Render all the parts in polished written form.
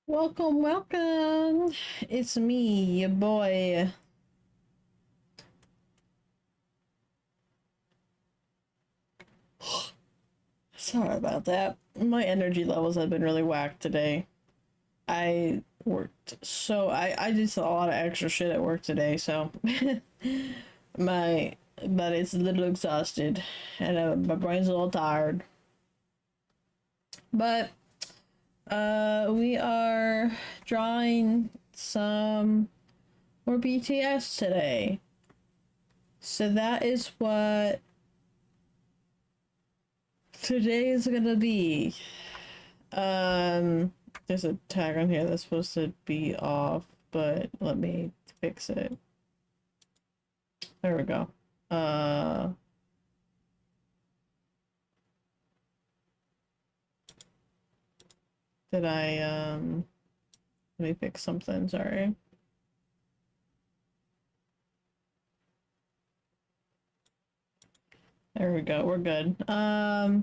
Welcome, welcome. It's me, your boy. Sorry about that. My energy levels have been really whacked today. I worked I did a lot of extra shit at work today, so my body's a little exhausted and my brain's a little tired. But we are drawing some more BTS today. So that is what today is gonna be. There's a tag on here that's supposed to be off, but let me fix it. There we go. Uh, did I, let me fix something, sorry. There we go, we're good. I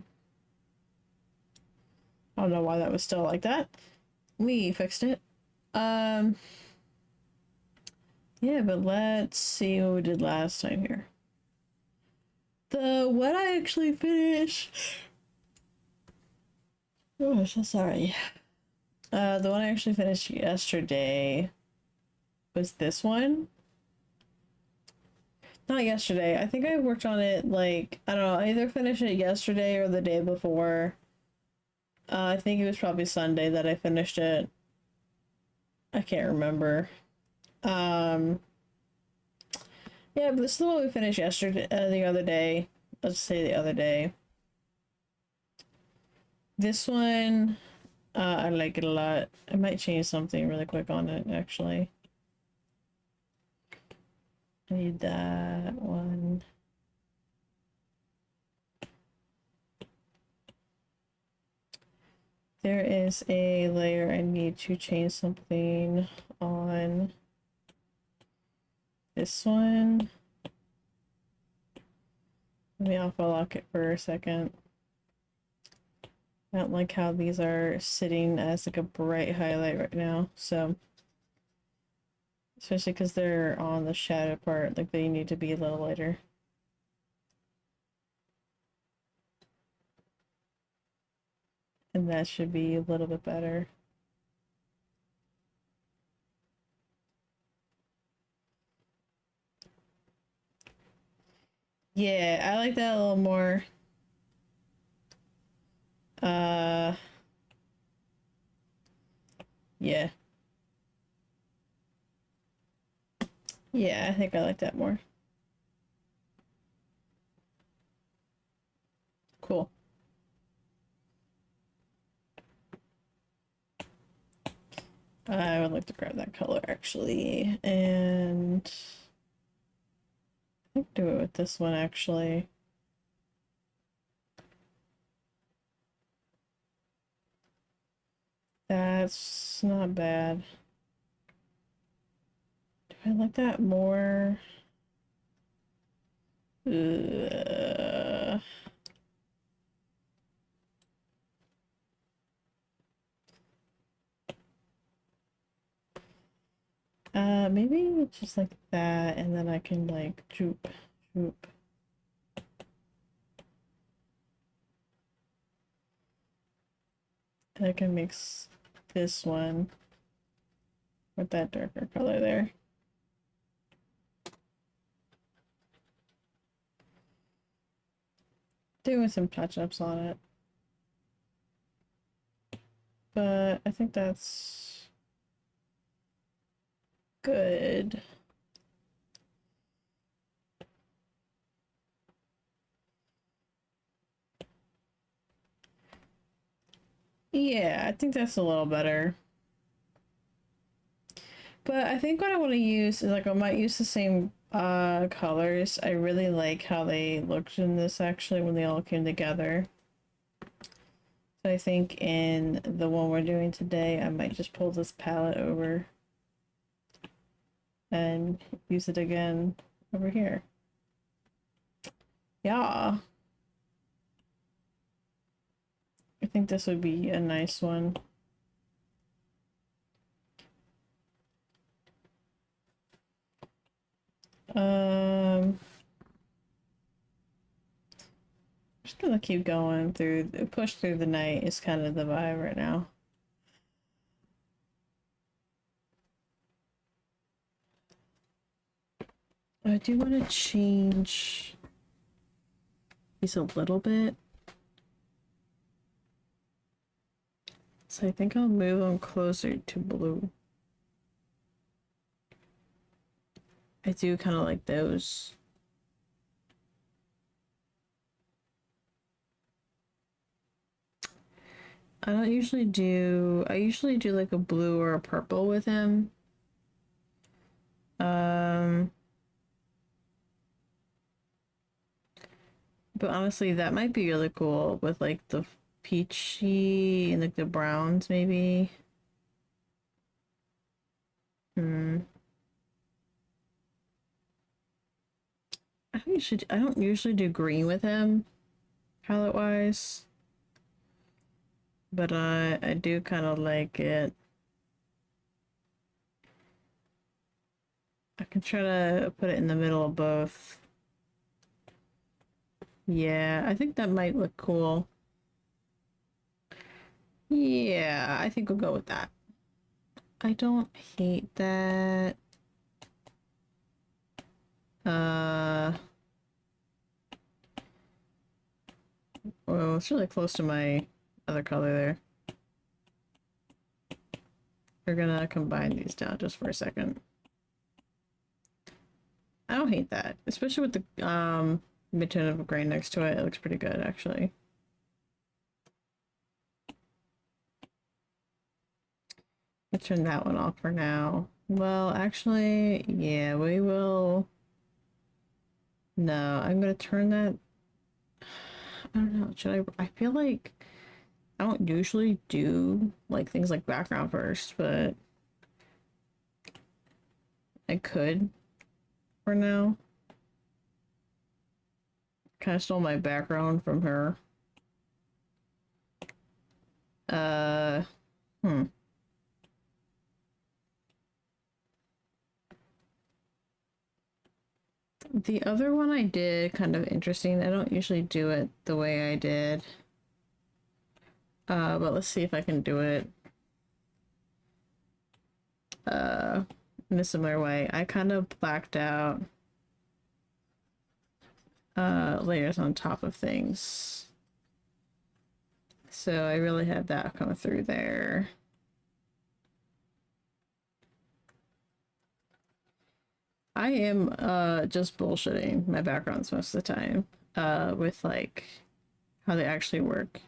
don't know why that was still like that. We fixed it. Um, yeah, but let's see what we did last time here. What I actually finished. Oh, I'm so sorry. The one I actually finished yesterday was this one. Not yesterday. I think I worked on it like, I don't know, I either finished it yesterday or the day before. I think it was probably Sunday that I finished it. I can't remember. Um, yeah, but this is the one we finished yesterday, the other day. Let's say the other day. This one, I like it a lot. I might change something really quick on it, actually. I need that one. There is a layer I need to change something on. This one. Let me auto lock it for a second. I don't like how these are sitting as like a bright highlight right now, so especially because they're on the shadow part, like they need to be a little lighter. And that should be a little bit better. Yeah, I like that a little more. Uh, yeah. Yeah, I think I like that more. Cool. I would like to grab that color actually, and I think do it with this one actually. That's not bad. Do I like that more? Uh, maybe just like that, and then I can like droop, droop. And I can mix this one with that darker color there. Doing some touch-ups on it. But I think that's good. Yeah, I think that's a little better. But I think what I want to use is like I might use the same colors. I really like how they looked in this actually when they all came together. So I think in the one we're doing today, I might just pull this palette over and use it again over here. Yeah. I think this would be a nice one. gonna keep going through, push through the night is kind of the vibe right now. I do want to change these a little bit. So I think I'll move them closer to blue. I do kind of like those. I usually do like a blue or a purple with him. But honestly, that might be really cool with like the peachy and like the browns maybe. Hmm. I don't usually do green with him, palette wise. But I do kind of like it. I can try to put it in the middle of both. Yeah, I think that might look cool. Yeah, I think we'll go with that. I don't hate that. Well, it's really close to my other color there. We're gonna combine these down just for a second. I don't hate that, especially with the mid-tone of gray next to it. It looks pretty good, actually. Let's turn that one off for now. Well, actually, yeah, we will. No, I'm gonna turn that. I don't know. Should I? I feel like I don't usually do like things like background first, but I could for now. Kind of stole my background from her. Uh, hmm. The other one I did, kind of interesting. I don't usually do it the way I did. But let's see if I can do it in a similar way. I kind of blacked out layers on top of things. So I really had that come through there. I am just bullshitting my backgrounds most of the time with like how they actually work.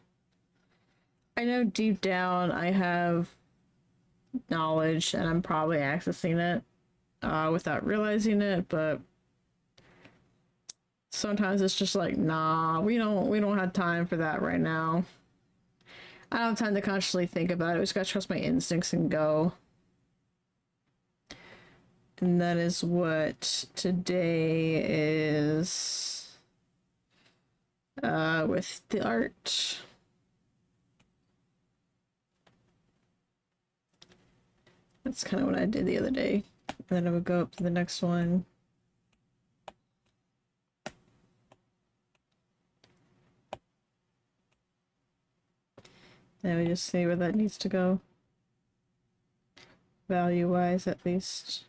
I know deep down I have knowledge and I'm probably accessing it without realizing it, but sometimes it's just like, nah, we don't have time for that right now. I don't have time to consciously think about it. I just gotta trust my instincts and go. And that is what today is with the art. That's kind of what I did the other day. And then I would go up to the next one. And we just see where that needs to go. Value-wise, at least.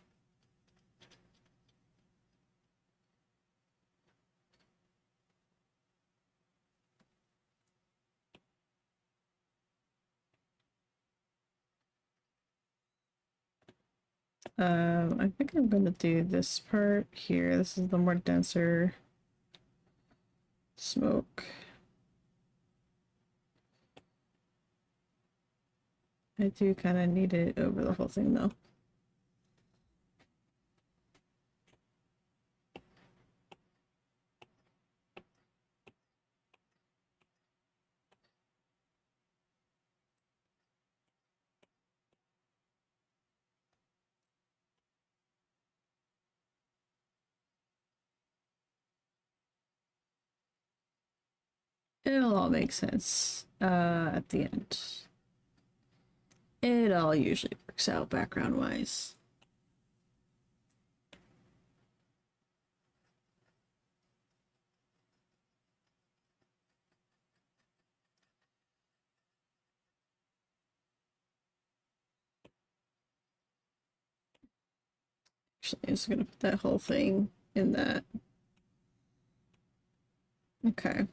I think I'm gonna do this part here. This is the more denser smoke. I do kind of need it over the whole thing though. It'll all make sense at the end. It all usually works out background wise. Actually, I'm just gonna put that whole thing in that. Okay.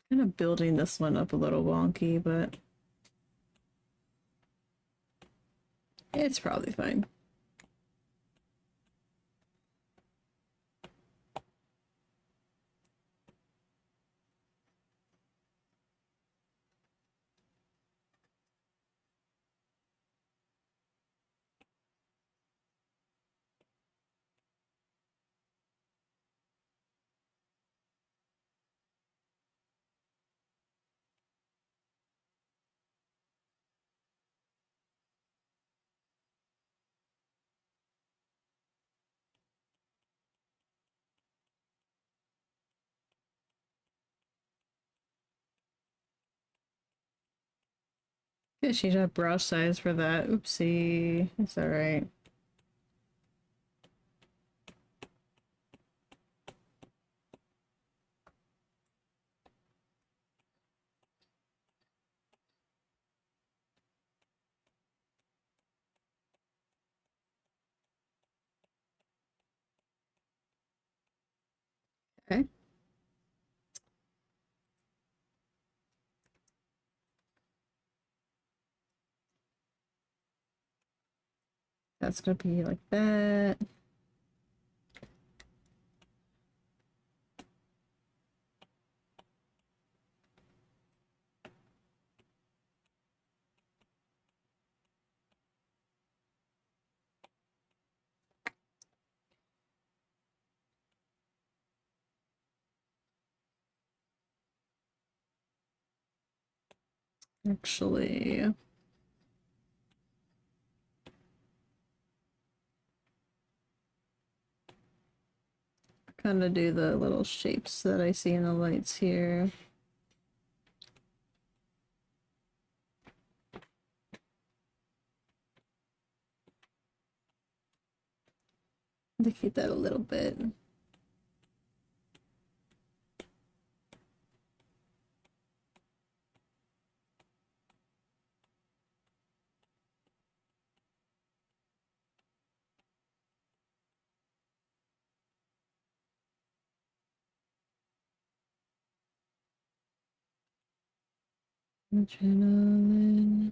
Kind of building this one up a little wonky, but it's probably fine. Yeah, she'd have brush size for that. Oopsie. It's alright. Okay. That's gonna be like that. Actually, kind of do the little shapes that I see in the lights here. Indicate that a little bit. Adrenaline.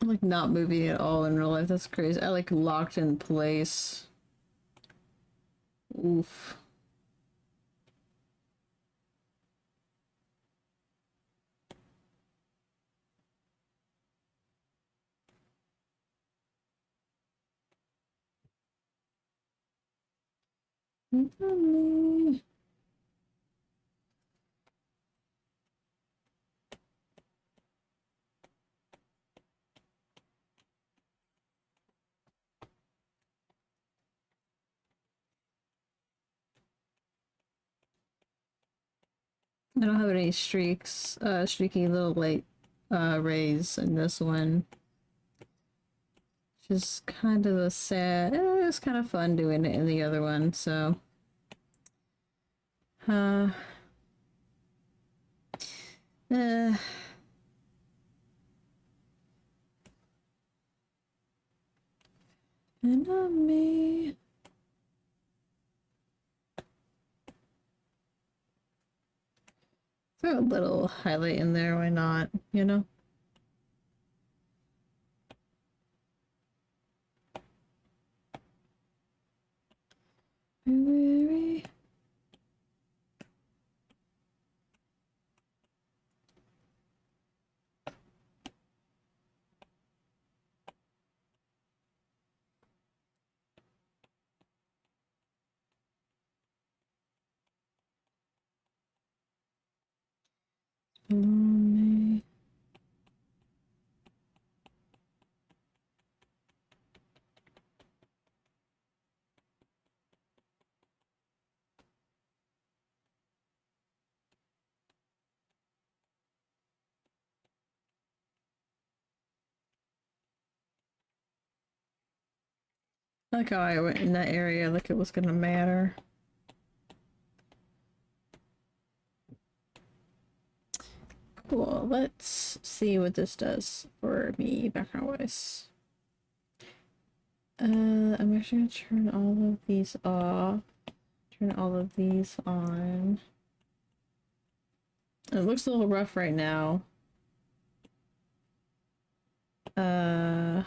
I'm like not moving at all in real life. That's crazy. I like locked in place. Oof. I don't have any streaky little light rays in this one. Just kind of a sad. It was kind of fun doing it in the other one, so. Uh. Eh. Enemy. Throw a little highlight in there, why not? You know? Weary. Lonely. I like how I went in that area like it was gonna matter. Cool, let's see what this does for me background-wise. I'm actually gonna turn all of these off. Turn all of these on. It looks a little rough right now. Do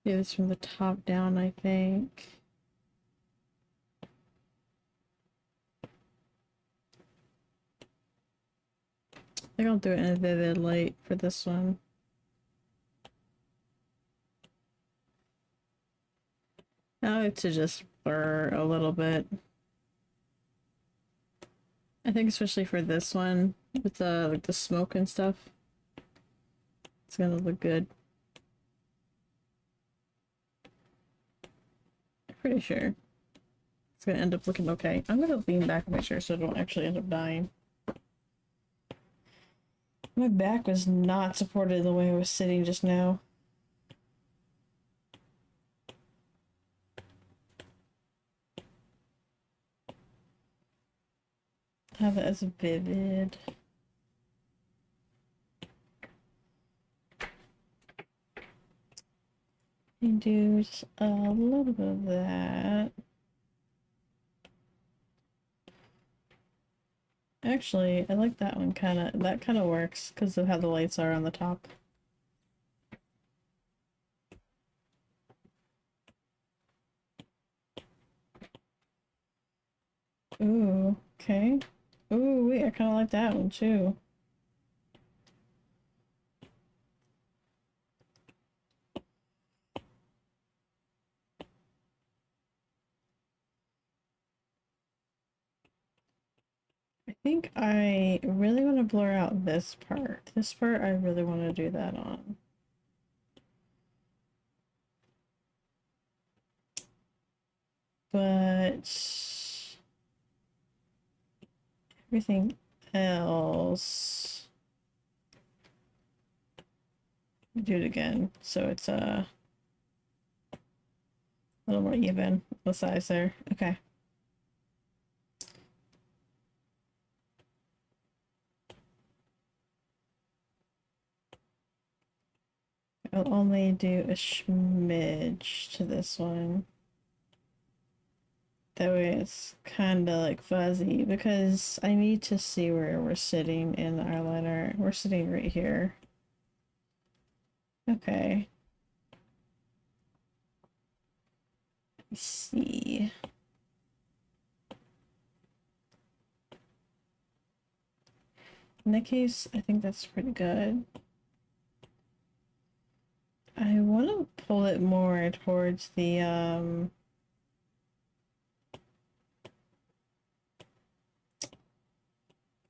this from the top down, I think. I think I'll do it in a vivid light for this one. I like to just blur a little bit. I think especially for this one, with the like the smoke and stuff, it's gonna look good. I'm pretty sure it's gonna end up looking okay. I'm gonna lean back and make sure so I don't actually end up dying. My back was not supported the way I was sitting just now. Have it as vivid. And do just a little bit of that. Actually, I like that one that kind of works because of how the lights are on the top. Ooh, okay. Ooh, wait, I kind of like that one too. I think I really want to blur out this part. This part I really want to do that on. But everything else, do it again so it's a little more even, the size there. Okay. I'll only do a smidge to this one. That way it's kind of like fuzzy because I need to see where we're sitting in the eyeliner. We're sitting right here. Okay. Let's see. In that case, I think that's pretty good. I want to pull it more towards the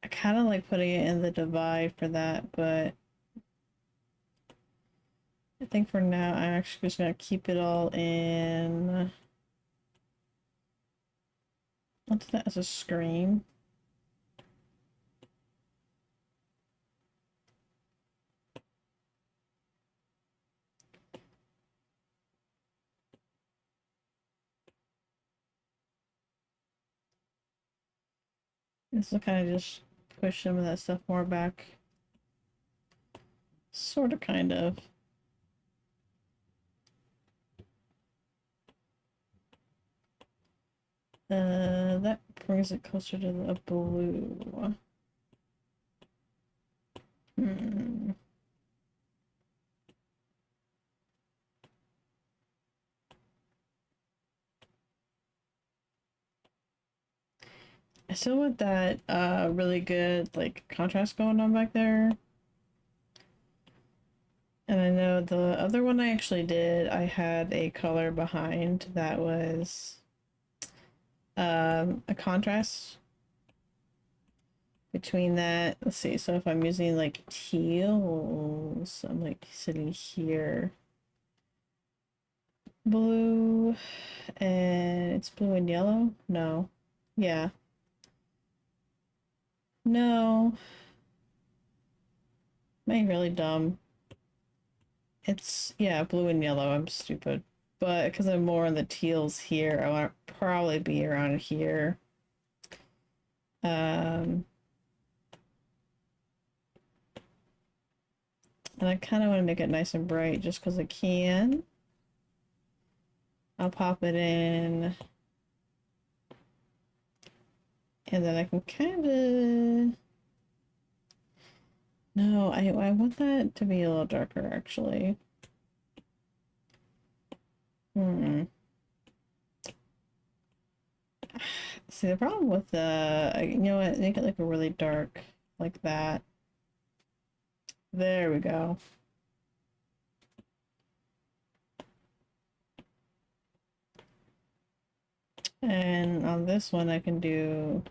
I kind of like putting it in the divide for that, but I think for now I'm actually just gonna keep it all in. I'll do that as a screen. This will kind of just push some of that stuff more back. Sort of, kind of. That brings it closer to the blue. Hmm. I still want that really good like contrast going on back there. And I know the other one I actually did, I had a color behind that was a contrast between that. Let's see, so if I'm using like teals, I'm like sitting here. Blue, and it's blue and yellow? No. Yeah. No. Am I really dumb? It's, yeah, blue and yellow. I'm stupid. But because I'm more on the teals here, I want to probably be around here. And I kind of want to make it nice and bright just because I can. I'll pop it in. And then I can kind of... No, I want that to be a little darker, actually. See, the problem with the... You know what? Make it like a really dark, like that. There we go. And on this one, I can do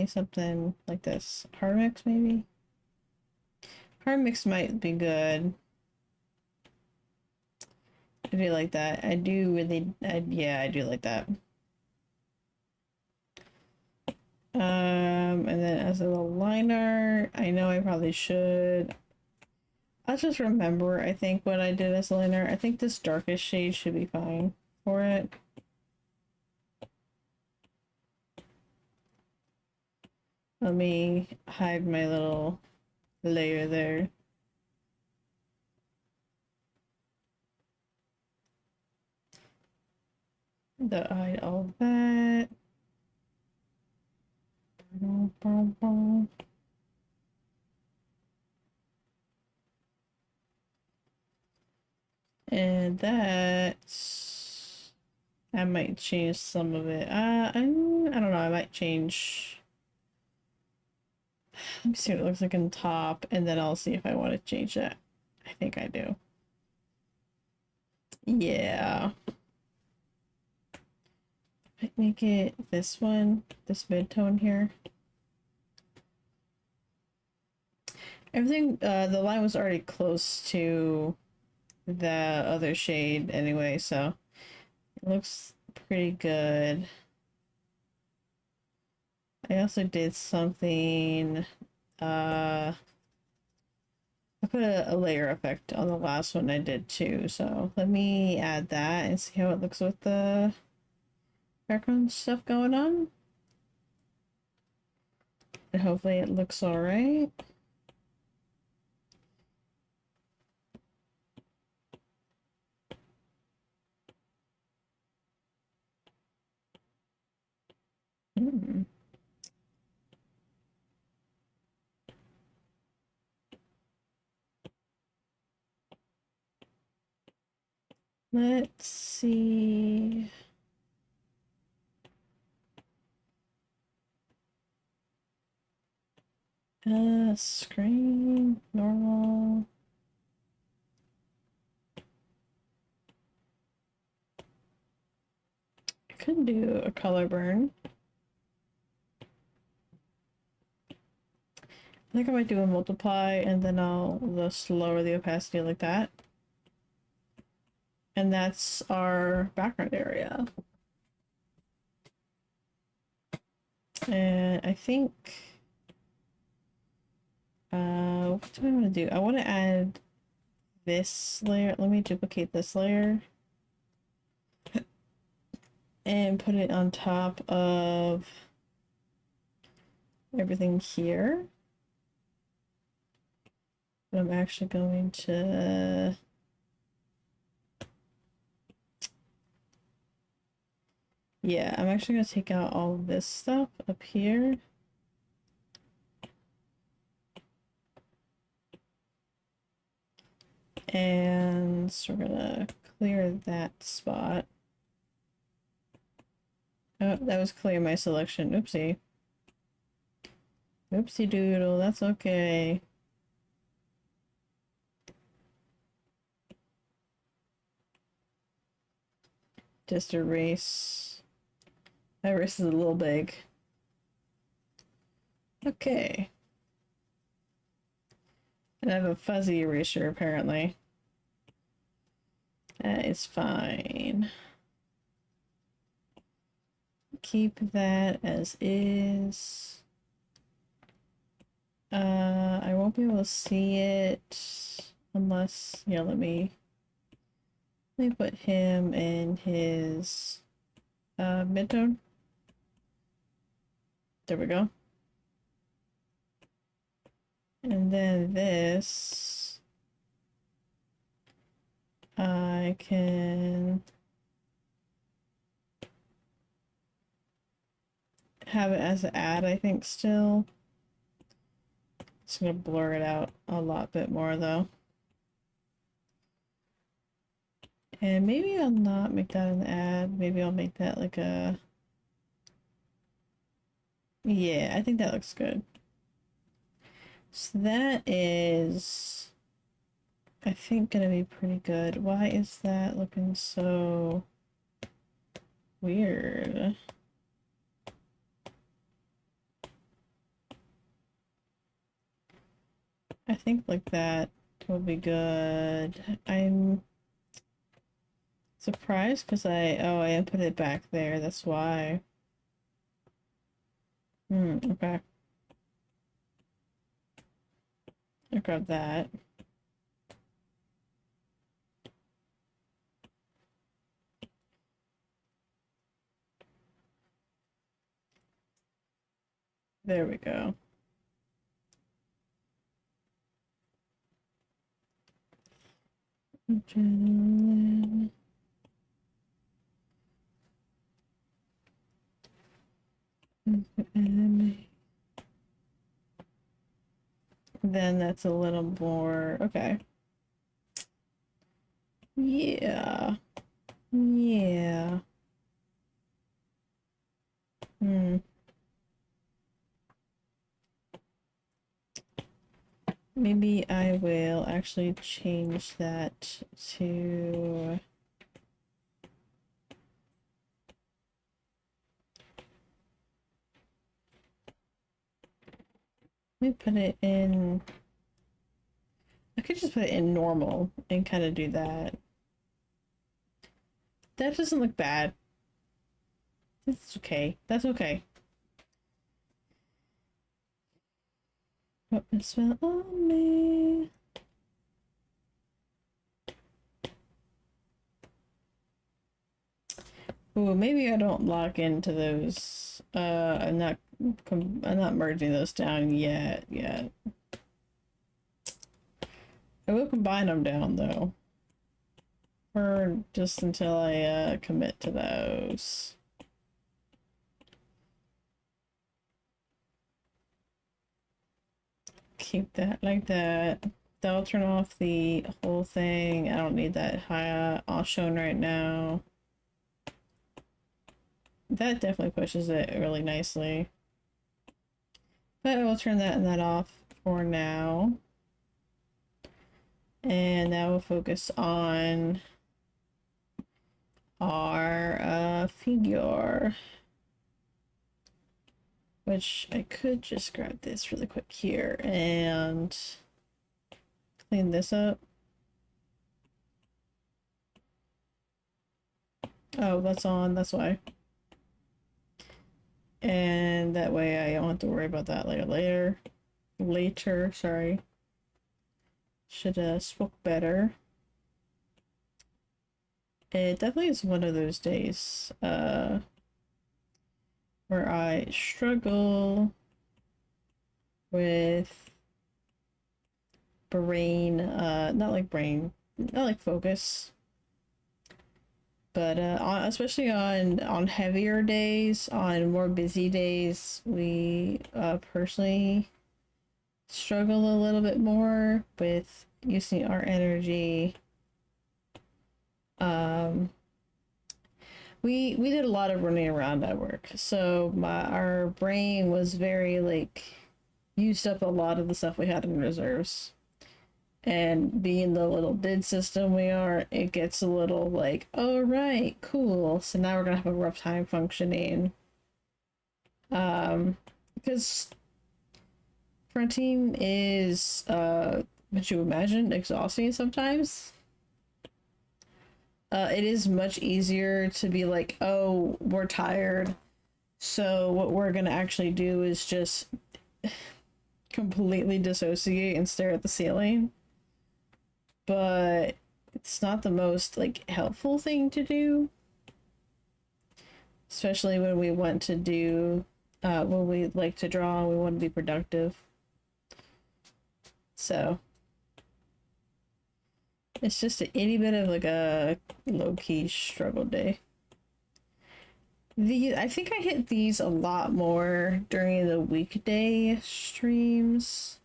something like this. Hard mix, maybe? Hard mix might be good. I do like that. I do really, yeah, I do like that. And then as a little liner, I know I probably should. I'll just remember, I think, what I did as a liner. I think this darkest shade should be fine for it. Let me hide my little layer there. Hide all that. And that's... I might change some of it. I don't know, I might change... Let me see what it looks like in the top, and then I'll see if I want to change that. I think I do. Yeah. Might make it this one, this mid-tone here. Everything, the line was already close to the other shade anyway, so it looks pretty good. I also did something, I put a layer effect on the last one I did too, so let me add that and see how it looks with the background stuff going on. And hopefully it looks alright. Let's see. Screen, normal. I could do a color burn. I think I might do a multiply and then I'll just lower the opacity like that. And that's our background area. And I think, what do I want to do? I want to add this layer. Let me duplicate this layer and put it on top of everything here. But I'm actually going to... Yeah, I'm actually going to take out all of this stuff up here. And so we're gonna clear that spot. Oh, that was clear my selection. Oopsie. Oopsie doodle, that's okay. Just erase. That erase is a little big. Okay. And I have a fuzzy eraser apparently. That is fine. Keep that as is. I won't be able to see it unless, yeah, let me put him in his midtone. There we go. And then this, I can have it as an ad, I think, still. It's gonna blur it out a lot bit more though. And maybe I'll not make that an ad. Maybe I'll make that like a... Yeah, I think that looks good. So that is, I think, gonna be pretty good. Why is that looking so weird? I think like that will be good. I'm surprised because I put it back there. That's why. Okay. I grab that. There we go. Adrenaline. Enemy. Then that's a little more okay. Yeah. Yeah. Maybe I will actually change that to... Let me put it in... I could just put it in normal and kind of do that. That doesn't look bad. That's okay. That's okay. What the smell on me? Ooh, maybe I don't lock into those. I'm not merging those down yet. I will combine them down though. For just until I commit to those. Keep that like that. That'll turn off the whole thing. I don't need that high all shown right now. That definitely pushes it really nicely. But I will turn that and that off for now. And now we'll focus on our figure. Which I could just grab this really quick here and clean this up. Oh, that's on, that's why. And that way I don't have to worry about that later, sorry. Should have spoke better. It definitely is one of those days where I struggle with not like focus, but especially on heavier days, on more busy days, we personally struggle a little bit more with using our energy. We did a lot of running around at work, so our brain was very like used up a lot of the stuff we had in reserves. And being the little bid system we are, it gets a little like, oh right, cool. So now we're gonna have a rough time functioning. Because fronting is what you imagine exhausting sometimes. It is much easier to be like, oh, we're tired. So what we're gonna actually do is just completely dissociate and stare at the ceiling, but it's not the most like helpful thing to do, especially when we want to do when we like to draw and we want to be productive. So it's just a itty bit of like a low-key struggle day. I think I hit these a lot more during the weekday streams.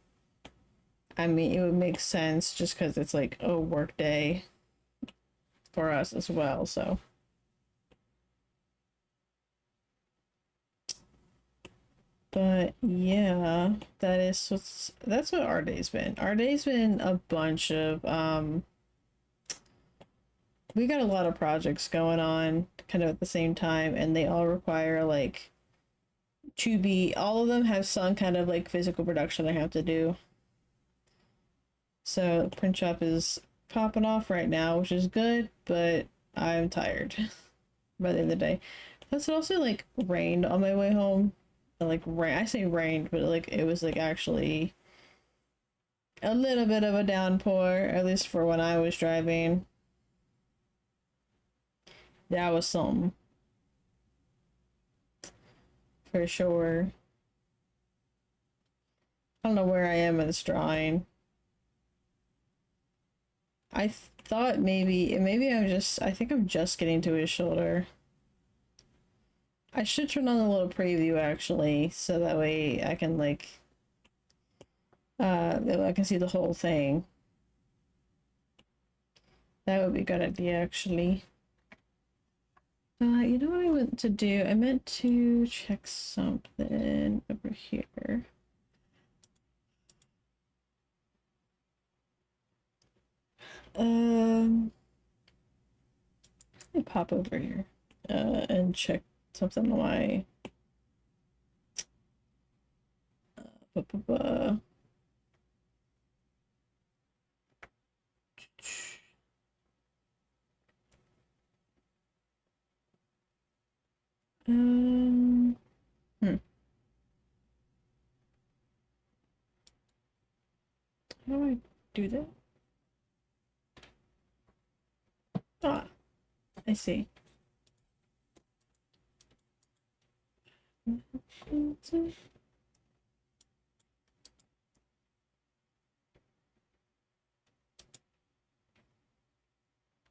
I mean, it would make sense just because it's like a work day for us as well, so. But yeah, that's what our day's been. Our day's been a bunch of we got a lot of projects going on kind of at the same time, and they all require like all of them have some kind of like physical production I have to do. So print shop is popping off right now, which is good, but I'm tired by the end of the day. Plus it also like rained on my way home. Like I say rained, but like it was like actually a little bit of a downpour, at least for when I was driving. That was something. For sure. I don't know where I am in this drawing. I thought maybe I think I'm just getting to his shoulder. I should turn on a little preview actually, so that way I can like I can see the whole thing. That would be a good idea actually. You know what I meant to do? I meant to check something over here. Let me pop over here and check something on my uh, bu- bu- bu- um hmm. How do I do that? Ah, I see.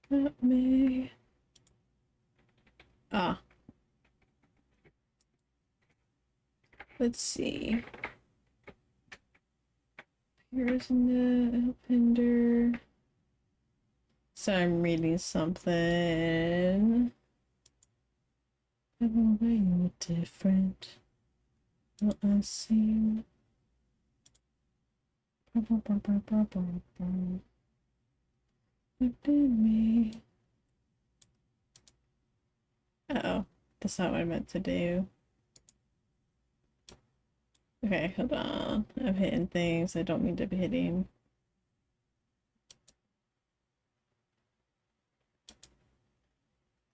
Got me. Ah, let's see. Here's the appender. So I'm reading something. The way you're different. What I see. Looked at me. Uh-oh. That's not what I meant to do. Okay, hold on. I'm hitting things I don't mean to be hitting.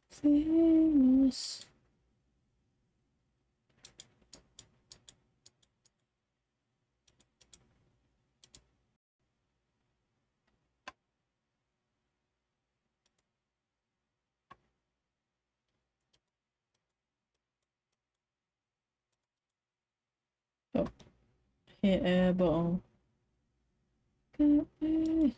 Famous. Oh, hit a button. Got me.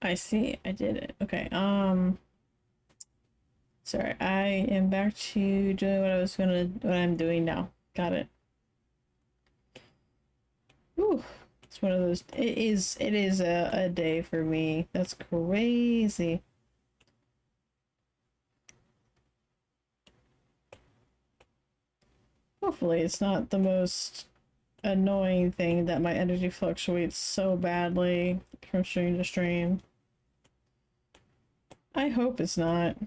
I see. I did it. Okay. Sorry. I am back to doing what I'm doing now. Got it. Ooh. It's one of those. It is a day for me. That's crazy. Hopefully it's not the most annoying thing that my energy fluctuates so badly from stream to stream. I hope it's not.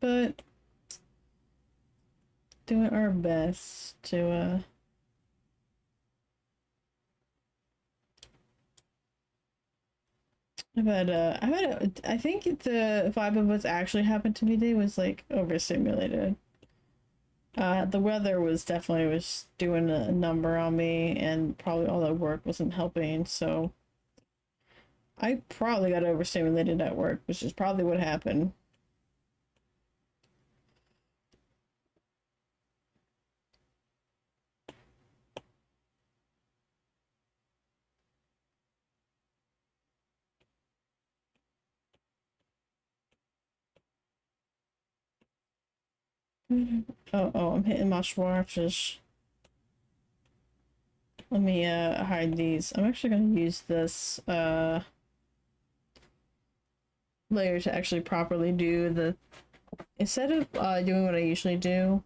But doing our best to I think the vibe of what's actually happened to me today was like overstimulated. The weather was definitely was doing a number on me, and probably all that work wasn't helping. So I probably got overstimulated at work, which is probably what happened. Oh, I'm hitting my swatches. Let me hide these. I'm actually gonna use this layer to actually properly do the, instead of doing what I usually do,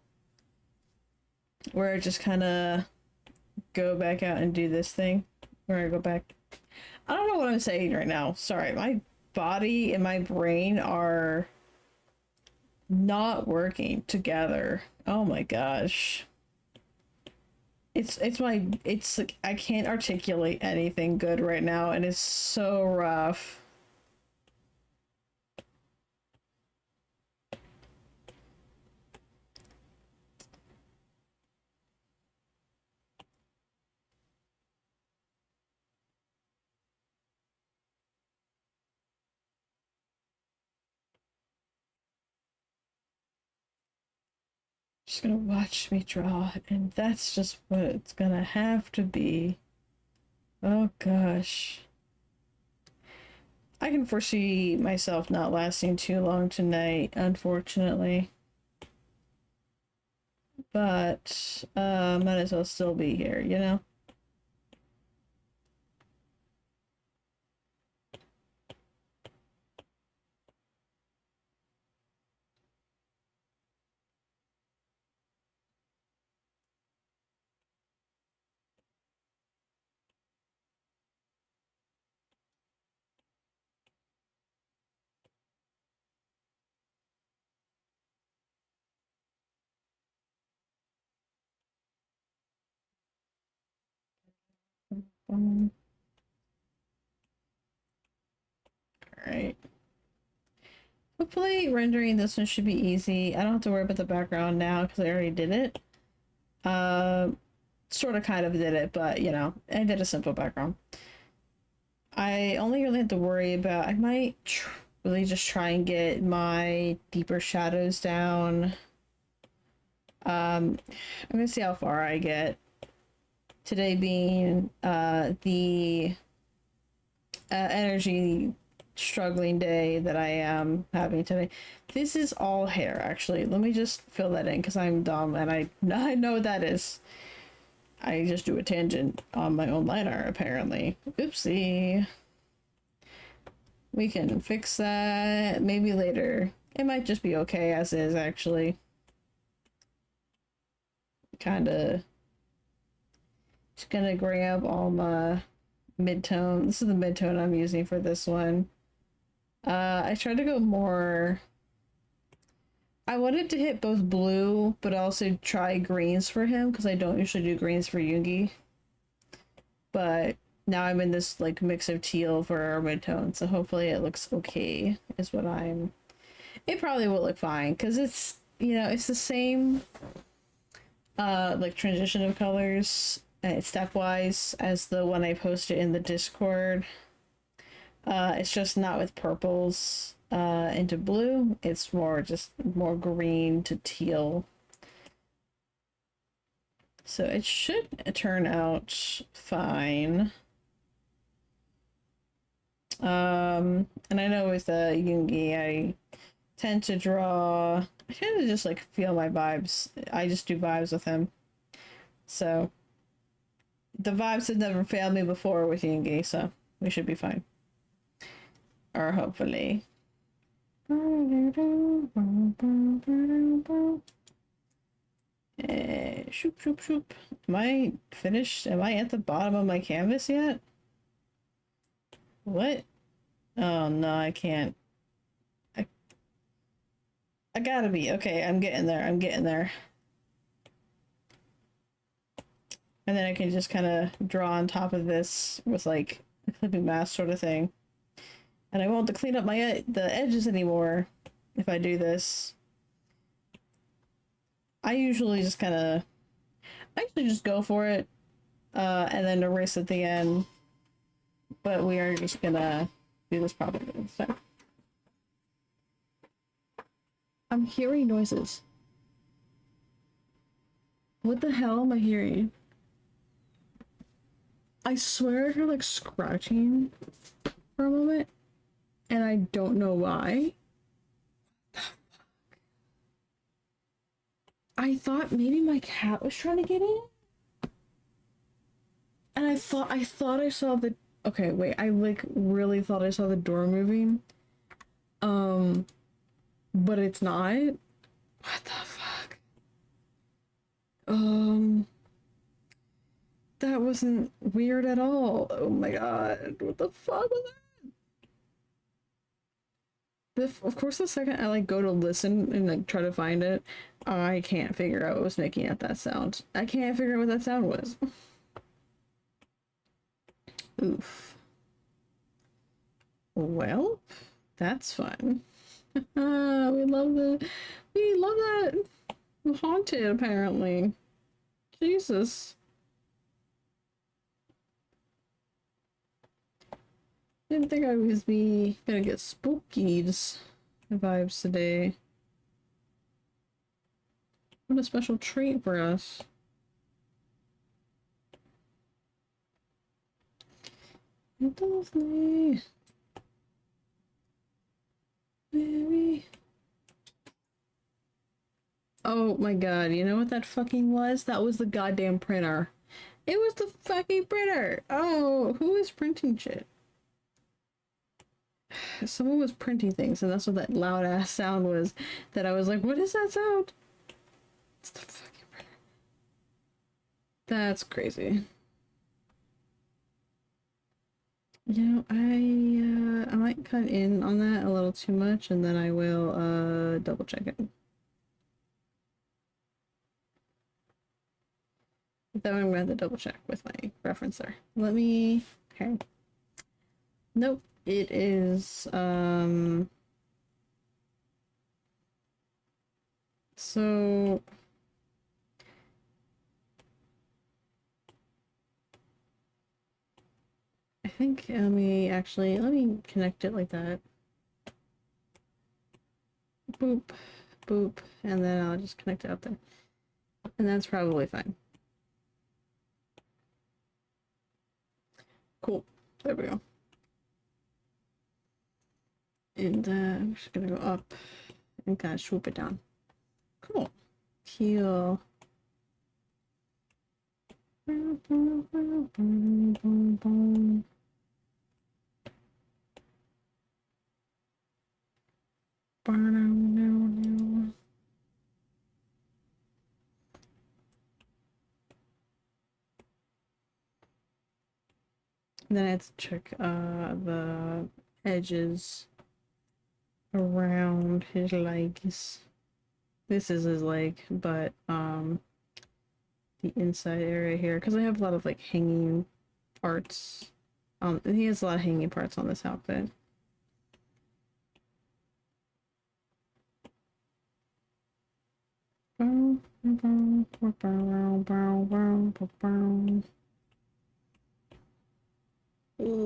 where I just kind of go back out and do this thing, where I go back. I don't know what I'm saying right now. Sorry, my body and my brain are not working together. Oh my gosh. It's like I can't articulate anything good right now, and it's so rough. Just gonna watch me draw, and that's just what it's gonna have to be. Oh gosh. I can foresee myself not lasting too long tonight, unfortunately. But might as well still be here, you know? Um, Alright. Hopefully rendering this one should be easy. I don't have to worry about the background now because I already did it. Uh, Sort of kind of did it, but you know, I did a simple background. I only really have to worry about, I might really just try and get my deeper shadows down. I'm gonna see how far I get. Today being the energy struggling day that I am having today. This is all hair, actually. Let me just fill that in because I'm dumb and I know what that is. I just do a tangent on my own line art, apparently. Oopsie. We can fix that maybe later. It might just be okay as is, actually. Kinda. Just gonna grab all my mid-tone. This is the mid-tone I'm using for this one. I tried to go more. I wanted to hit both blue, but also try greens for him because I don't usually do greens for Yoongi. But now I'm in this like mix of teal for our mid-tone, so hopefully it looks okay. Is what I'm. It probably will look fine because it's, you know, it's the same like transition of colors stepwise as the one I posted in the Discord. It's just not with purples into blue. It's more just more green to teal. So it should turn out fine. And I know with Yoongi, I tend to draw. I tend to just like feel my vibes. I just do vibes with him. So the vibes have never failed me before with Yoongi, so we should be fine. Or hopefully. Shoop, shoop, shoop. Am I finished? Am I at the bottom of my canvas yet? What? Oh no, I can't. I, I gotta be. Okay, I'm getting there. I'm getting there. And then I can just kind of draw on top of this with like a clipping mask sort of thing. And I won't have to clean up the edges anymore if I do this. I usually just kind of, I usually just go for it, and then erase at the end. But we are just gonna do this properly. So I'm hearing noises. What the hell am I hearing? I swear I heard like scratching for a moment, and I don't know why. I thought maybe my cat was trying to get in. And I thought I saw the okay, wait, I like really thought I saw the door moving. But it's not. What the fuck? That wasn't weird at all. Oh my god. What the fuck was that? Of course the second I like go to listen and like try to find it, I can't figure out what was making out that sound. I can't figure out what that sound was. Oof. Well, that's fun. We love that. Haunted, apparently. Jesus. Didn't think I was gonna get spooky vibes today. What a special treat for us. Lovely. Baby. Oh my god, you know what that fucking was? That was the goddamn printer. It was the fucking printer! Oh, who is printing shit? Someone was printing things, and that's what that loud ass sound was. That I was like, what is that sound? It's the fucking printer. That's crazy. You know, I might cut in on that a little too much, and then I will double check it. Then I'm gonna have to double check with my referencer. Let me. Okay. Nope. It is so I think let me connect it like that. Boop, boop, and then I'll just connect it up there. And that's probably fine. Cool. There we go. And I'm just gonna go up and kind of swoop it down. Cool. Heal. Then I have to check the edges around his legs. This is his leg, but the inside area here, because I have a lot of like hanging parts. He has a lot of hanging parts on this outfit. Oh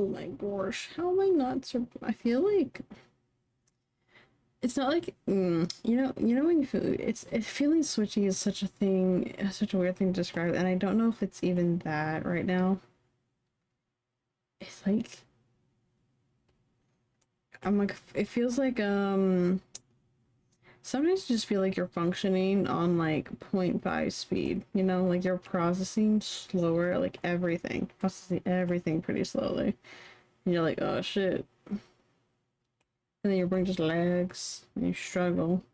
my gosh, how am I not I feel like it's not like you know when you feel feeling switchy is such a thing, such a weird thing to describe, and I don't know if it's even that right now. It's like I'm like it feels like sometimes you just feel like you're functioning on like 0.5 speed, you know, like you're processing slower, like processing everything pretty slowly. And you're like, oh shit. And then your brain just lags and you struggle.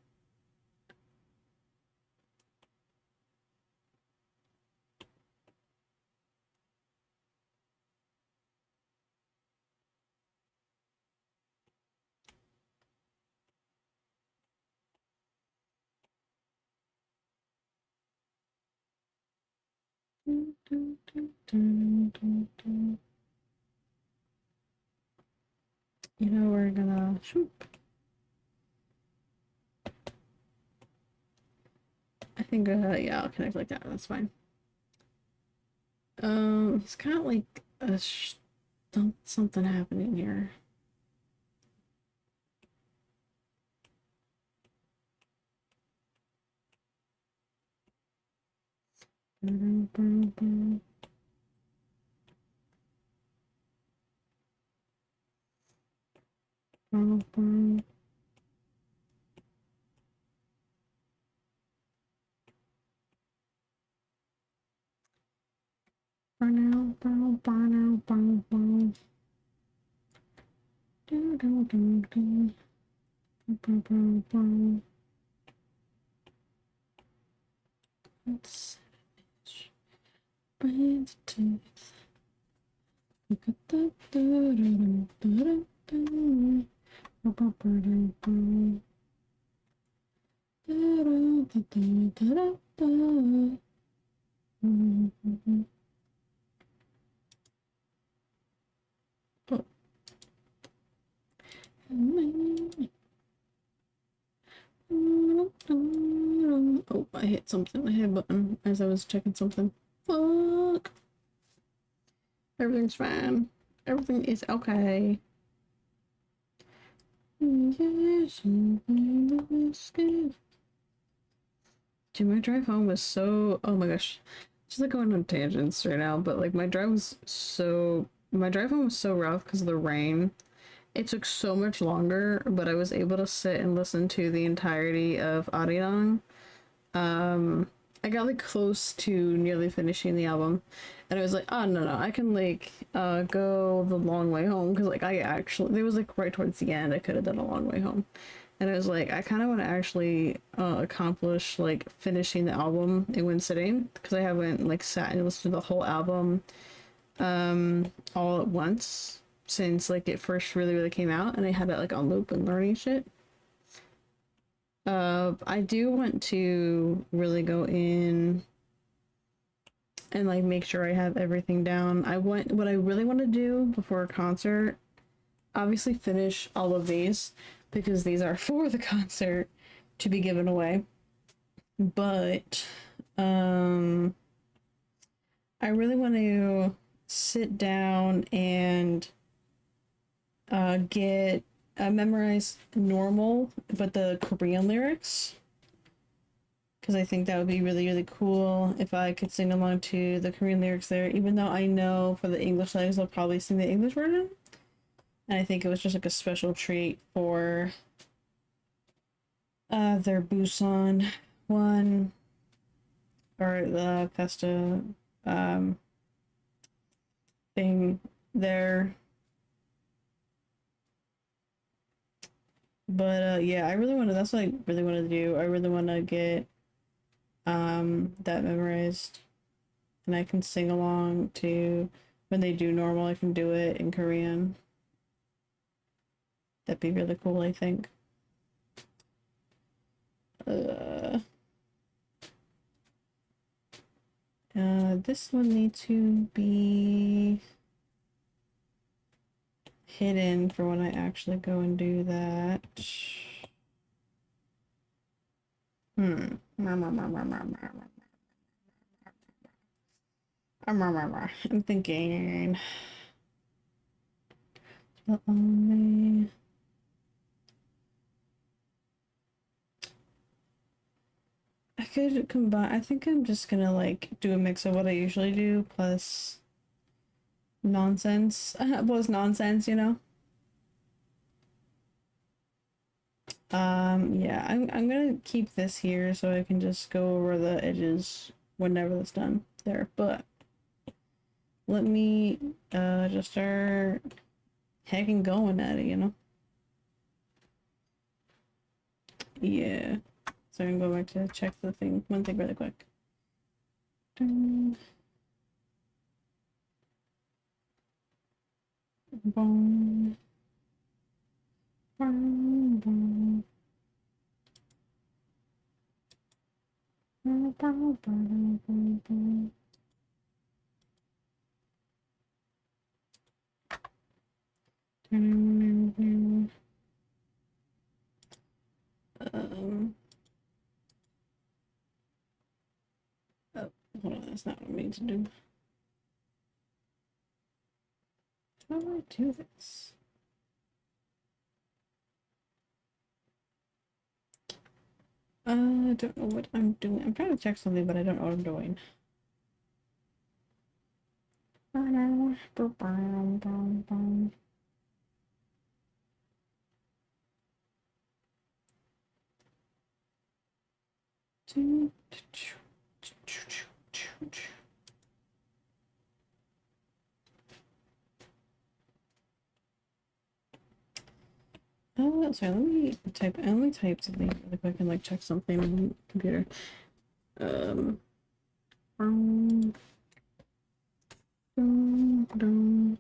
You know, we're gonna shoop. I think, yeah, I'll connect like that. That's fine. It's kind of like a something happening here. Let's brains teeth. Look at that. Oh, I hit something. I hit a button as I was checking something. Fuck. Everything's fine. Everything is okay. Yes, dude, my drive home was so. Oh my gosh. Just like going on tangents right now, but like my drive home was so rough because of the rain. It took so much longer, but I was able to sit and listen to the entirety of Arirang. I got like close to nearly finishing the album, and I was like, oh no, I can like go the long way home because like I actually it was like right towards the end I could have done a long way home, and I was like I kind of want to actually accomplish like finishing the album in one sitting because I haven't like sat and listened to the whole album all at once since like it first really came out, and I had it like on loop and learning shit. I do want to really go in and like make sure I have everything down. What I really want to do before a concert, obviously finish all of these because these are for the concert to be given away. But I really want to sit down and get memorize normal but the Korean lyrics because I think that would be really cool if I could sing along to the Korean lyrics there, even though I know for the English lyrics I'll probably sing the English version. And I think it was just like a special treat for their Busan one or the Festa thing there. But yeah, I really want to that's what I really want to do. I really want to get that memorized and I can sing along to when they do normal, I can do it in Korean. That'd be really cool, I think. This one needs to be hidden for when I actually go and do that. I'm thinking. The only. I could combine. I think I'm just gonna like do a mix of what I usually do plus nonsense. Plus nonsense, you know. Yeah, I'm gonna keep this here so I can just go over the edges whenever that's done there. But let me just start hecking going at it, you know. Yeah. So I'm gonna go back to check the thing. One thing really quick. Dun, boom, boom, boom. Boom, boom, boom, boom, boom. Hold on, that's not what I mean to do. How do I do this? I don't know what I'm doing. I'm trying to check something, but I don't know what I'm doing. Sorry, let me type something really quick and like check something on the computer. Um, dum, dum.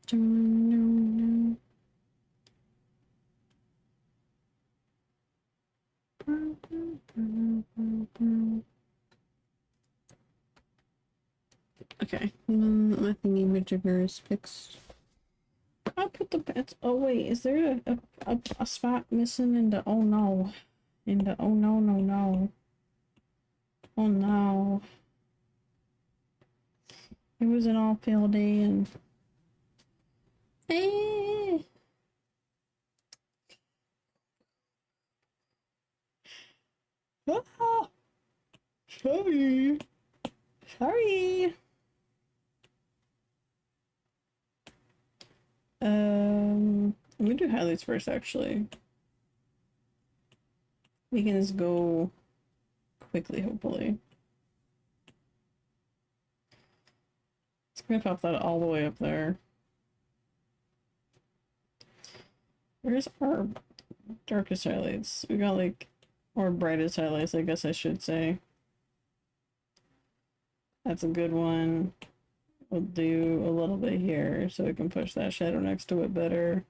Dum, okay, my thingy majigger is fixed. I'll put the bets. Oh wait, is there a spot missing in the oh no? In the oh no no no. Oh no. It was an all field day and eh. Ah, sorry. Sorry. I'm gonna do highlights first actually. We can just go quickly, hopefully. It's gonna pop that all the way up there. Where's our darkest highlights? We got like, or brightest highlights, I guess I should say. That's a good one. We'll do a little bit here so we can push that shadow next to it better.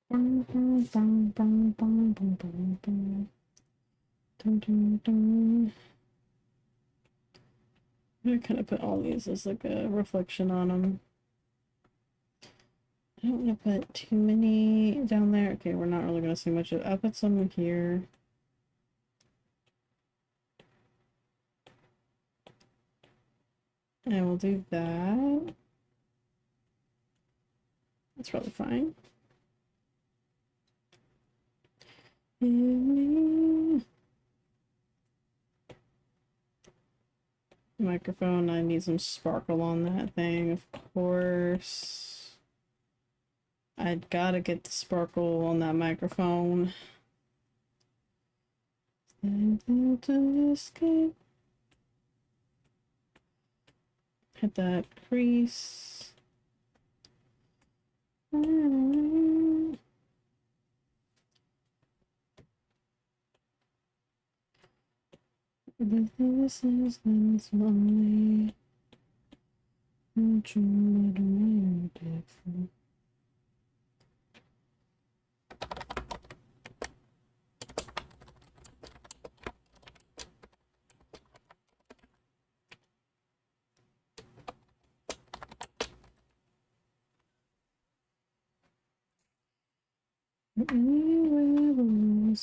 I'm gonna kind of put all these as like a reflection on them. I don't want to put too many down there. Okay, we're not really gonna see much of it. I'll put some here. And we'll do that. That's probably fine. Microphone, I need some sparkle on that thing, of course. I'd gotta get the sparkle on that microphone. Hit that crease. This is only different.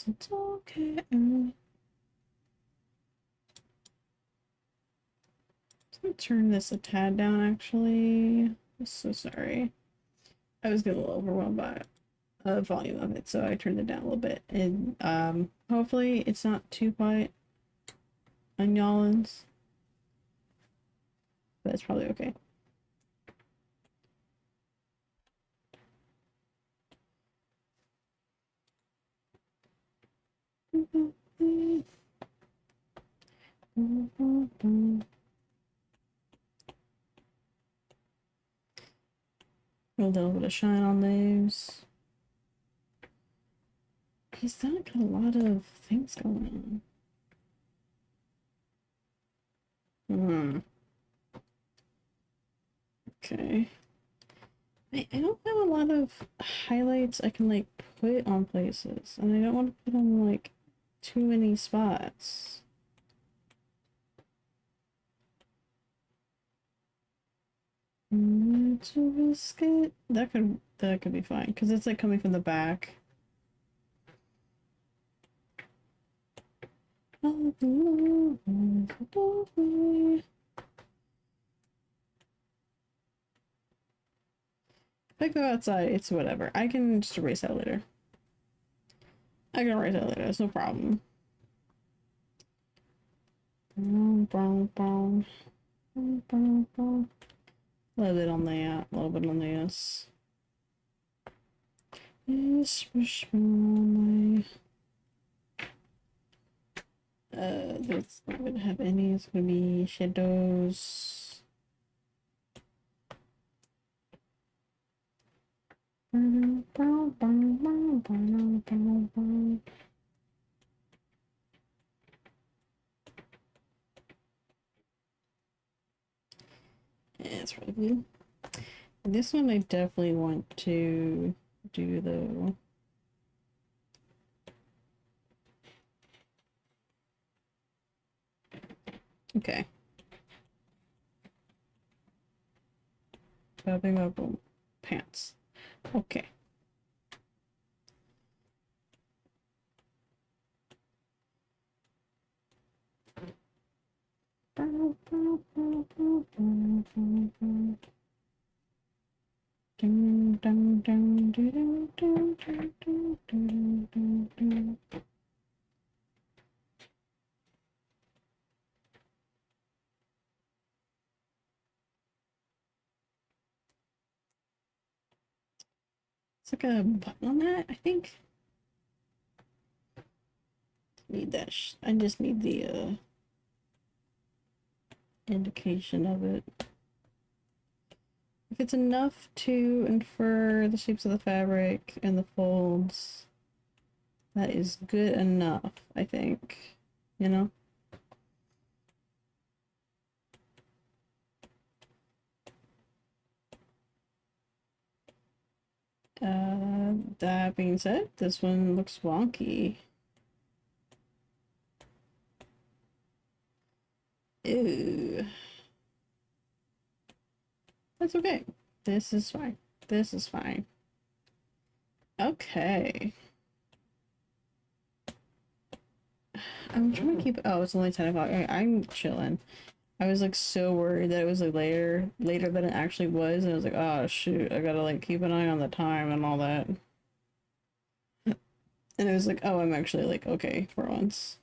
It's okay. I'm gonna turn this a tad down actually. I'm so sorry. I was getting a little overwhelmed by the volume of it, so I turned it down a little bit. And hopefully it's not too quiet on y'all's. But it's probably okay. A little bit of shine on those. He's not got a lot of things going on. Okay. I don't have a lot of highlights I can like put on places, and I don't want to put them like too many spots. To risk it. That could be fine because it's like coming from the back. If I go outside, it's whatever. I can just erase that later. I can erase that later. It's no problem. A little bit on that. A little bit on this. This not gonna have any. It's gonna be shadows. Yeah, it's really good. This one I definitely want to do though. Okay. Bobbing up pants. Okay. It's like a button on that, I think. Need that. I just need the indication of it. If it's enough to infer the shapes of the fabric and the folds, that is good enough, I think. You know? That being said, this one looks wonky. Ew. That's okay. This is fine. This is fine. Okay. I'm trying to keep. Oh, it's only 10 o'clock. I'm chilling. I was like so worried that it was like later than it actually was, and I was like, oh shoot, I gotta like keep an eye on the time and all that. And it was like, oh, I'm actually like okay for once.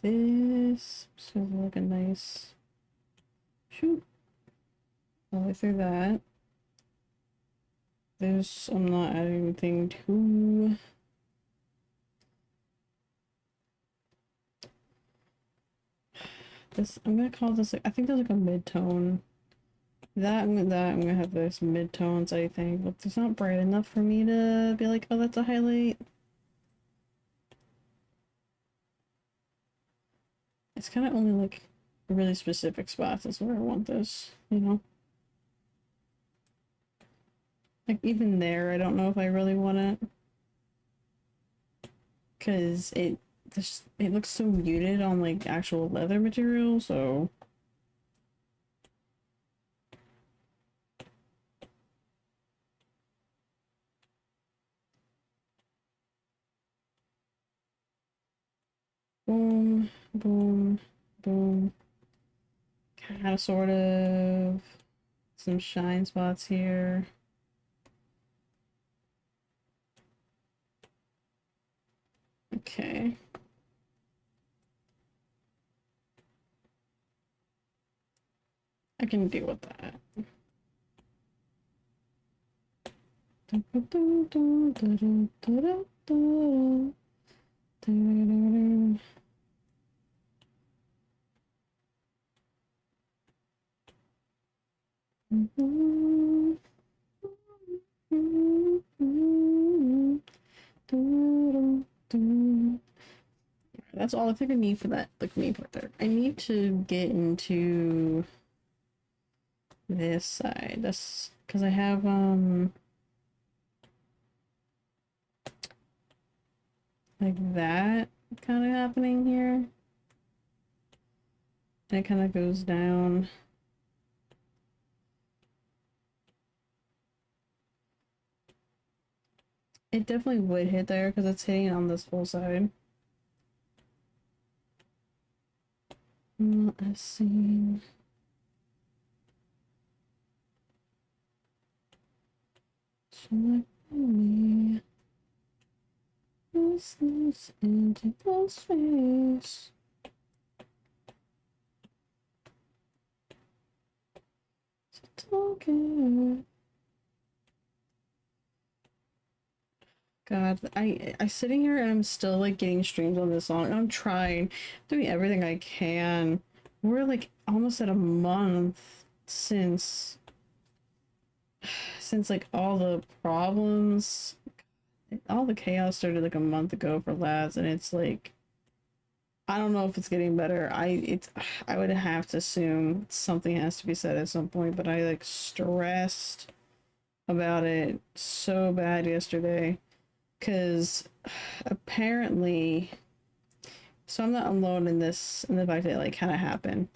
This is looking nice. Shoot. All through that. This, I'm not adding anything to. This, I'm gonna call this, like, I think there's like a mid-tone. I'm gonna have those mid-tones, I think, but it's not bright enough for me to be like, oh, that's a highlight. It's kind of only like really specific spots is where I want this, you know? Like even there, I don't know if I really want it. Cause it looks so muted on like actual leather material, so boom, boom, boom. Kind of sort of some shine spots here. Okay. I can deal with that. That's all I think I need for that, like, me part there. I need to get into this side. That's because I have, like that kind of happening here. And it kind of goes down. It definitely would hit there because it's hitting on this whole side. Let's see. Select me. This into the space. Talking. God, I sitting here and I'm still like getting streams on this song. I'm trying, doing everything I can. We're like almost at a month since like all the problems, all the chaos started like a month ago for lads, and it's like I don't know if it's getting better. I would have to assume something has to be said at some point, but I like stressed about it so bad yesterday. Because apparently, so I'm not alone in this, in the fact that it like kind of happened,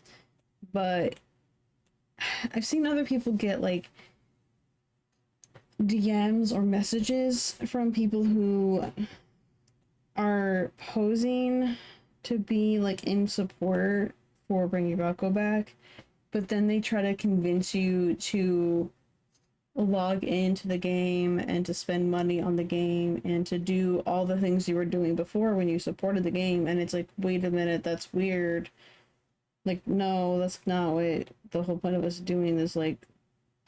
but I've seen other people get like DMs or messages from people who are posing to be like in support for bringing Rocco back, but then they try to convince you to log into the game and to spend money on the game and to do all the things you were doing before when you supported the game. And it's like, wait a minute, that's weird. Like, no, that's not what the whole point of us doing this like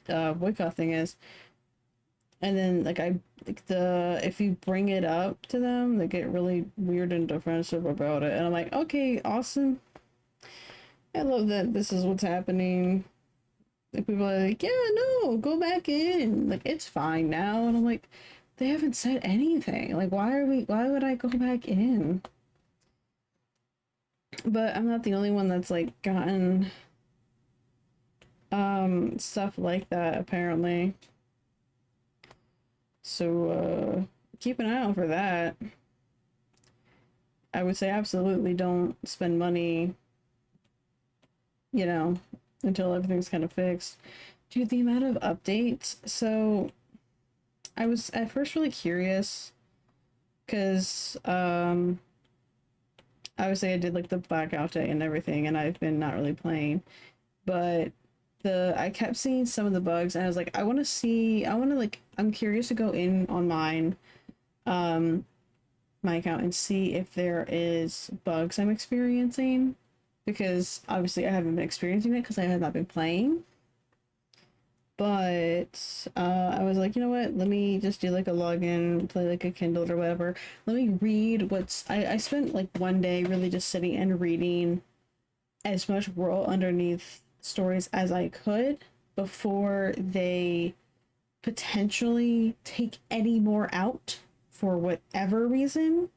boycott thing is. And then like if you bring it up to them, they get really weird and defensive about it. And I'm like, okay, awesome. I love that this is what's happening. Like, people are like, yeah, no, go back in. Like, it's fine now. And I'm like, they haven't said anything. Like, why would I go back in? But I'm not the only one that's like gotten stuff like that apparently. So keep an eye out for that. I would say absolutely don't spend money, you know, until everything's kind of fixed. Dude, the amount of updates. So I was at first really curious because obviously I did like the blackout day and everything, and I've been not really playing, but I kept seeing some of the bugs, and I was like, I'm curious to go in on mine, my account, and see if there is bugs I'm experiencing, because obviously I haven't been experiencing it because I have not been playing. But I was like, you know what? Let me just do like a login, play like a Kindle or whatever. Let me read I spent like one day really just sitting and reading as much World Underneath stories as I could before they potentially take any more out for whatever reason.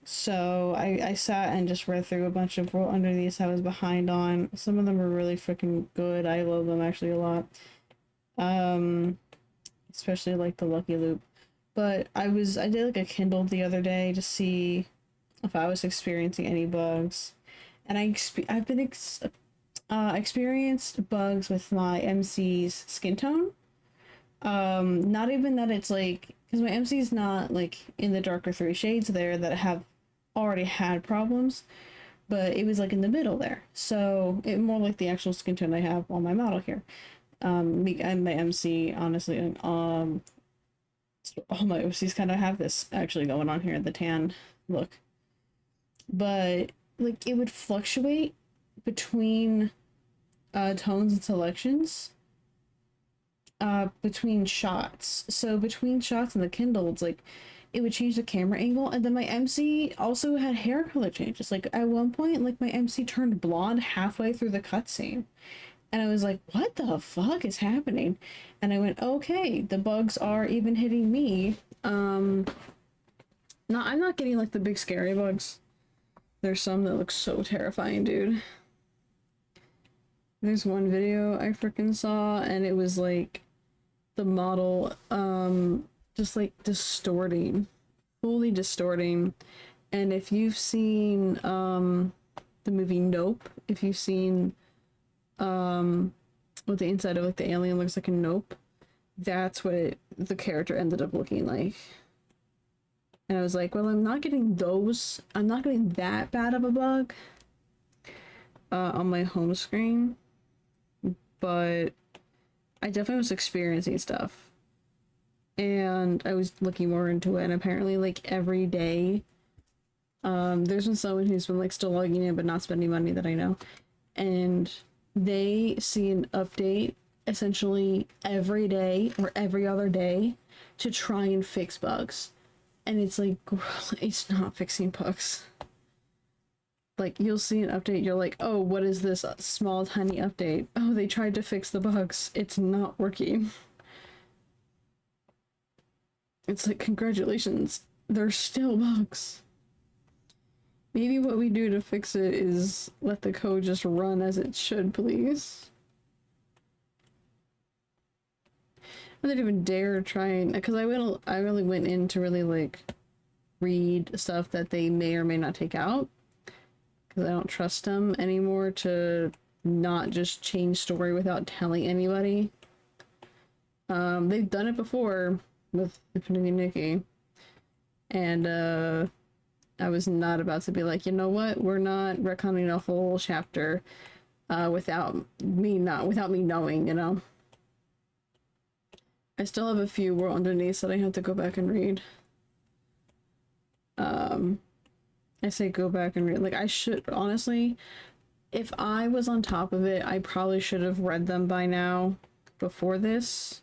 So I sat and just read through a bunch of World Underneath I was behind on. Some of them are really freaking good. I love them actually a lot. Especially like the Lucky Loop. But I did like a Kindle the other day to see if I was experiencing any bugs. And I've been experienced bugs with my MC's skin tone. Not even that it's like, because my MC's not like in the darker 3 shades there that have already had problems, but it was like in the middle there. So it more like the actual skin tone I have on my model here. Me and my MC, honestly, all my MCs kind of have this actually going on here, the tan look. But like it would fluctuate between tones and selections between shots. So between shots in the Kindle, it's like it would change the camera angle, and then my MC also had hair color changes. Like at one point, like my MC turned blonde halfway through the cutscene, and I was like, "What the fuck is happening?" And I went, "Okay, the bugs are even hitting me." No, I'm not getting like the big scary bugs. There's some that look so terrifying, dude. There's one video I freaking saw, and it was like the model, just like distorting, fully distorting. And if you've seen, the movie Nope, if you've seen, what the inside of like the alien looks like in Nope, that's what the character ended up looking like. And I was like, well, I'm not getting that bad of a bug on my home screen, but I definitely was experiencing stuff. And I was looking more into it, and apparently like every day, there's been someone who's been like still logging in but not spending money that I know, and they see an update essentially every day or every other day to try and fix bugs. And it's like, it's not fixing bugs. Like, you'll see an update, you're like, oh, what is this small tiny update? Oh, they tried to fix the bugs. It's not working. It's like, congratulations, there's still bugs. Maybe what we do to fix it is let the code just run as it should, please. I didn't even dare try and, because I really went in to really like read stuff that they may or may not take out, because I don't trust them anymore to not just change story without telling anybody. They've done it before with Infinity Nikki, and I was not about to be like, you know what, we're not retconning a whole chapter without me knowing, you know. I still have a few World Underneath that I have to go back and read. I say go back and read. Like, I should, honestly, if I was on top of it, I probably should have read them by now before this.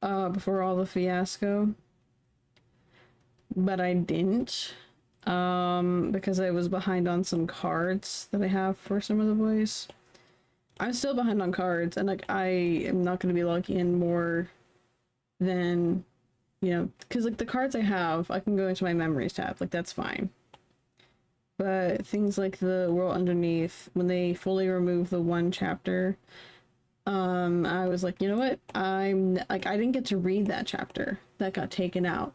Before all the fiasco. But I didn't. Because I was behind on some cards that I have for some of the boys. I'm still behind on cards, and like I am not going to be logging in more than, you know, because like the cards I have, I can go into my memories tab, like that's fine. But things like the World Underneath, when they fully remove the one chapter, I was like, you know what? I'm like, I didn't get to read that chapter that got taken out.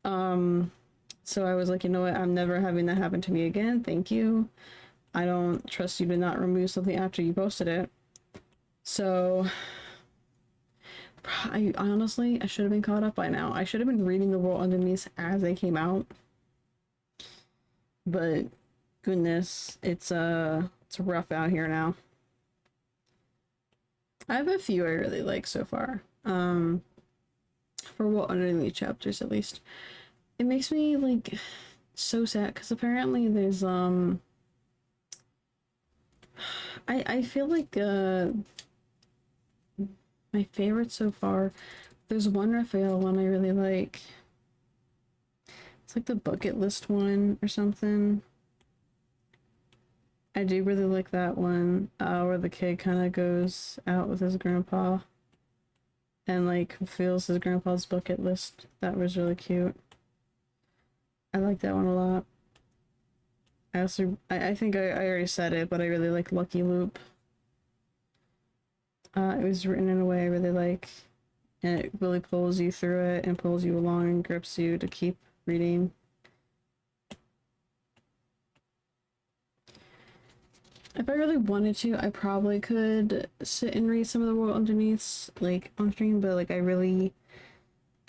So I was like, you know what? I'm never having that happen to me again. Thank you. I don't trust you to not remove something after you posted it. So I honestly, I should have been caught up by now. I should have been reading the World Underneath as they came out. But goodness, it's rough out here now. I have a few I really like so far. For World Underneath chapters at least. It makes me like so sad because apparently there's I feel like my favorite so far, there's one Raphael one I really like. It's like the bucket list one or something. I do really like that one, where the kid kind of goes out with his grandpa and like fulfills his grandpa's bucket list. That was really cute. I like that one a lot. I think I already said it, but I really like Lucky Loop. It was written in a way I really like, and it really pulls you through it and pulls you along and grips you to keep reading. If I really wanted to, I probably could sit and read some of the World Underneaths, like, on stream, but, like, I don't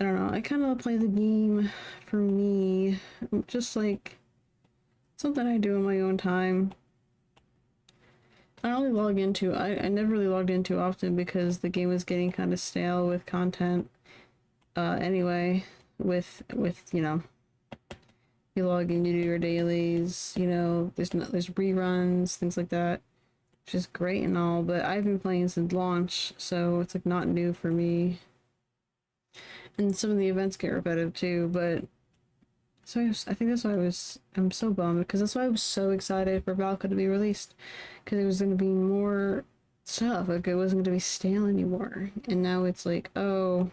know, I kind of play the game for me, just, like, something I do in my own time. I never really logged in too often because the game was getting kind of stale with content, anyway, with, you know, you log in, you do your dailies, you know, there's reruns, things like that, which is great and all, but I've been playing since launch, so it's like not new for me. And some of the events get repetitive too, but so I think that's why I'm so bummed, because that's why I was so excited for Valka to be released, because it was going to be more stuff, like it wasn't going to be stale anymore, and now it's like, oh,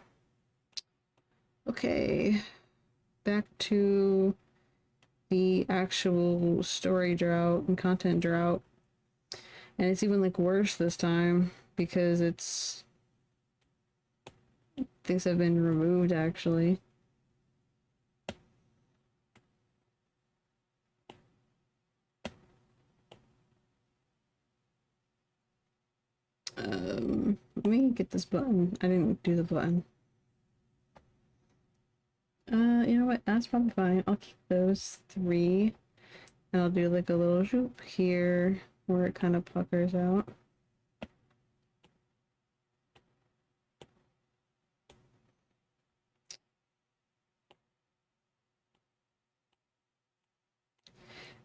okay, back to the actual story drought and content drought. And it's even like worse this time because it's things have been removed actually. Let me get this button. I didn't do the button. You know what? That's probably fine. I'll keep those 3. And I'll do like a little zoop here where it kind of puckers out.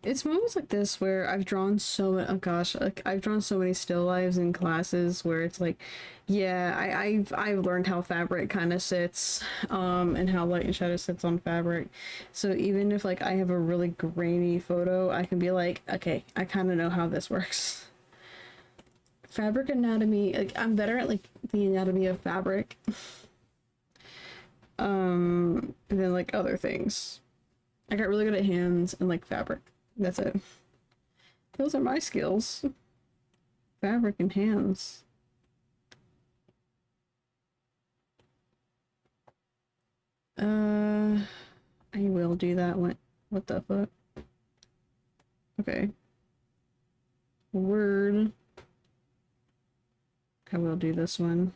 It's moments like this where I've drawn oh gosh, like I've drawn so many still lives in classes where it's like, yeah, I've learned how fabric kind of sits, and how light and shadow sits on fabric. So even if like I have a really grainy photo, I can be like, okay, I kind of know how this works. Fabric anatomy, like I'm better at like the anatomy of fabric, than like other things. I got really good at hands and like fabric. That's it. Those are my skills. Fabric and hands. I will do that one. What the fuck? Okay. Word. I will do this one.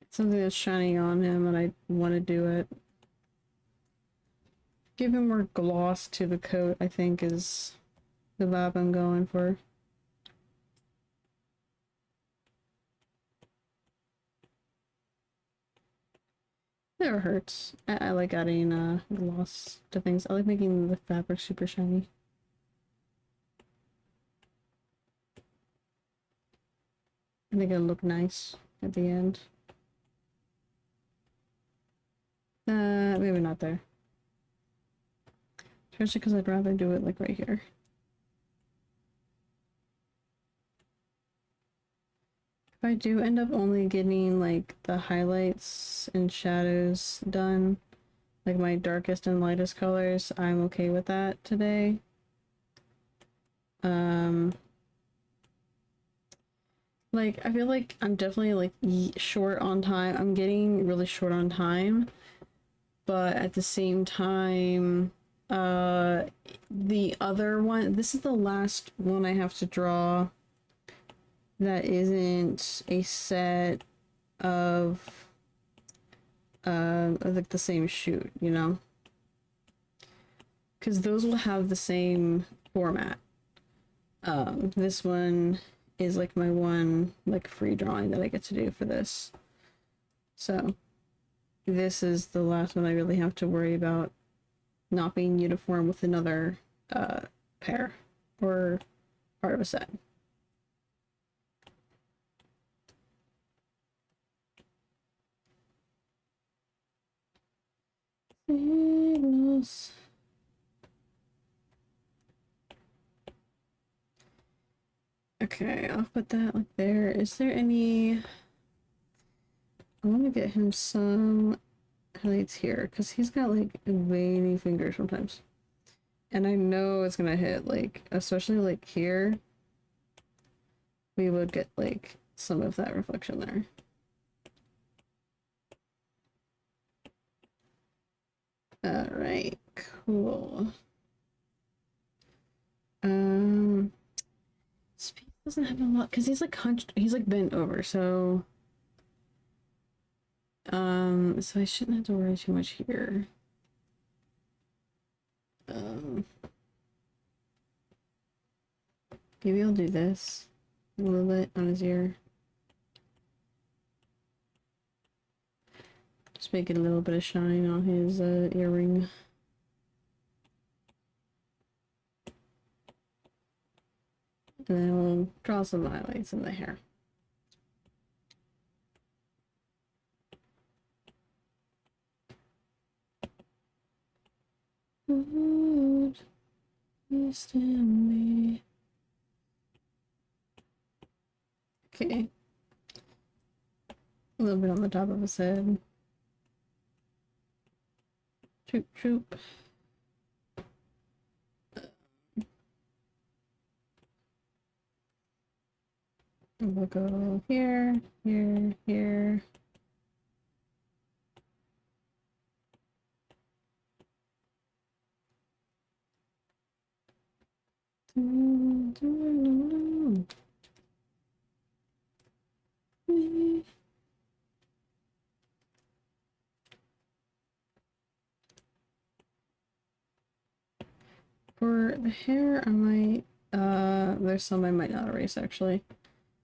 It's something that's shining on him and I want to do it. Give him more gloss to the coat, I think, is the vibe I'm going for. Never hurts. I like adding gloss to things. I like making the fabric super shiny. I think it'll look nice at the end. Maybe not there. Especially because I'd rather do it like right here. If I do end up only getting like the highlights and shadows done, like my darkest and lightest colors, I'm okay with that today. Like I feel like I'm definitely like short on time. I'm getting really short on time, but at the same time, the other one, this is the last one I have to draw that isn't a set of like the same shoot, you know, because those will have the same format. This one is like my one like free drawing that I get to do for this, so this is the last one I really have to worry about not being uniform with another pair or part of a set. Signals. Okay, I'll put that like there. Is there any... I want to get him some highlights here because he's got like veiny fingers sometimes. And I know it's gonna hit, like, especially like here, we would get like some of that reflection there. Alright, cool. Speed doesn't have a lot because he's like hunched, he's like bent over, so so I shouldn't have to worry too much here. Maybe I'll do this a little bit on his ear. Just make it a little bit of shine on his earring. And then we'll draw some highlights in the hair. Would you stand me? Okay. A little bit on the top of his head. Shoot, shoot. And we'll go here, here, here. For the hair, I might, there's some I might not erase actually.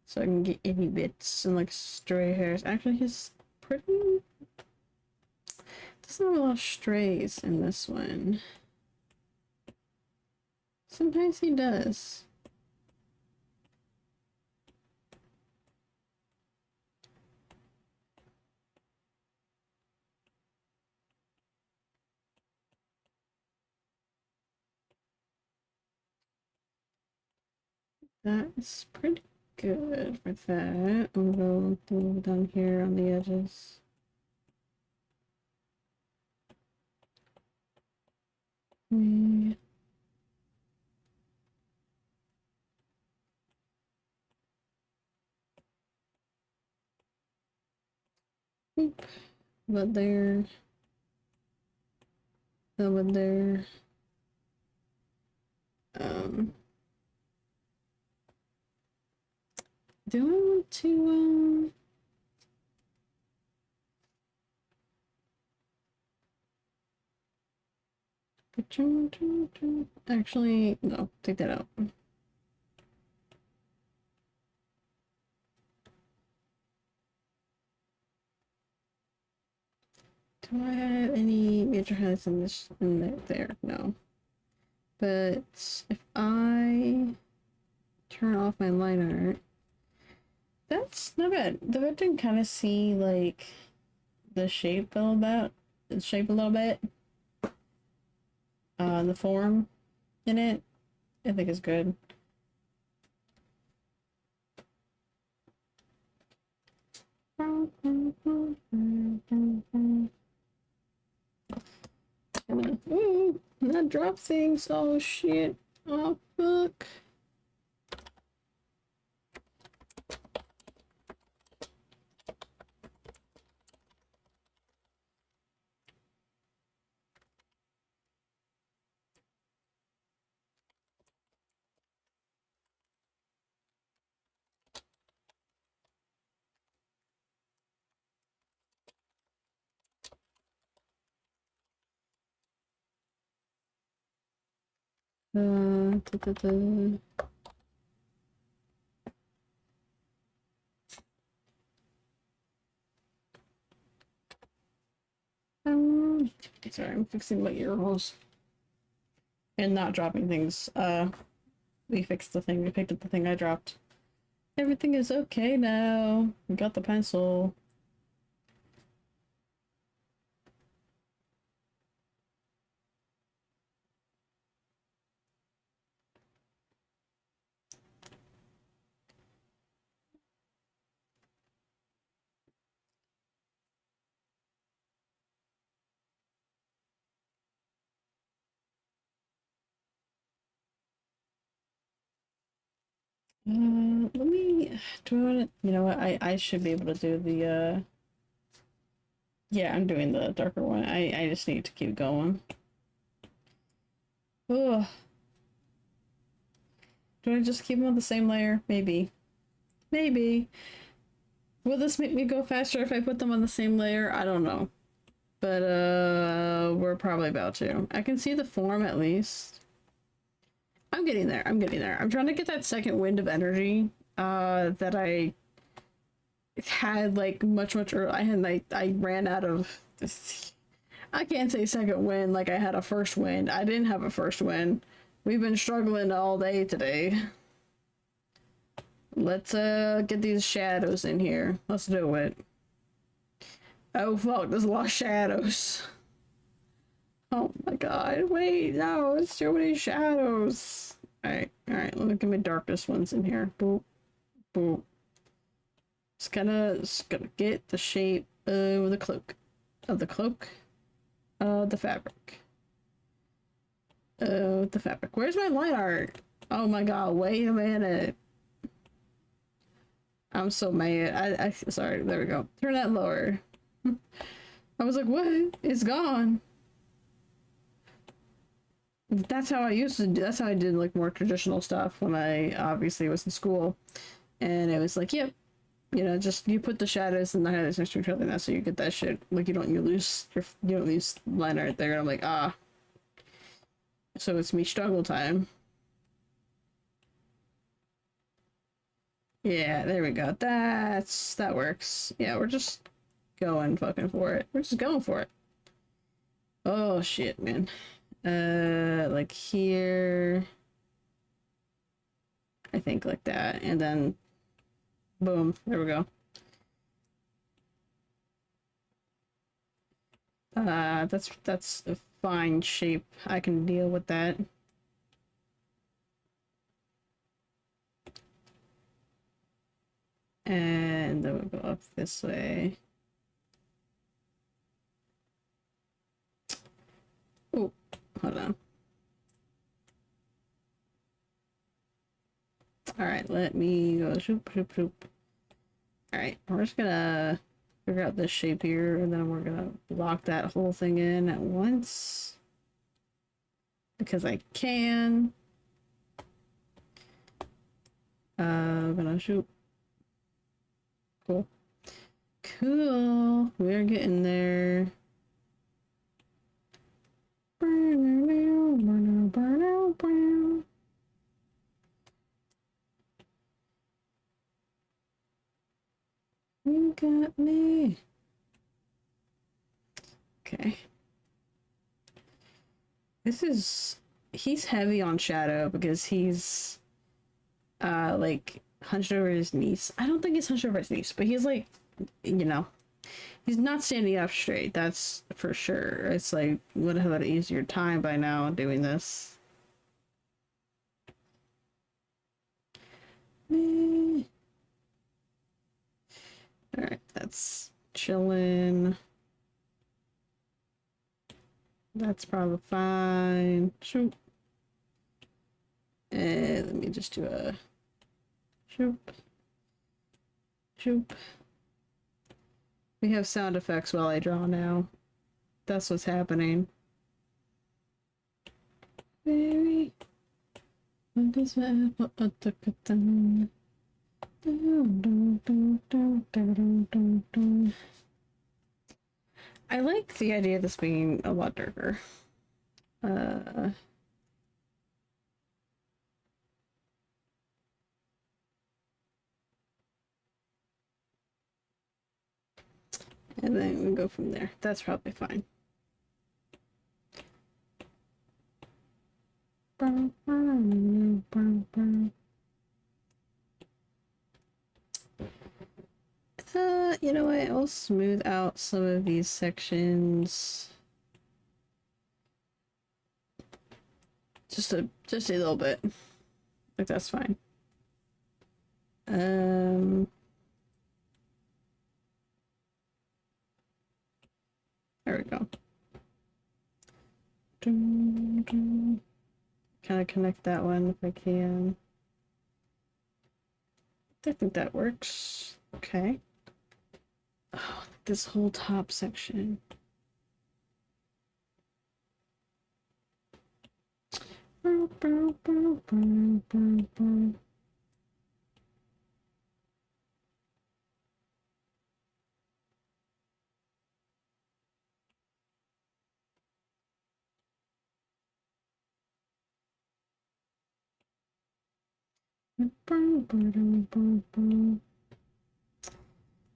So I can get any bits and like stray hairs. Actually, he's pretty, doesn't have a lot of strays in this one. Sometimes he does. That's pretty good for that. I'm going to go down here on the edges. Yeah. Boop. But there. Over there. Do I want to, actually, no, take that out. Do I have any major highlights in this, in there? No. But if I turn off my line art, that's not bad. Though I can kind of see like the shape a little bit, the form in it, I think is good. Ooh, not drop things. Oh shit. Oh fuck. Da, da, da. Sorry, I'm fixing my ear holes and not dropping things. We fixed the thing. We picked up the thing I dropped. Everything is okay now. We got the pencil. Let me, do I want to, you know what, I should be able to do the, yeah, I'm doing the darker one. I just need to keep going. Ugh. Do I just keep them on the same layer? Maybe. Maybe. Will this make me go faster if I put them on the same layer? I don't know. But, we're probably about to. I can see the form at least. I'm getting there. I'm getting there. I'm trying to get that second wind of energy that I had like much earlier. I ran out of this. I can't say second wind like I had a first wind. I didn't have a first wind. We've been struggling all day today. Let's get these shadows in here. Let's do it. Oh fuck, there's a lot of shadows. Oh my god, wait, no, it's too many shadows. Alright, let me get my darkest ones in here. Boop, boop. Just gonna get the shape of the cloak. The fabric. The fabric. Where's my line art? Oh my god, wait a minute. I'm so mad. I sorry, there we go. Turn that lower. I was like, what? It's gone. That's how I used to do, that's how I did like more traditional stuff when I obviously was in school. And it was like, yep, you know, just you put the shadows and the highlights next to each other now so you get that shit. Like you don't lose line art there. And I'm like, ah. So it's me struggle time. Yeah, there we go. That works. Yeah, we're just going fucking for it. We're just going for it. Oh shit, man. Like here. I think like that, and then boom, there we go. That's a fine shape. I can deal with that. And then we'll go up this way. Oh, hold on. All right, let me go shoop, shoop, shoop. All right, we're just gonna figure out this shape here, and then we're gonna lock that whole thing in at once. Because I can. I'm gonna shoot. Cool. Cool. We're getting there. You got me. Okay. He's heavy on shadow because he's like hunched over his knees. I don't think he's hunched over his knees, but he's like, you know, he's not standing up straight, that's for sure. It's like would have had an easier time by now doing this. Alright, that's chilling. That's probably fine. Shoop. And let me just do a shoop. Shoop. We have sound effects while I draw now. That's what's happening. Very. I like the idea of this being a lot darker. And then we go from there. That's probably fine. You know what? I'll smooth out some of these sections. Just a little bit. Like that's fine. There we go. Kind of connect that one if I can. I think that works. Okay. Oh, this whole top section.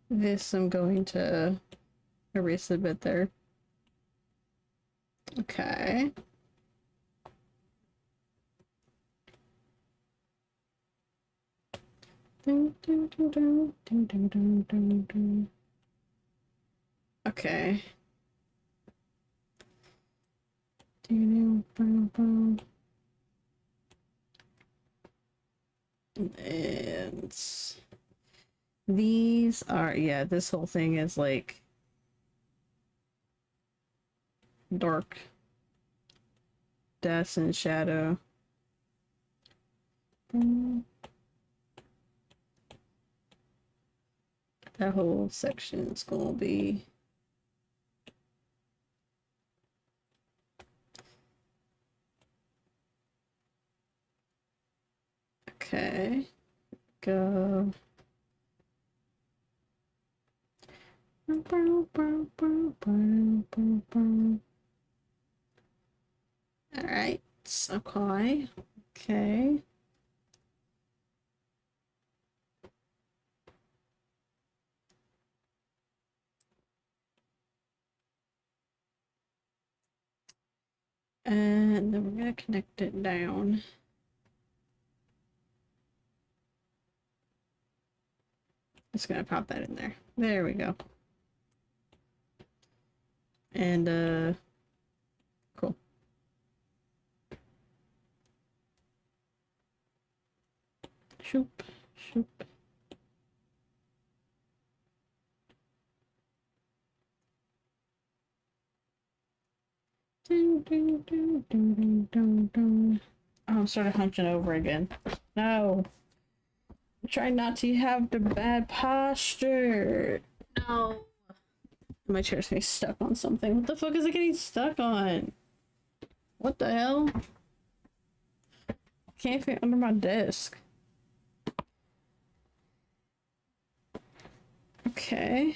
This I'm going to erase a bit there. Okay. Okay. And these are, yeah, this whole thing is like dark deaths and shadow. That whole section's gonna be okay. Go. Alright, okay. Okay. And then we're gonna connect it down. Just gonna pop that in there. There we go. And cool. Shoop, shoop. Ding, ding, ding, ding, ding, ding, ding. Oh, I'm sort of hunching over again. No. Try not to have the bad posture. No. My chair's getting stuck on something. What the fuck is it getting stuck on? What the hell? Can't fit under my desk. Okay.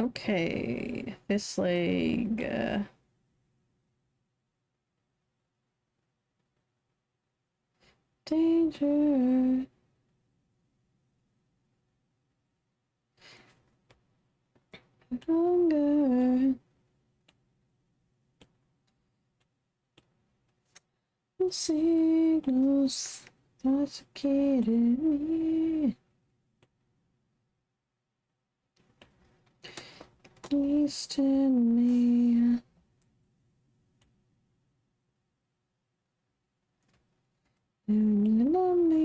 Okay. This leg. Danger. Longer. The signals intoxicated me. Wasting me. And lonely.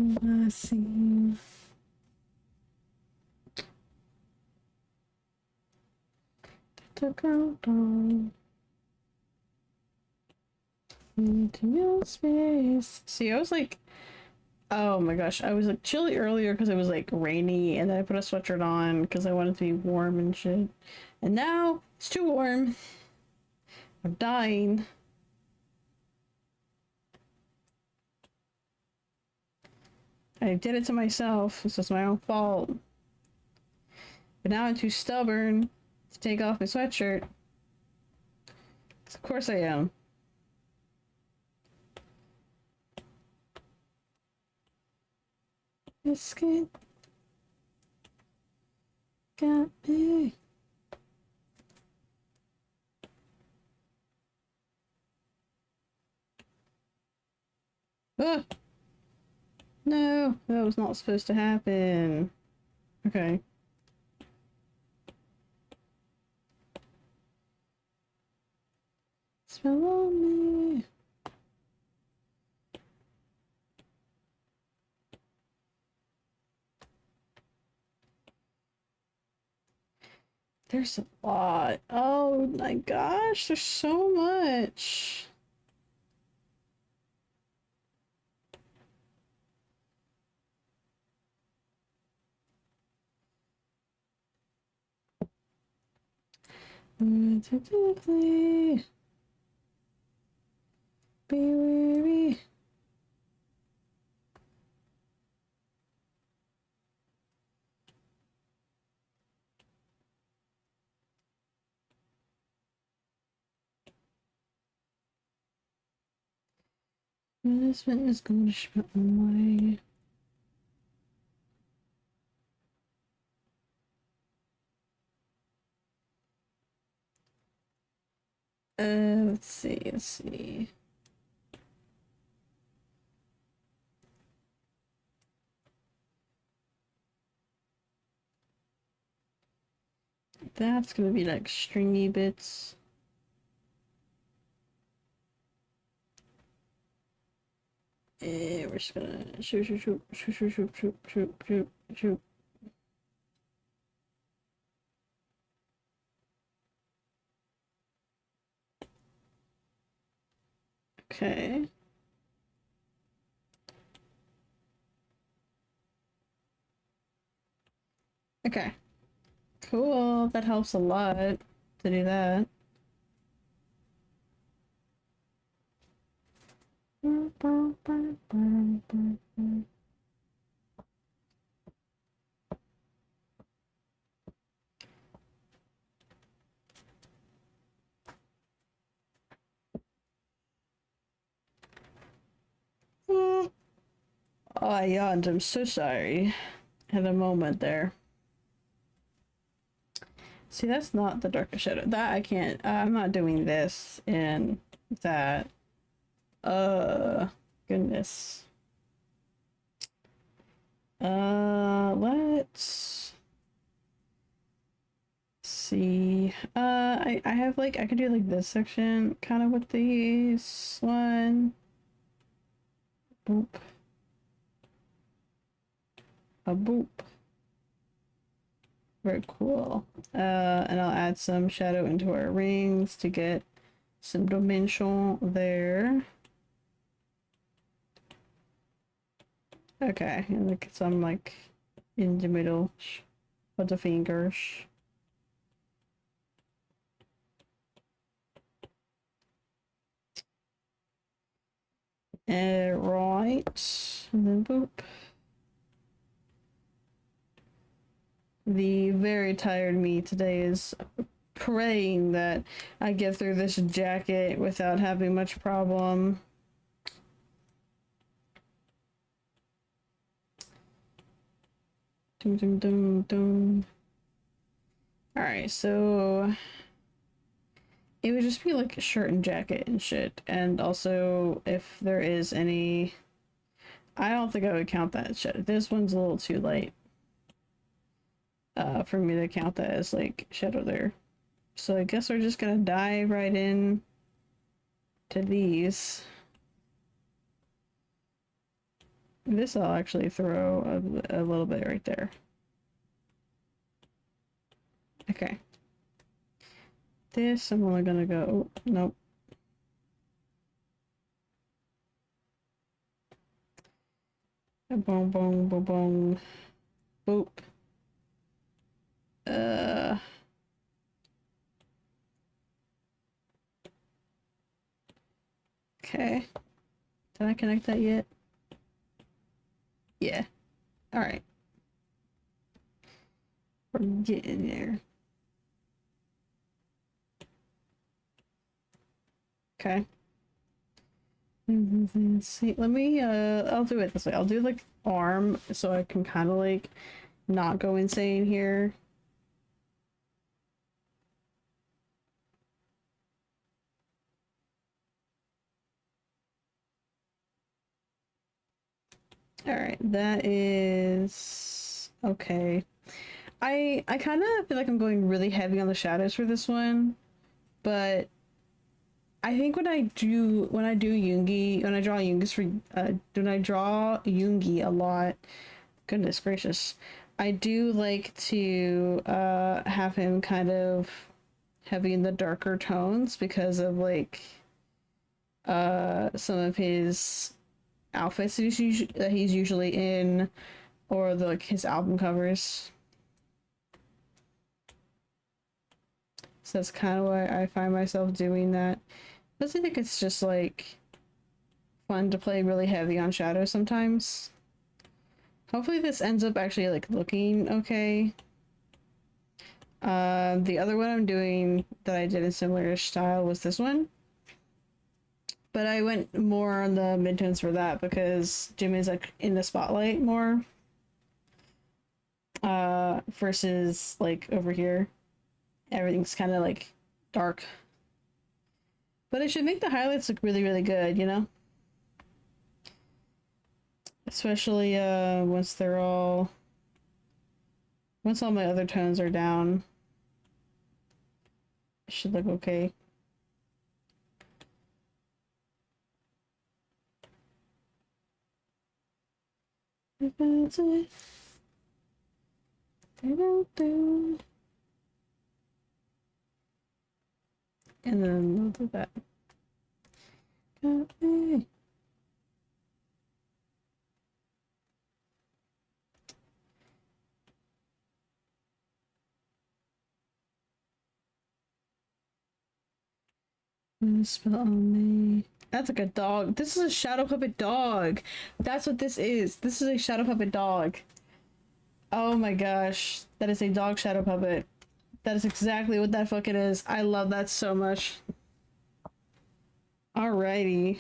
I see. The countdown into your space. See, I was like, oh my gosh, I was like chilly earlier because it was like rainy, and then I put a sweatshirt on because I wanted to be warm and shit. And now it's too warm. I'm dying. I did it to myself. This is my own fault. But now I'm too stubborn to take off my sweatshirt. Of course I am. This kid got me. Ah! No, that was not supposed to happen. Okay. Spell on me. There's a lot. Oh my gosh, there's so much. Be weary. This man is going to spit on my Let's see, let's see. That's gonna be like stringy bits. And we're just gonna shoot, shoot, shoot, shoot, shoot, shoot, shoot, shoot, shoot, shoot. Okay. Okay. Cool. That helps a lot to do that. Oh, I yawned. I'm so sorry. Had a moment there. See, that's not the darkest shadow. That I can't. I'm not doing this and that. Goodness. Let's see. I have like I could do like this section kind of with these one. Boop. A boop. Very cool. And I'll add some shadow into our rings to get some dimension there. Okay, and like some like in the middle of the fingers. Right, and then boop. The very tired me today is praying that I get through this jacket without having much problem. Dum dum dum dum. Alright, so it would just be like a shirt and jacket and shit. And also, if there is any, I don't think I would count that shit. This one's a little too light for me to count that as like shadow there. So I guess we're just gonna dive right in to these. This I'll actually throw a little bit right there. Okay. This I'm only gonna go, oh, nope. Boom, boom, boom, boom. Boop. Okay. Did I connect that yet? Yeah. Alright. We're getting there. Okay. Let's see. Let me, I'll do it this way. I'll do like arm so I can kind of like not go insane here. Alright, that is okay. I kind of feel like I'm going really heavy on the shadows for this one, but I think when I do Yoongi, when I draw Yoongi's for when I draw Yoongi a lot, goodness gracious, I do like to have him kind of heavy in the darker tones because of like some of his outfits that he's usually in, or the, like his album covers. So that's kind of why I find myself doing that. Plus, I think it's just like fun to play really heavy on shadows sometimes. Hopefully this ends up actually like looking okay. The other one I'm doing that I did in similar style was this one. But I went more on the midtones for that because Jim is like in the spotlight more. Versus like over here. Everything's kind of like dark. But it should make the highlights look really, really good, you know? Especially once once all my other tones are down. It should look okay. And then we'll do that. Okay. Spell on me. That's like a dog. This is a shadow puppet dog. That's what this is. This is a shadow puppet dog. Oh my gosh. That is a dog shadow puppet. That is exactly what that fucking is. I love that so much. Alrighty.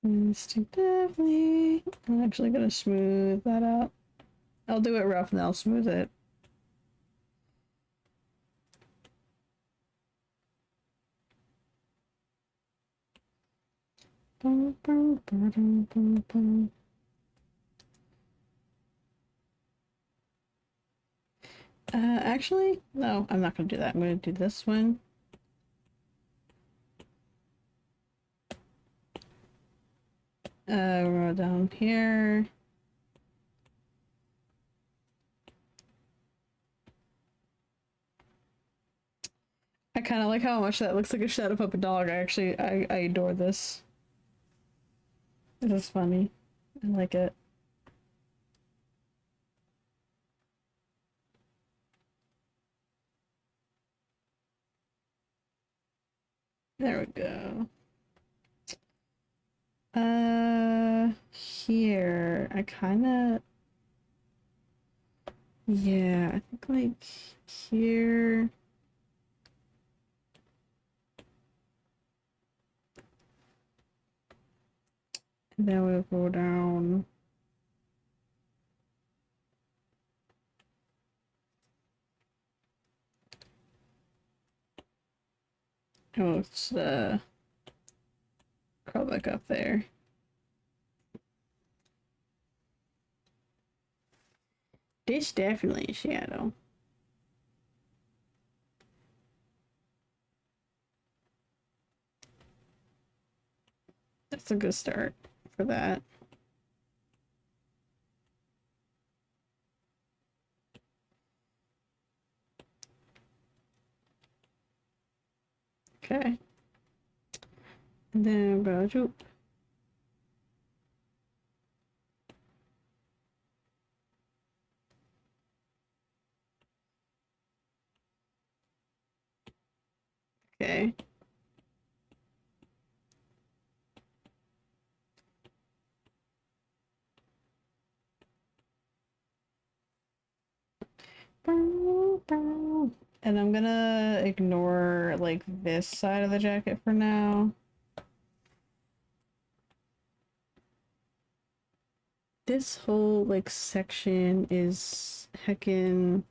Instinctively. I'm actually gonna smooth that out. I'll do it rough and then I'll smooth it. Actually, no, I'm not gonna do that. I'm gonna do this one. We'll go down here. I kind of like how much that looks like a shadow puppet dog. I adore this. This is funny. I like it. There we go. Here. I kind of... Yeah, I think like here. And then we'll go down. Oh, it's curl back up there. This definitely a shadow. That's a good start for that. Okay. And then I'm gonna do. Okay. And I'm gonna ignore like this side of the jacket for now. This whole like section is heckin'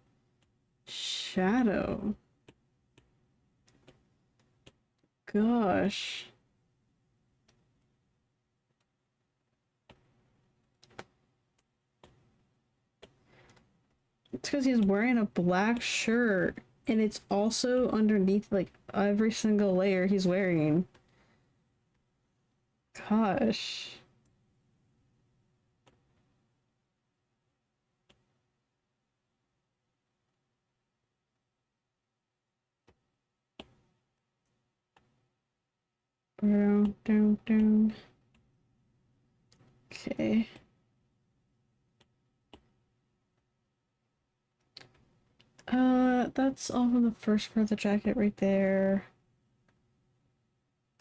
shadow. Gosh. It's because he's wearing a black shirt and it's also underneath like every single layer he's wearing. Gosh. Down, down, down. Okay. That's all from the first part of the jacket right there.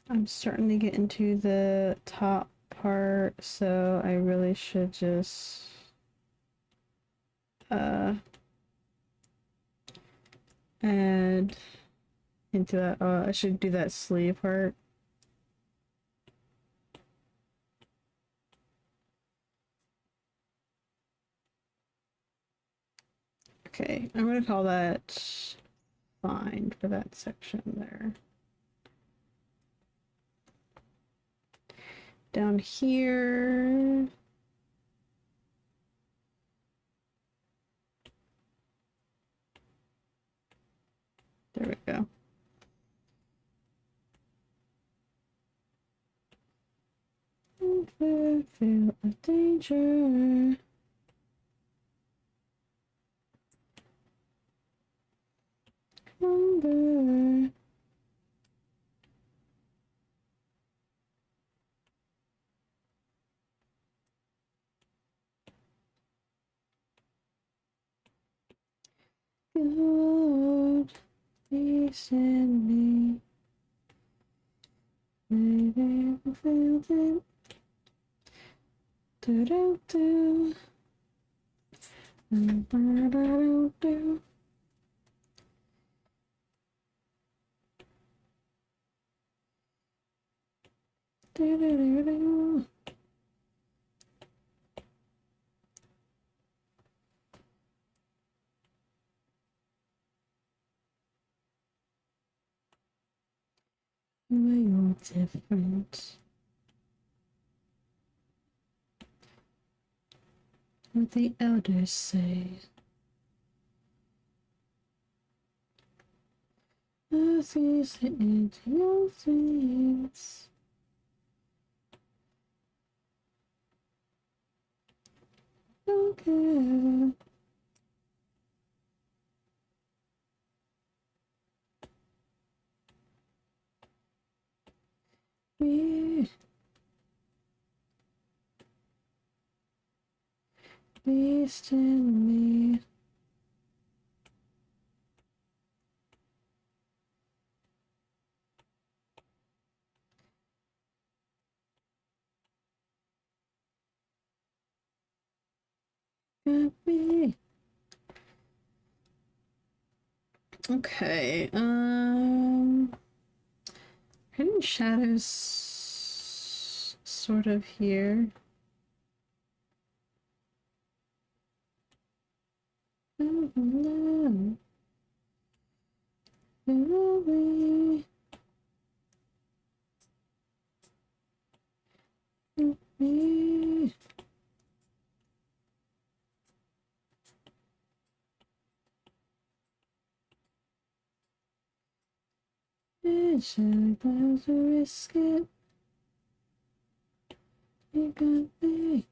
I'm starting to get into the top part, so I really should just add into that. I should do that sleeve part. Okay, I'm gonna call that fine for that section there. Down here. There we go. Never feel a danger. Number. Good. Peace in me. Maybe I felt it. Do do do. Do do do. Do do do do. We're all different. What the elders say. Earth is into your face. Don't care. We beast in me. Got me. Okay, hidden shadows sort of here. Me. Should I have to risk it? You got me.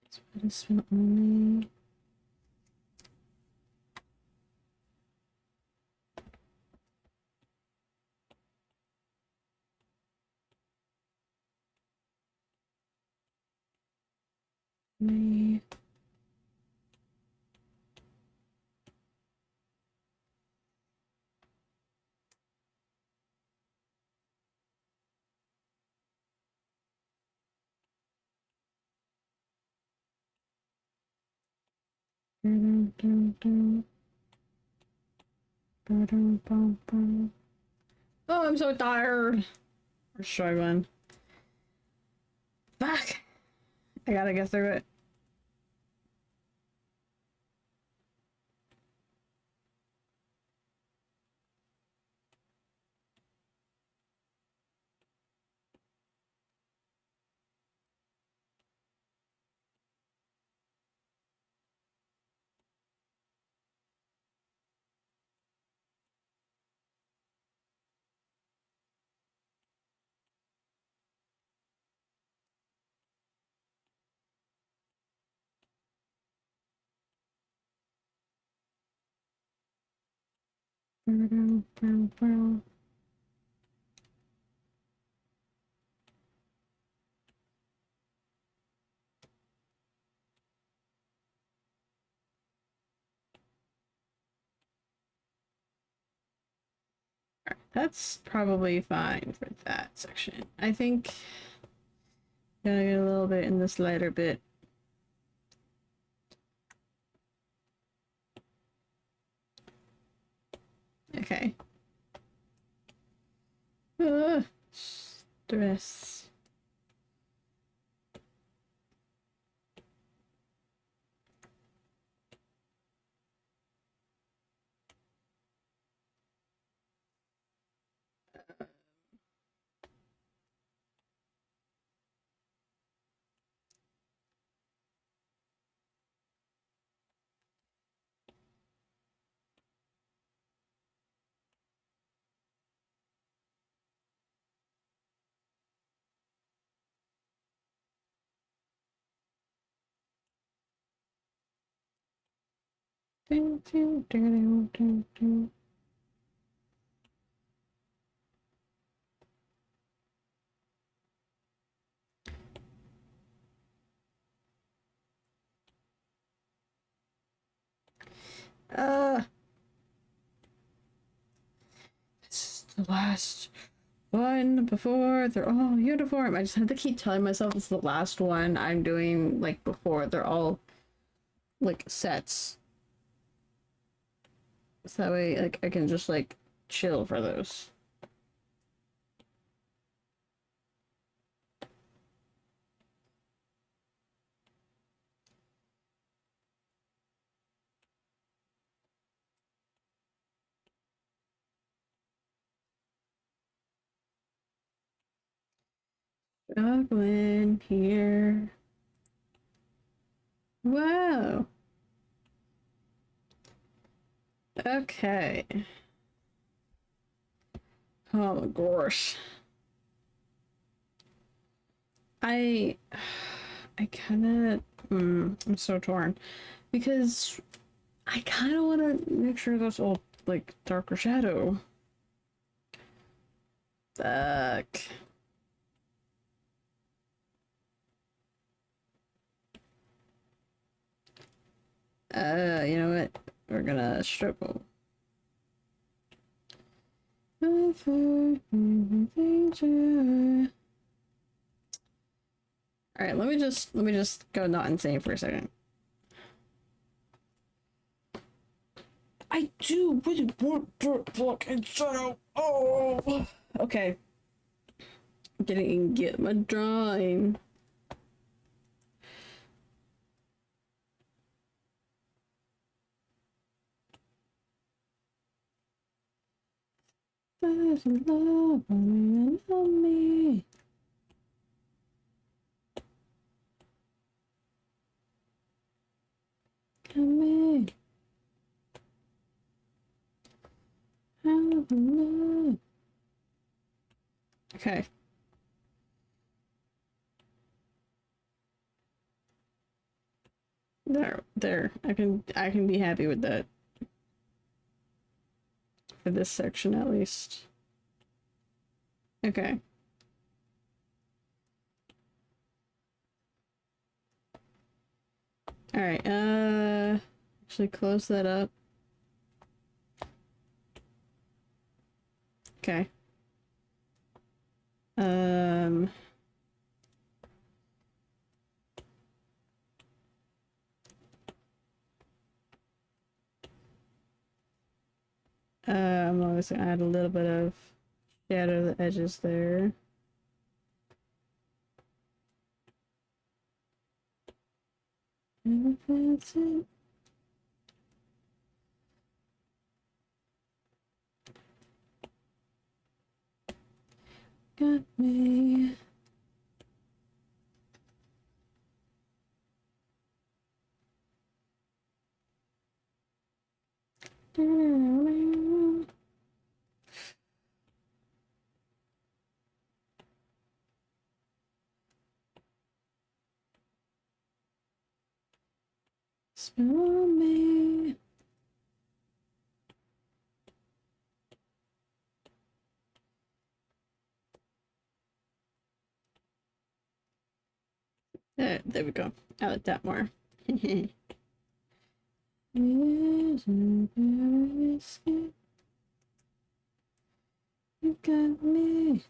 It's what I spent on me. Oh, I'm so tired. We're struggling. Fuck. I gotta get through it. That's probably fine for that section. I think gonna get a little bit in this lighter bit. Okay. Stress. This is the last one before they're all uniform. I just have to keep telling myself it's the last one I'm doing, like, before they're all, like, sets. So that way, like, I can just, like, chill for those. Struggling here. Whoa. Okay. Oh my gosh. I kind of I'm so torn because I kind of want to make sure those all like darker shadow. Fuck. You know what? We're gonna struggle. All right, let me just go not insane for a second. I do really want dirt block and shadow. Oh, okay. Get my drawing. There's love on me. Come in. Okay. There. I can be happy with that. For this section at least. Okay. Alright, actually close that up. Okay. I'm always gonna add a little bit of shadow to the edges there. And that's it. Got me. Smell me. There we go. I like that more. look at me.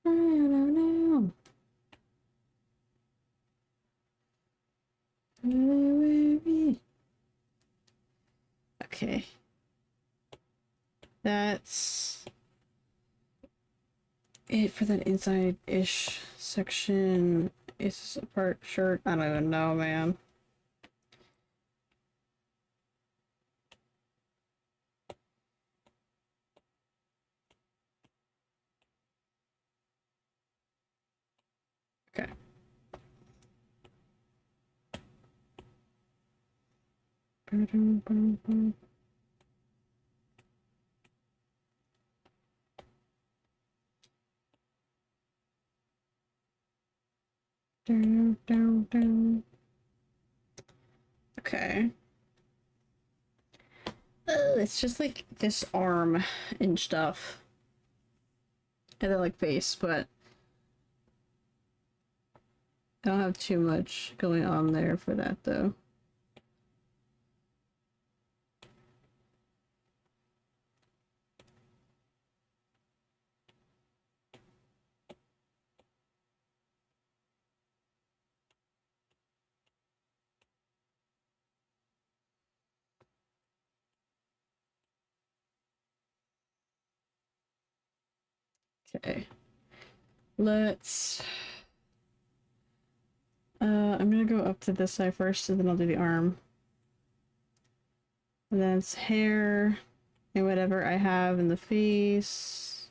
I don't know. Okay. That's it for that inside-ish section. Is this a part shirt? I don't even know, man. Okay. Okay. It's just like this arm and stuff. And then like face, but I don't have too much going on there for that though. Okay. Let's I'm gonna go up to this side first and then I'll do the arm. And then it's hair and whatever I have in the face.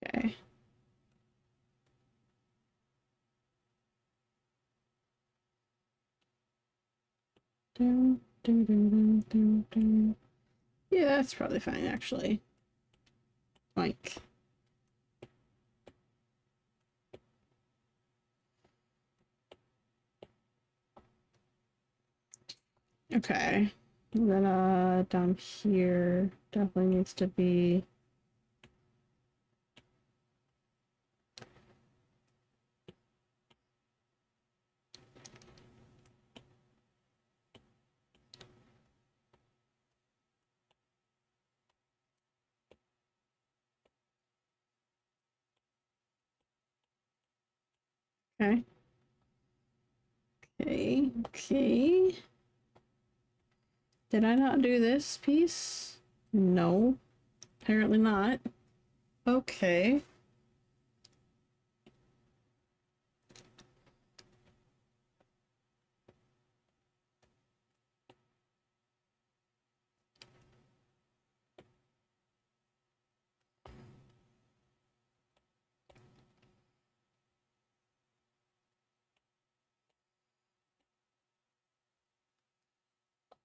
Okay. Dun, dun, dun, dun, dun, dun. Yeah, that's probably fine actually. Like. Okay. And then down here definitely needs to be okay. Okay, okay. Did I not do this piece? No, apparently not. Okay.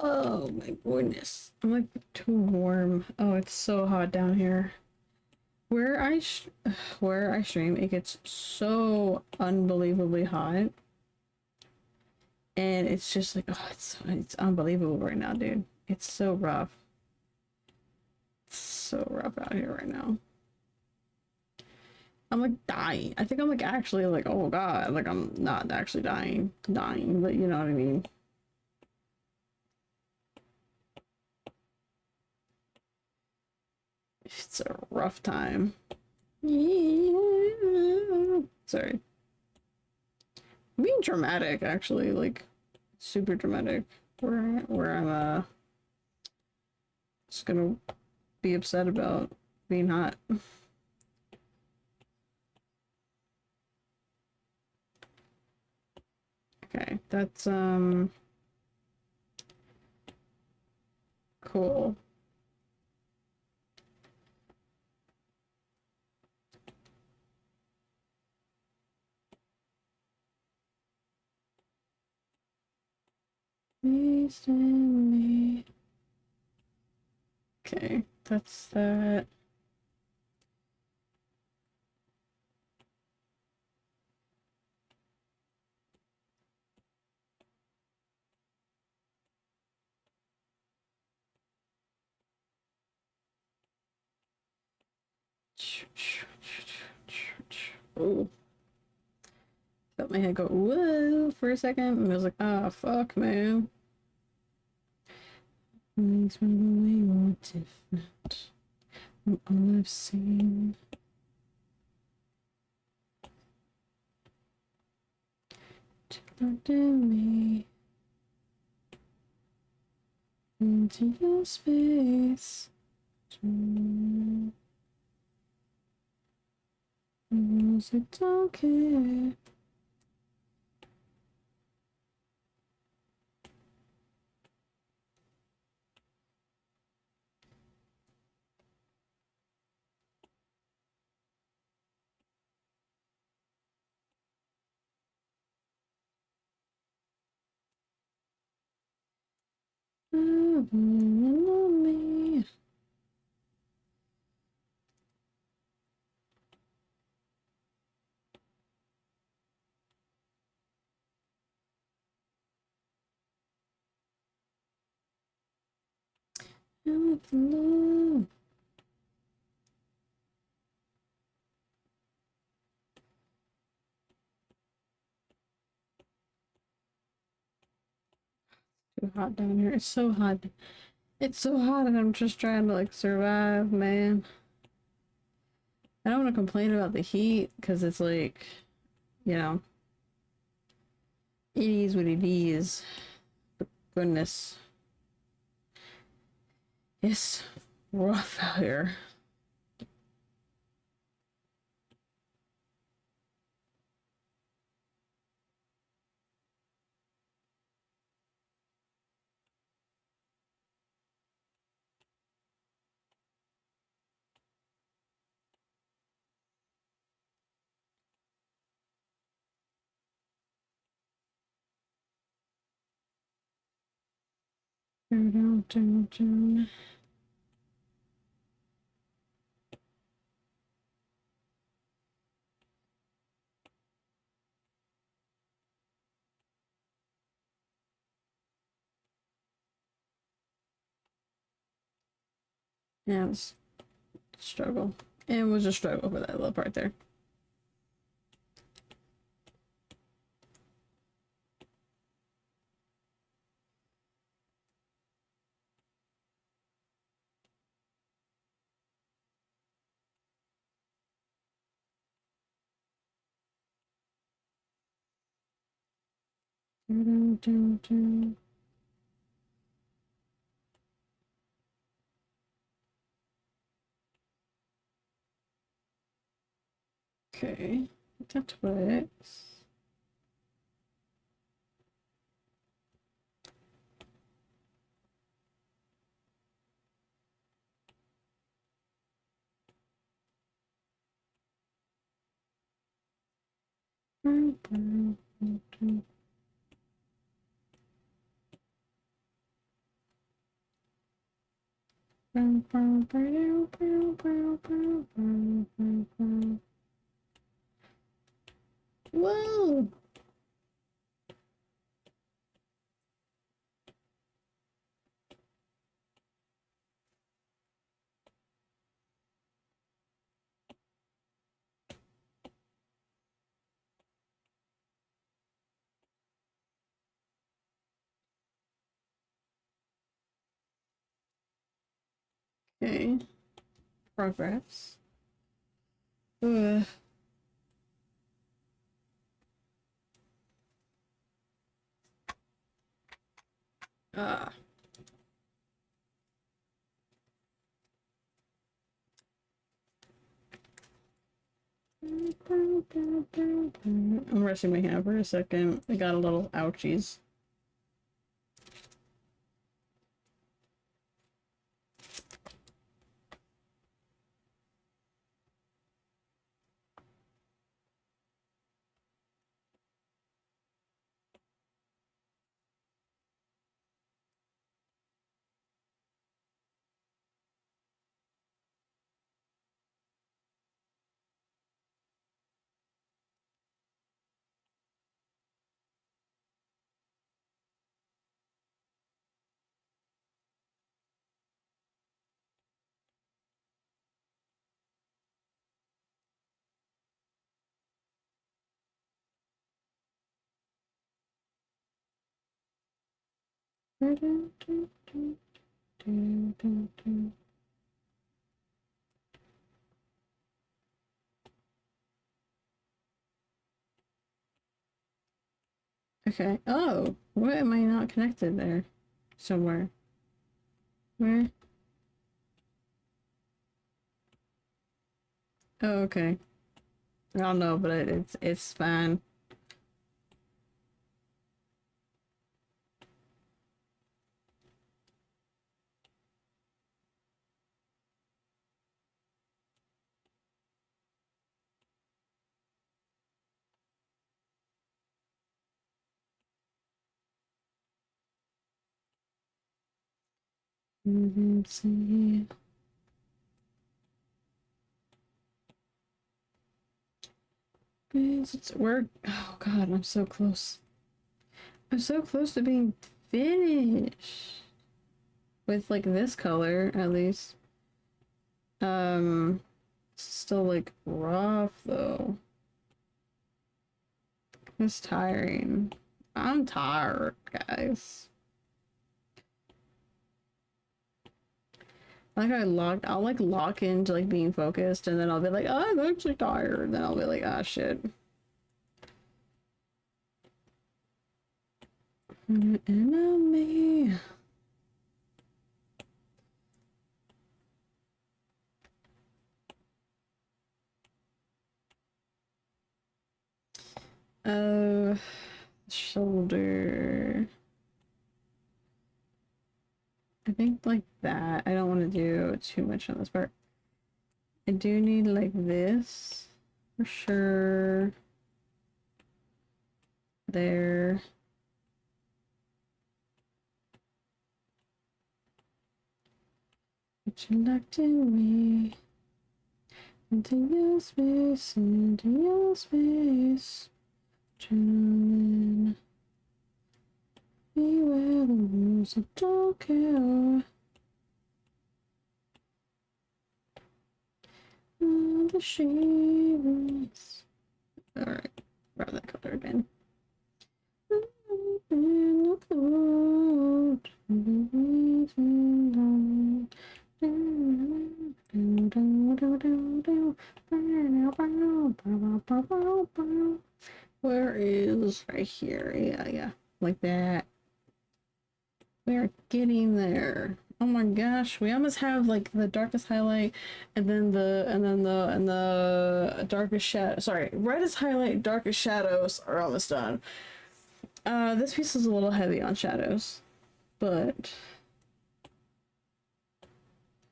Oh my goodness. I'm like too warm. Oh, it's so hot down here. Where where I stream, it gets so unbelievably hot. And it's just like, oh, it's unbelievable right now, dude. It's so rough. It's so rough out here right now. I'm like dying. I think I'm like actually like, oh god, like I'm not actually dying, but you know what I mean. It's a rough time. Sorry. I'm being dramatic actually, like super dramatic. Where I'm just gonna be upset about being hot. Okay, that's cool. Please send me. Okay, that's that. Oh, felt my head go whoa for a second, and I was like, ah, fuck, man. Makes me way more different from all I've seen. Looked at me into your space. Music don't care. Me. I'm in love. Too hot down here. It's so hot. It's so hot, and I'm just trying to like survive, man. I don't want to complain about the heat because it's like, you know, it is what it is. But goodness, it's rough out here. Yeah, it's a struggle. It was a struggle for that little part there. Okay, that works. Whoa! Okay, progress. Ugh. Ah. I'm resting my hand for a second. I got a little ouchies. Okay. Oh, what am I not connected there? Somewhere. Where? Oh, okay. I don't know, but it's fine. See. We're oh god, I'm so close. I'm so close to being finished. With like this color, at least. It's still like rough though. It's tiring. I'm tired, guys. Like I'll like lock into like being focused and then I'll be like, oh, I'm actually tired. And then I'll be like, ah, shit. Enemy. Shoulder. I think like that. I don't want to do too much on this part. I do need like this for sure. There. But you locked in me. Into your space, into your space. Chillin'. Beware the rules of Tokyo. All the shivers. Alright, grab that color again. Where is right here? Yeah, like that. We're getting there. Oh my gosh, we almost have like the darkest highlight and then the darkest shadow. Sorry, brightest highlight, darkest shadows are almost done. This piece is a little heavy on shadows, but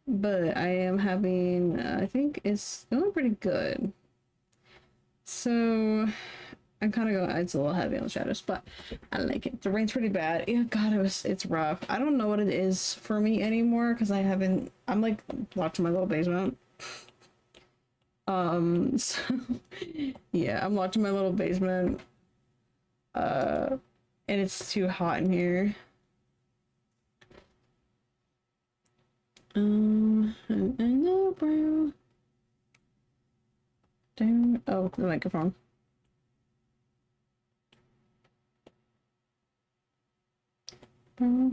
I am having, I think it's going pretty good. So I'm kind of going, it's a little heavy on the shadows, but I like it. The rain's pretty bad. Yeah, God, it's rough. I don't know what it is for me anymore because I'm like locked in my little basement. So yeah, I'm locked in my little basement. And it's too hot in here. I know, bro. Damn. Oh, the microphone. I'll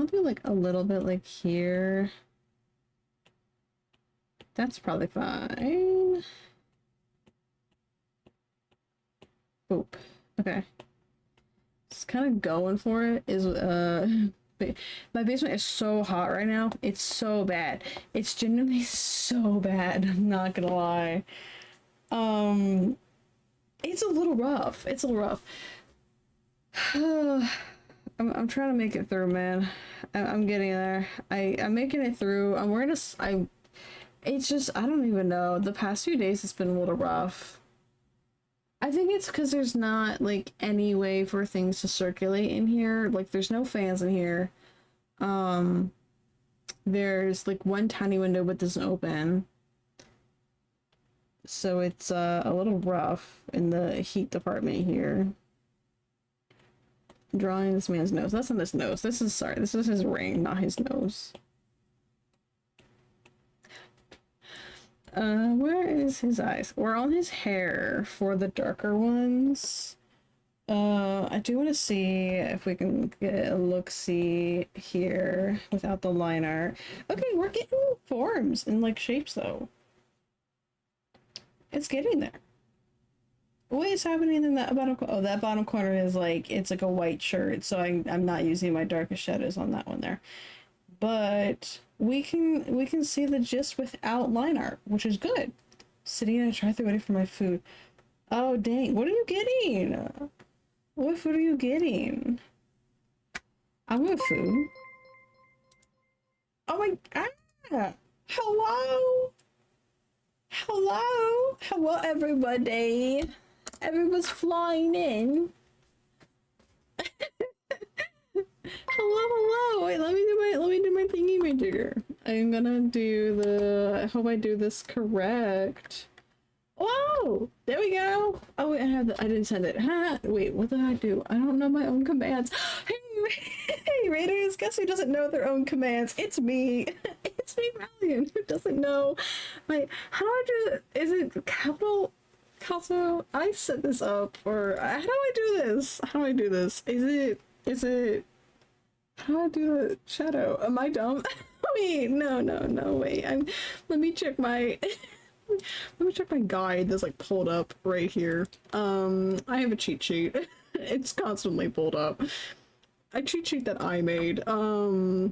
do like a little bit like here. That's probably fine. Boop. Okay. Just kind of going for it is my basement is so hot right now. It's so bad. It's genuinely so bad. I'm not gonna lie. It's a little rough. It's a little rough. I'm trying to make it through, man. I'm getting there. I'm making it through. I'm wearing it's just, I don't even know. The past few days it's been a little rough. I think it's because there's not like any way for things to circulate in here. Like there's no fans in here. There's like one tiny window but doesn't open. So it's a little rough in the heat department here. Drawing this man's nose. That's not his nose. This is his ring, not his nose. Where is his eyes? We're on his hair for the darker ones. I do want to see if we can get a look-see here without the line art. Okay, we're getting forms and like shapes though. It's getting there. What is happening in that bottom? Oh, that bottom corner is like it's like a white shirt, so I'm not using my darkest shadows on that one there. But we can see the gist without line art, which is good. Sitting in a drive-thru waiting for my food. Oh dang! What are you getting? What food are you getting? I want food. Oh my god! Hello! Hello! Hello, everybody! Everyone's flying in. Hello! Wait, let me do my thingy majigger. I'm gonna do the. I hope I do this correct. Whoa! There we go. Oh wait, I didn't send it. Ha! Wait, what did I do? I don't know my own commands. Hey, Raiders! Guess who doesn't know their own commands? It's me. It's me, Malian, who doesn't know my. How do I do it? Is it capital? Also, I set this up, or how do I do this? How do I do this? Is it? How do I do the shadow? Am I dumb? Wait, no, wait. Let me check my. Let me check my guide that's like pulled up right here. I have a cheat sheet. It's constantly pulled up. A cheat sheet that I made. Oh,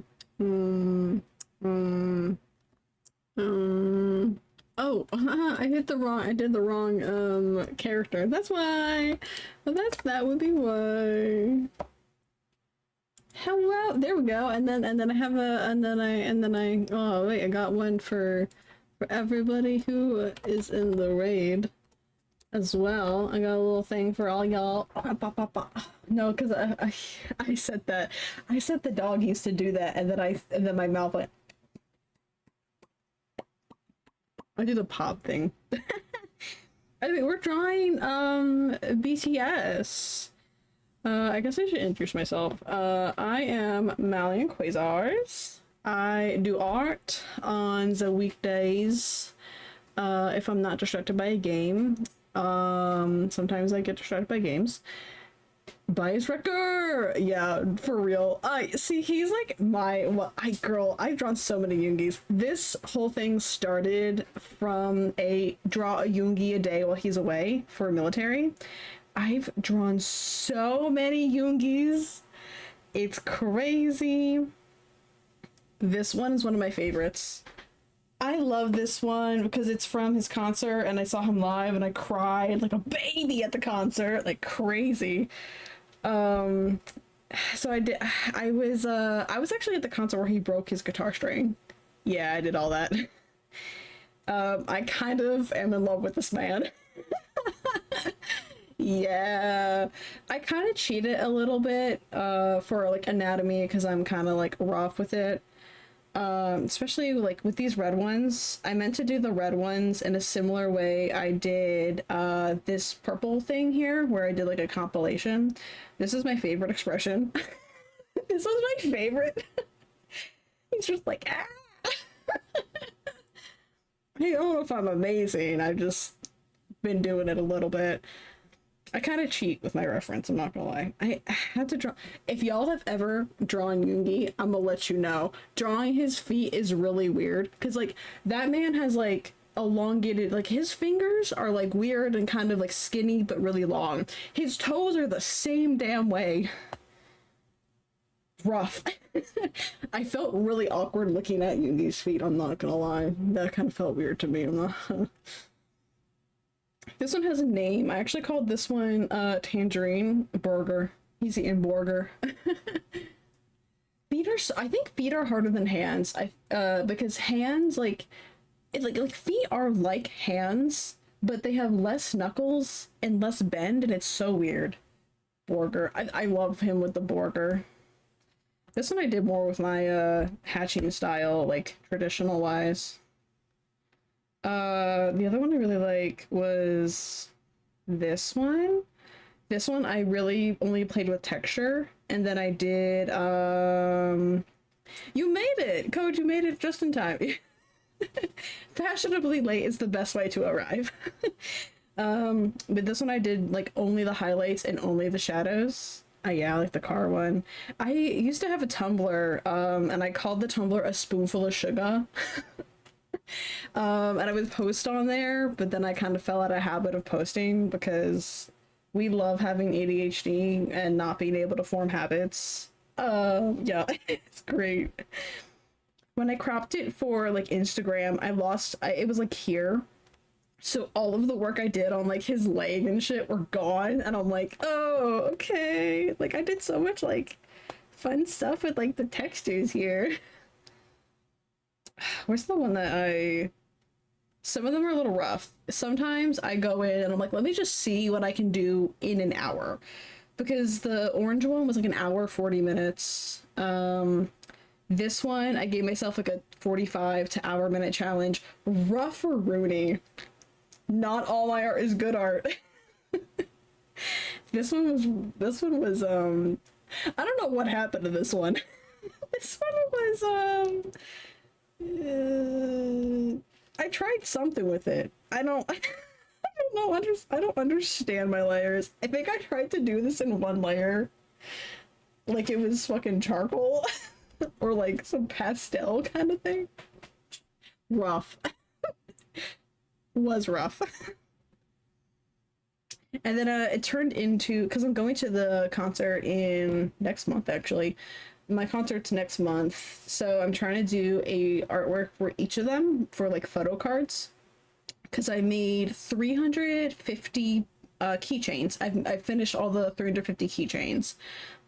I did the wrong character. That's why. Well, that would be why. Hello, there we go. And then I have a and then I oh wait, I got one for everybody who is in the raid as well. I got a little thing for all y'all. No, because I said that. I said the dog used to do that, and then my mouth went. I do the pop thing. I mean, we're drawing BTS. I guess I should introduce myself. I am Malian Quasars. I do art on the weekdays if I'm not distracted by a game. Sometimes I get distracted by games. Bias Wrecker! Yeah, for real. See, he's like I've drawn so many Yoongis. This whole thing started from draw a Yoongi a day while he's away for military. I've drawn so many Yoongis. It's crazy. This one is one of my favorites. I love this one because it's from his concert and I saw him live and I cried like a baby at the concert, like crazy. So I was actually at the concert where he broke his guitar string. Yeah, I did all that. I kind of am in love with this man. Yeah, I kind of cheated a little bit for like anatomy because I'm kind of like rough with it. Especially like with these red ones. I meant to do the red ones in a similar way I did this purple thing here where I did like a compilation. This is my favorite expression. This was my favorite. He's just like, ah. I don't know if I'm amazing. I've just been doing it a little bit. I kind of cheat with my reference, I'm not gonna lie. I had to draw. If y'all have ever drawn Yoongi, I'm gonna let you know. Drawing his feet is really weird because, like, that man has like elongated, like, his fingers are like weird and kind of like skinny but really long. His toes are the same damn way. Rough. I felt really awkward looking at Yoongi's feet, I'm not gonna lie. That kind of felt weird to me. I'm not. This one has a name. I actually called this one Tangerine Burger. He's eating burger. I think feet are harder than hands. Because hands like feet are like hands, but they have less knuckles and less bend, and it's so weird. Burger. I love him with the burger. This one I did more with my hatching style, like traditional wise. The other one I really like was this one. This one I really only played with texture, and then I did you made it! Code, you made it just in time. Fashionably late is the best way to arrive. But this one I did like only the highlights and only the shadows. Yeah, like the car one. I used to have a Tumblr, and I called the Tumblr a spoonful of sugar. And I would post on there, but then I kind of fell out of habit of posting because we love having ADHD and not being able to form habits. Yeah, it's great. When I cropped it for like Instagram, it was like here. So all of the work I did on like his leg and shit were gone, and I'm like, oh, okay. Like I did so much like fun stuff with like the textures here. Where's the one that some of them are a little rough. Sometimes I go in and I'm like, let me just see what I can do in an hour. Because the orange one was like an hour, 40 minutes. This one, I gave myself like a 45 to hour minute challenge. Rough or Rooney. Not all my art is good art. This one was I don't know what happened to this one. This one was I tried something with it. I don't know. I don't understand my layers. I think I tried to do this in one layer, like it was fucking charcoal, or like some pastel kind of thing. Rough. Was rough. And then it turned into, because I'm going to the concert in next month actually. My concert's next month, so I'm trying to do a artwork for each of them for like photo cards, because I made 350 keychains. I've finished all the 350 keychains,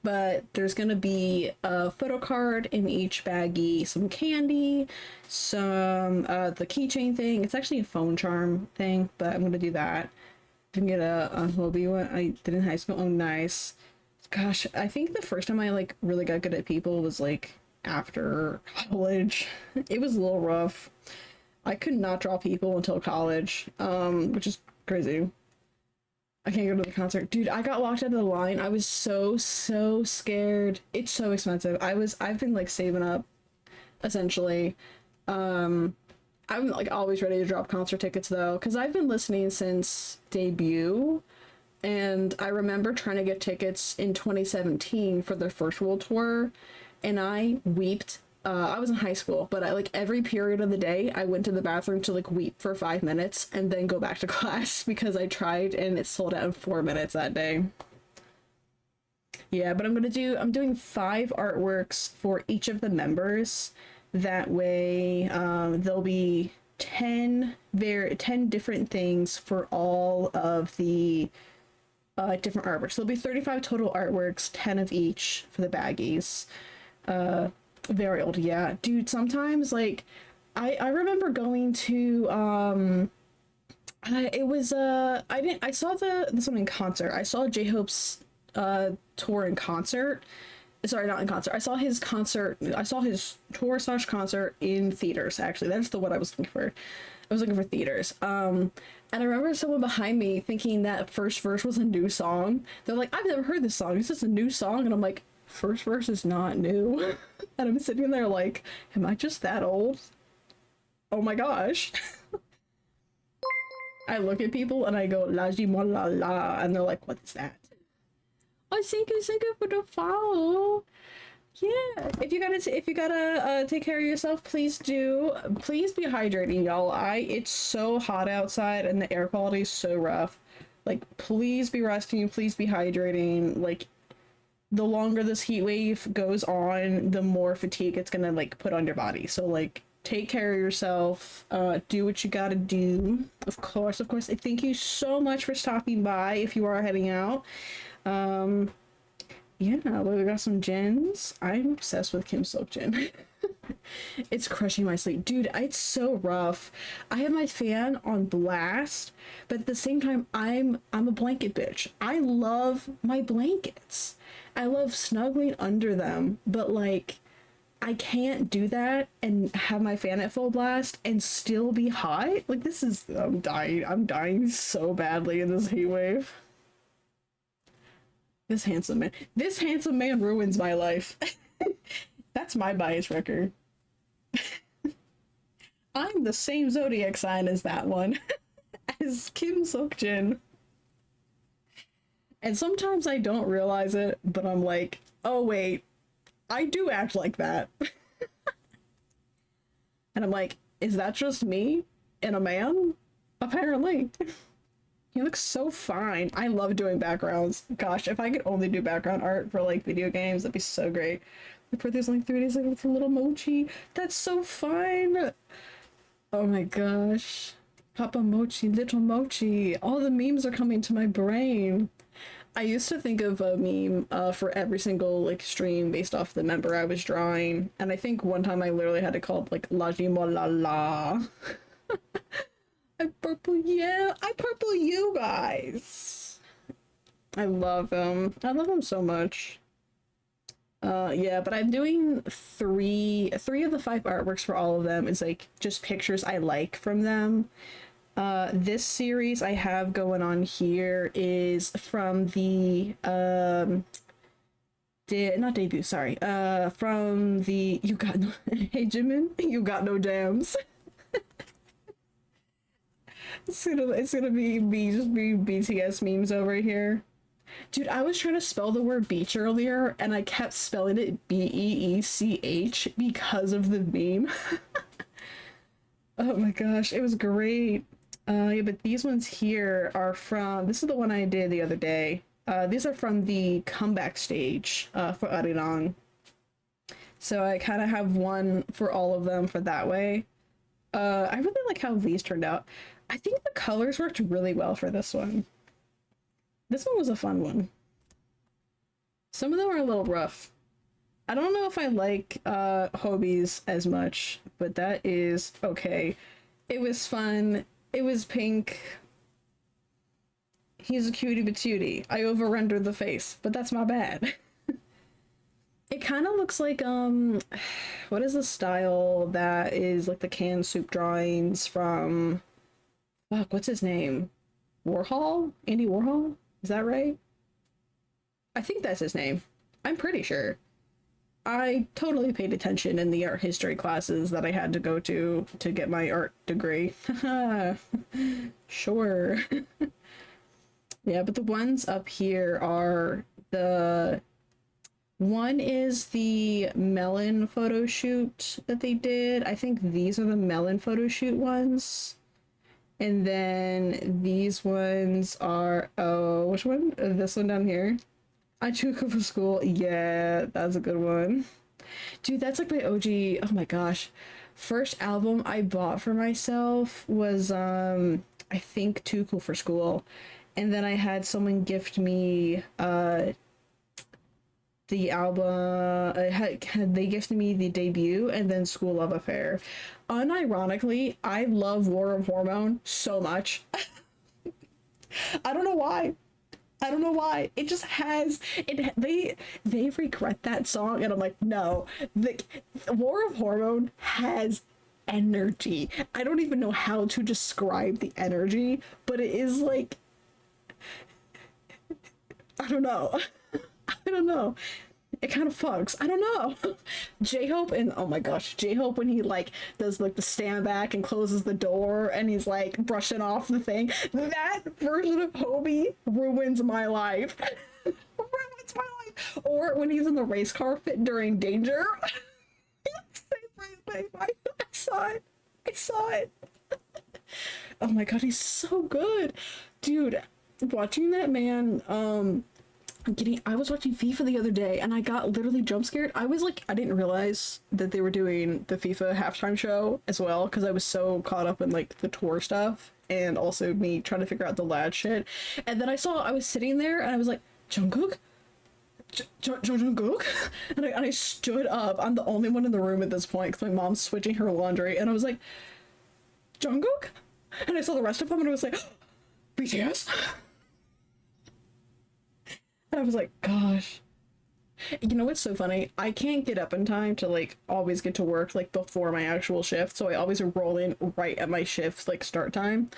but there's gonna be a photo card in each baggie, some candy, some the keychain thing. It's actually a phone charm thing, but I'm gonna do that. I can get a Hobie one I did in high school. Oh, nice. Gosh, I think the first time I like really got good at people was like after college. It was a little rough. I could not draw people until college, which is crazy. I can't go to the concert. Dude, I got locked out of the line. I was so scared. It's so expensive. I've been like saving up essentially. I'm like always ready to drop concert tickets though, because I've been listening since debut. And I remember trying to get tickets in 2017 for their first world tour, and I weeped. I was in high school, but I like every period of the day I went to the bathroom to like weep for 5 minutes and then go back to class because I tried and it sold out in 4 minutes that day. Yeah, but I'm doing 5 artworks for each of the members. That way, there'll be 10 different things for all of the different artworks. There'll be 35 total artworks, 10 of each for the baggies. Very old, yeah. Dude, sometimes like I remember going to I saw this one in concert. I saw J-Hope's tour in concert. Sorry, not in concert. I saw his tour / concert in theaters, actually. That's the what I was looking for. I was looking for theaters. And I remember someone behind me thinking that first verse was a new song. They're like, I've never heard this song. Is this a new song? And I'm like, first verse is not new. And I'm sitting there like, am I just that old? Oh my gosh. I look at people and I go, la ji mo la la. And they're like, what is that? I think it's a good to follow. Yeah, if you gotta take care of yourself, please do. Please be hydrating, y'all. It's so hot outside and the air quality is so rough. Like, please be resting, please be hydrating. Like, the longer this heat wave goes on, the more fatigue it's gonna like put on your body. So like, take care of yourself. Do what you gotta do. Of course. Thank you so much for stopping by. If you are heading out, yeah, we got some gins. I'm obsessed with Kim Silk Gin. It's crushing my sleep. Dude, it's so rough. I have my fan on blast, but at the same time, I'm a blanket bitch. I love my blankets. I love snuggling under them, but like, I can't do that and have my fan at full blast and still be hot. Like, I'm dying. I'm dying so badly in this heat wave. This handsome man ruins my life. That's my bias record. I'm the same zodiac sign as that one, as Kim Seokjin. And sometimes I don't realize it, but I'm like, oh wait, I do act like that. And I'm like, is that just me and a man? Apparently. He looks so fine. I love doing backgrounds. Gosh, if I could only do background art for like video games, that'd be so great. My birthday's only 3 days ago with a little mochi. That's so fine. Oh my gosh. Papa Mochi, little Mochi. All the memes are coming to my brain. I used to think of a meme for every single like stream based off the member I was drawing, and I think one time I literally had it called like La La La. I purple, yeah, I purple you guys. I love him. I love him so much. Yeah, but I'm doing three of the 5 artworks for all of them is like just pictures I like from them. This series I have going on here is from the not debut, sorry. From the You Got No Hey Jimin, You Got No Jams. It's gonna be me just be BTS memes over here. Dude, I was trying to spell the word beach earlier and I kept spelling it Beech because of the meme. Oh my gosh, it was great. Yeah, but these ones here are from, this is the one I did the other day. These are from the comeback stage for Arirang. So I kind of have one for all of them for that way. I really like how these turned out. I think the colors worked really well for this one. This one was a fun one. Some of them are a little rough. I don't know if I like Hobie's as much, but that is okay. It was fun. It was pink. He's a cutie patootie. I over-rendered the face, but that's my bad. It kind of looks like, what is the style that is like the canned soup drawings from, fuck, what's his name? Warhol? Andy Warhol? Is that right? I think that's his name. I'm pretty sure. I totally paid attention in the art history classes that I had to go to get my art degree. Sure. Yeah, but the ones up here are the... One is the melon photo shoot that they did. I think these are the melon photo shoot ones. And then these ones are... Oh, which one? This one down here. I took it for school. Yeah, that's a good one. Dude, that's like my OG. Oh my gosh. First album I bought for myself was I think Too Cool for School. And then I had someone gift me the album. They gifted me the debut and then School Love Affair. Unironically, I love War of Hormone so much. I don't know why. I don't know why. It just has it. They regret that song, and I'm like, no. The War of Hormone has energy. I don't even know how to describe the energy, but it is like, I don't know. I don't know. It kind of fucks. I don't know. J-Hope and oh my gosh, J-Hope when he like does like the stand back and closes the door and he's like brushing off the thing. That version of Hobie ruins my life. Ruins my life. Or when he's in the race car fit during Danger. I saw it. I saw it. Oh my god, he's so good. Dude, watching that man, I was watching FIFA the other day and I got literally jump scared. I was like, I didn't realize that they were doing the FIFA halftime show as well because I was so caught up in like the tour stuff and also me trying to figure out the lad shit. And then I was sitting there and I was like, Jungkook? Jungkook? And I stood up. I'm the only one in the room at this point because my mom's switching her laundry and I was like, Jungkook? And I saw the rest of them and I was like, BTS? I was like, gosh. You know what's so funny? I can't get up in time to like always get to work like before my actual shift, so I always roll in right at my shift like start time.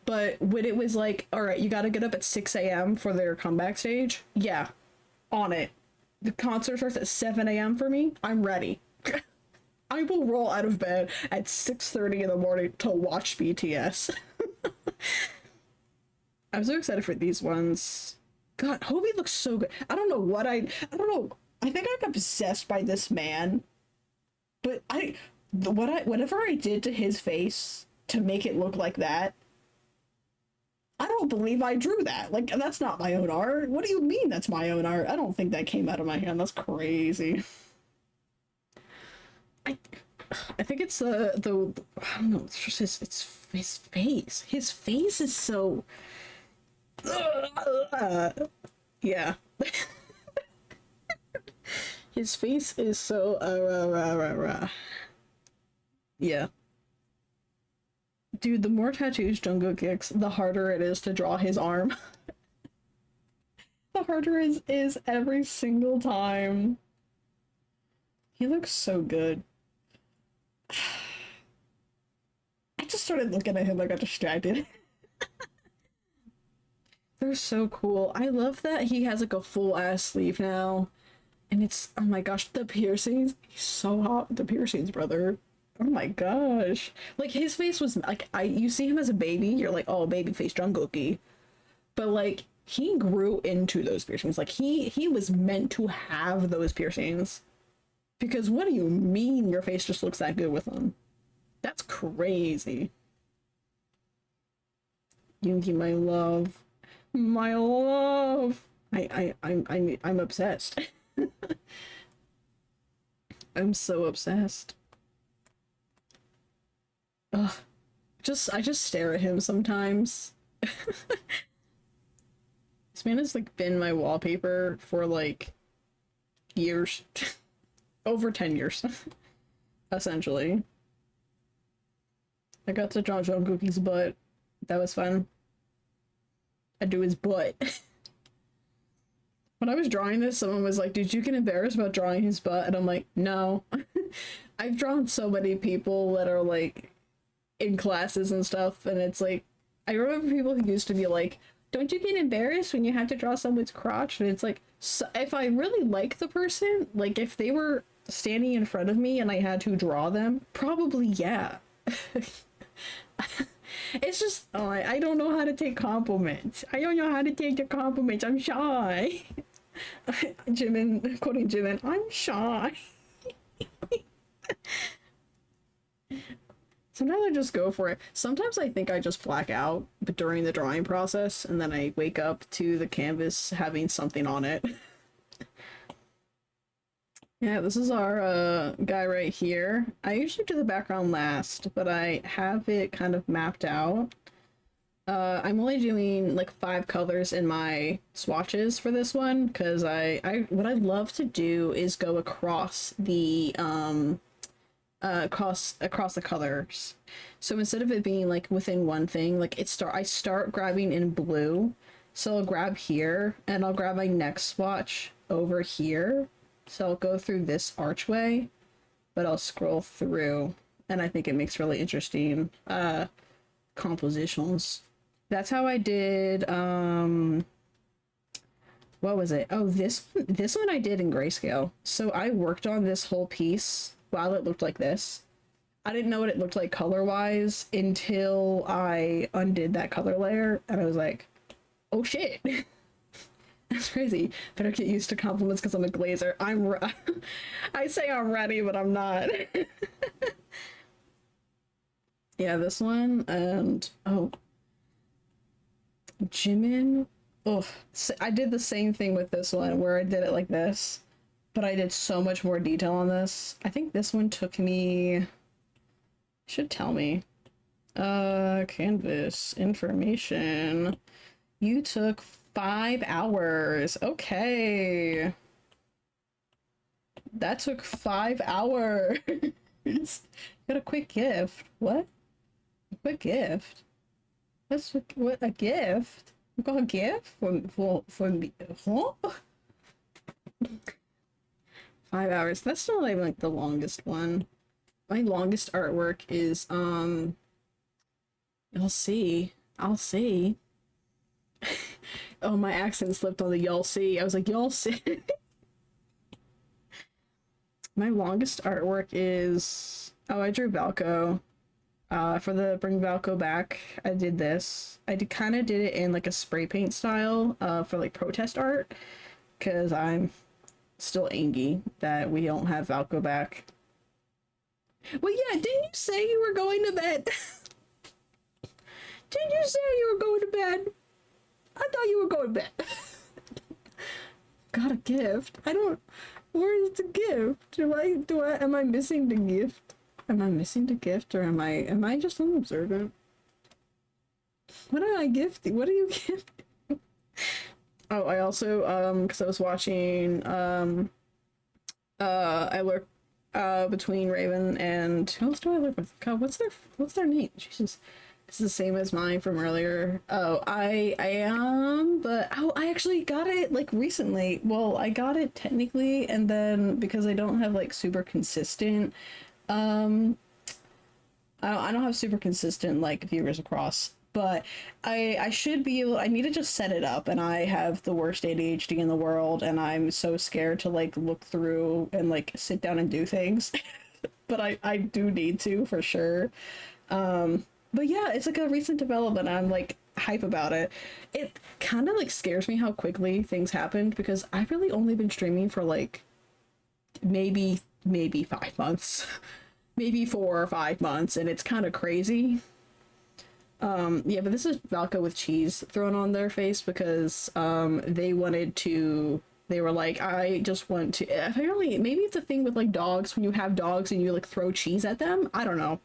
But when it was like, all right, you got to get up at 6 a.m. for their comeback stage, yeah, on it. The concert starts at 7 a.m. for me. I'm ready. I will roll out of bed at 6:30 in the morning to watch BTS. I'm so excited for these ones. God, Hobie looks so good. I don't know what I don't know. I think I'm obsessed by this man. But whatever I did to his face to make it look like that, I don't believe I drew that. Like, that's not my own art. What do you mean that's my own art? I don't think that came out of my hand. That's crazy. I I think it's the I don't know, it's just his face. His face is so yeah. His face is so yeah. Dude, the more tattoos Jungkook gets, the harder it is to draw his arm. The harder it is every single time. He looks so good. I just started looking at him, I got distracted. They're so cool. I love that he has like a full ass sleeve now. And it's, oh my gosh, the piercings. He's so hot with the piercings, brother. Oh my gosh. Like his face was like, you see him as a baby, you're like, oh, baby face Jungkook. But like he grew into those piercings. Like he was meant to have those piercings. Because what do you mean your face just looks that good with them? That's crazy. Yoongi, my love. My love. I'm obsessed. I'm so obsessed. Ugh. I just stare at him sometimes. This man has like been my wallpaper for like years. Over 10 years. Essentially. I got to draw Jungkook's butt. That was fun. I do his butt. When I was drawing this, someone was like, did you get embarrassed about drawing his butt? And I'm like, no. I've drawn so many people that are like in classes and stuff, and it's like, I remember people who used to be like, don't you get embarrassed when you have to draw someone's crotch? And it's like, so if I really like the person, like if they were standing in front of me and I had to draw them, probably yeah. It's just, oh, I don't know how to take compliments. I don't know how to take the compliments. I'm shy. Jimin, quoting Jimin, I'm shy. Sometimes I just go for it. Sometimes I think I just black out during the drawing process, and then I wake up to the canvas having something on it. Yeah, this is our guy right here. I usually do the background last, but I have it kind of mapped out. I'm only doing like 5 colors in my swatches for this one, because what I love to do is go across the across the colors. So instead of it being like within one thing, like I start grabbing in blue. So I'll grab here and I'll grab my next swatch over here. So I'll go through this archway, but I'll scroll through, and I think it makes really interesting compositions. That's how I did what was it? Oh, this one I did in grayscale. So I worked on this whole piece while it looked like this. I didn't know what it looked like color-wise until I undid that color layer, and I was like, oh shit. That's crazy. Better get used to compliments because I'm a glazer. I say I'm ready, but I'm not. Yeah, this one, and oh, Jimin. Oh, I did the same thing with this one where I did it like this, but I did so much more detail on this. I think this one took me, should tell me. Canvas information. You took 5 hours. Okay. That took 5 hours. Got a quick gift. What? A quick gift? What a gift? You got a gift for me? Huh? 5 hours. That's not even like the longest one. My longest artwork is you'll see. I'll see. Oh, my accent slipped on the y'all see. I was like, y'all see. My longest artwork is, oh, I drew Valko. For the Bring Valko Back, I did this. I kind of did it in like a spray paint style for like protest art, because I'm still angry that we don't have Valko back. Well, yeah, didn't you say you were going to bed? Didn't you say you were going to bed? I thought you were going to bed. Got a gift. I don't. Where is the gift? Am I missing the gift? Am I missing the gift, or am I just unobservant? What am I gifting? What are you gifting? Oh, I also, because I was watching, I lurk, between Raven and, who else do I lurk with? God, what's their name? Jesus. It's the same as mine from earlier. Oh, I am, but oh, I actually got it like recently. Well, I got it technically, and then because I don't have like super consistent, I don't have super consistent like viewers across, but I should be able. I need to just set it up, and I have the worst ADHD in the world, and I'm so scared to like look through and like sit down and do things, but I do need to for sure. But yeah, it's like a recent development. I'm like hype about it. It kind of like scares me how quickly things happened, because I've really only been streaming for like maybe 5 months, maybe 4 or 5 months, and it's kind of crazy. Yeah, but this is Valko with cheese thrown on their face because they wanted to. They were like, I just want to. Apparently, maybe it's a thing with like dogs, when you have dogs and you like throw cheese at them. I don't know.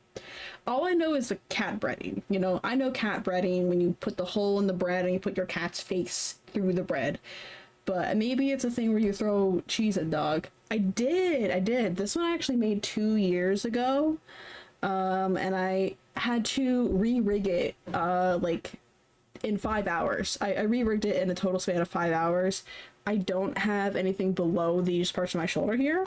All I know is the cat breading. You know, I know cat breading, when you put the hole in the bread and you put your cat's face through the bread. But maybe it's a thing where you throw cheese at dog. I did. This one I actually made 2 years ago. And I had to re-rig it, like in 5 hours. I re-rigged it in a total span of 5 hours. I don't have anything below these parts of my shoulder here,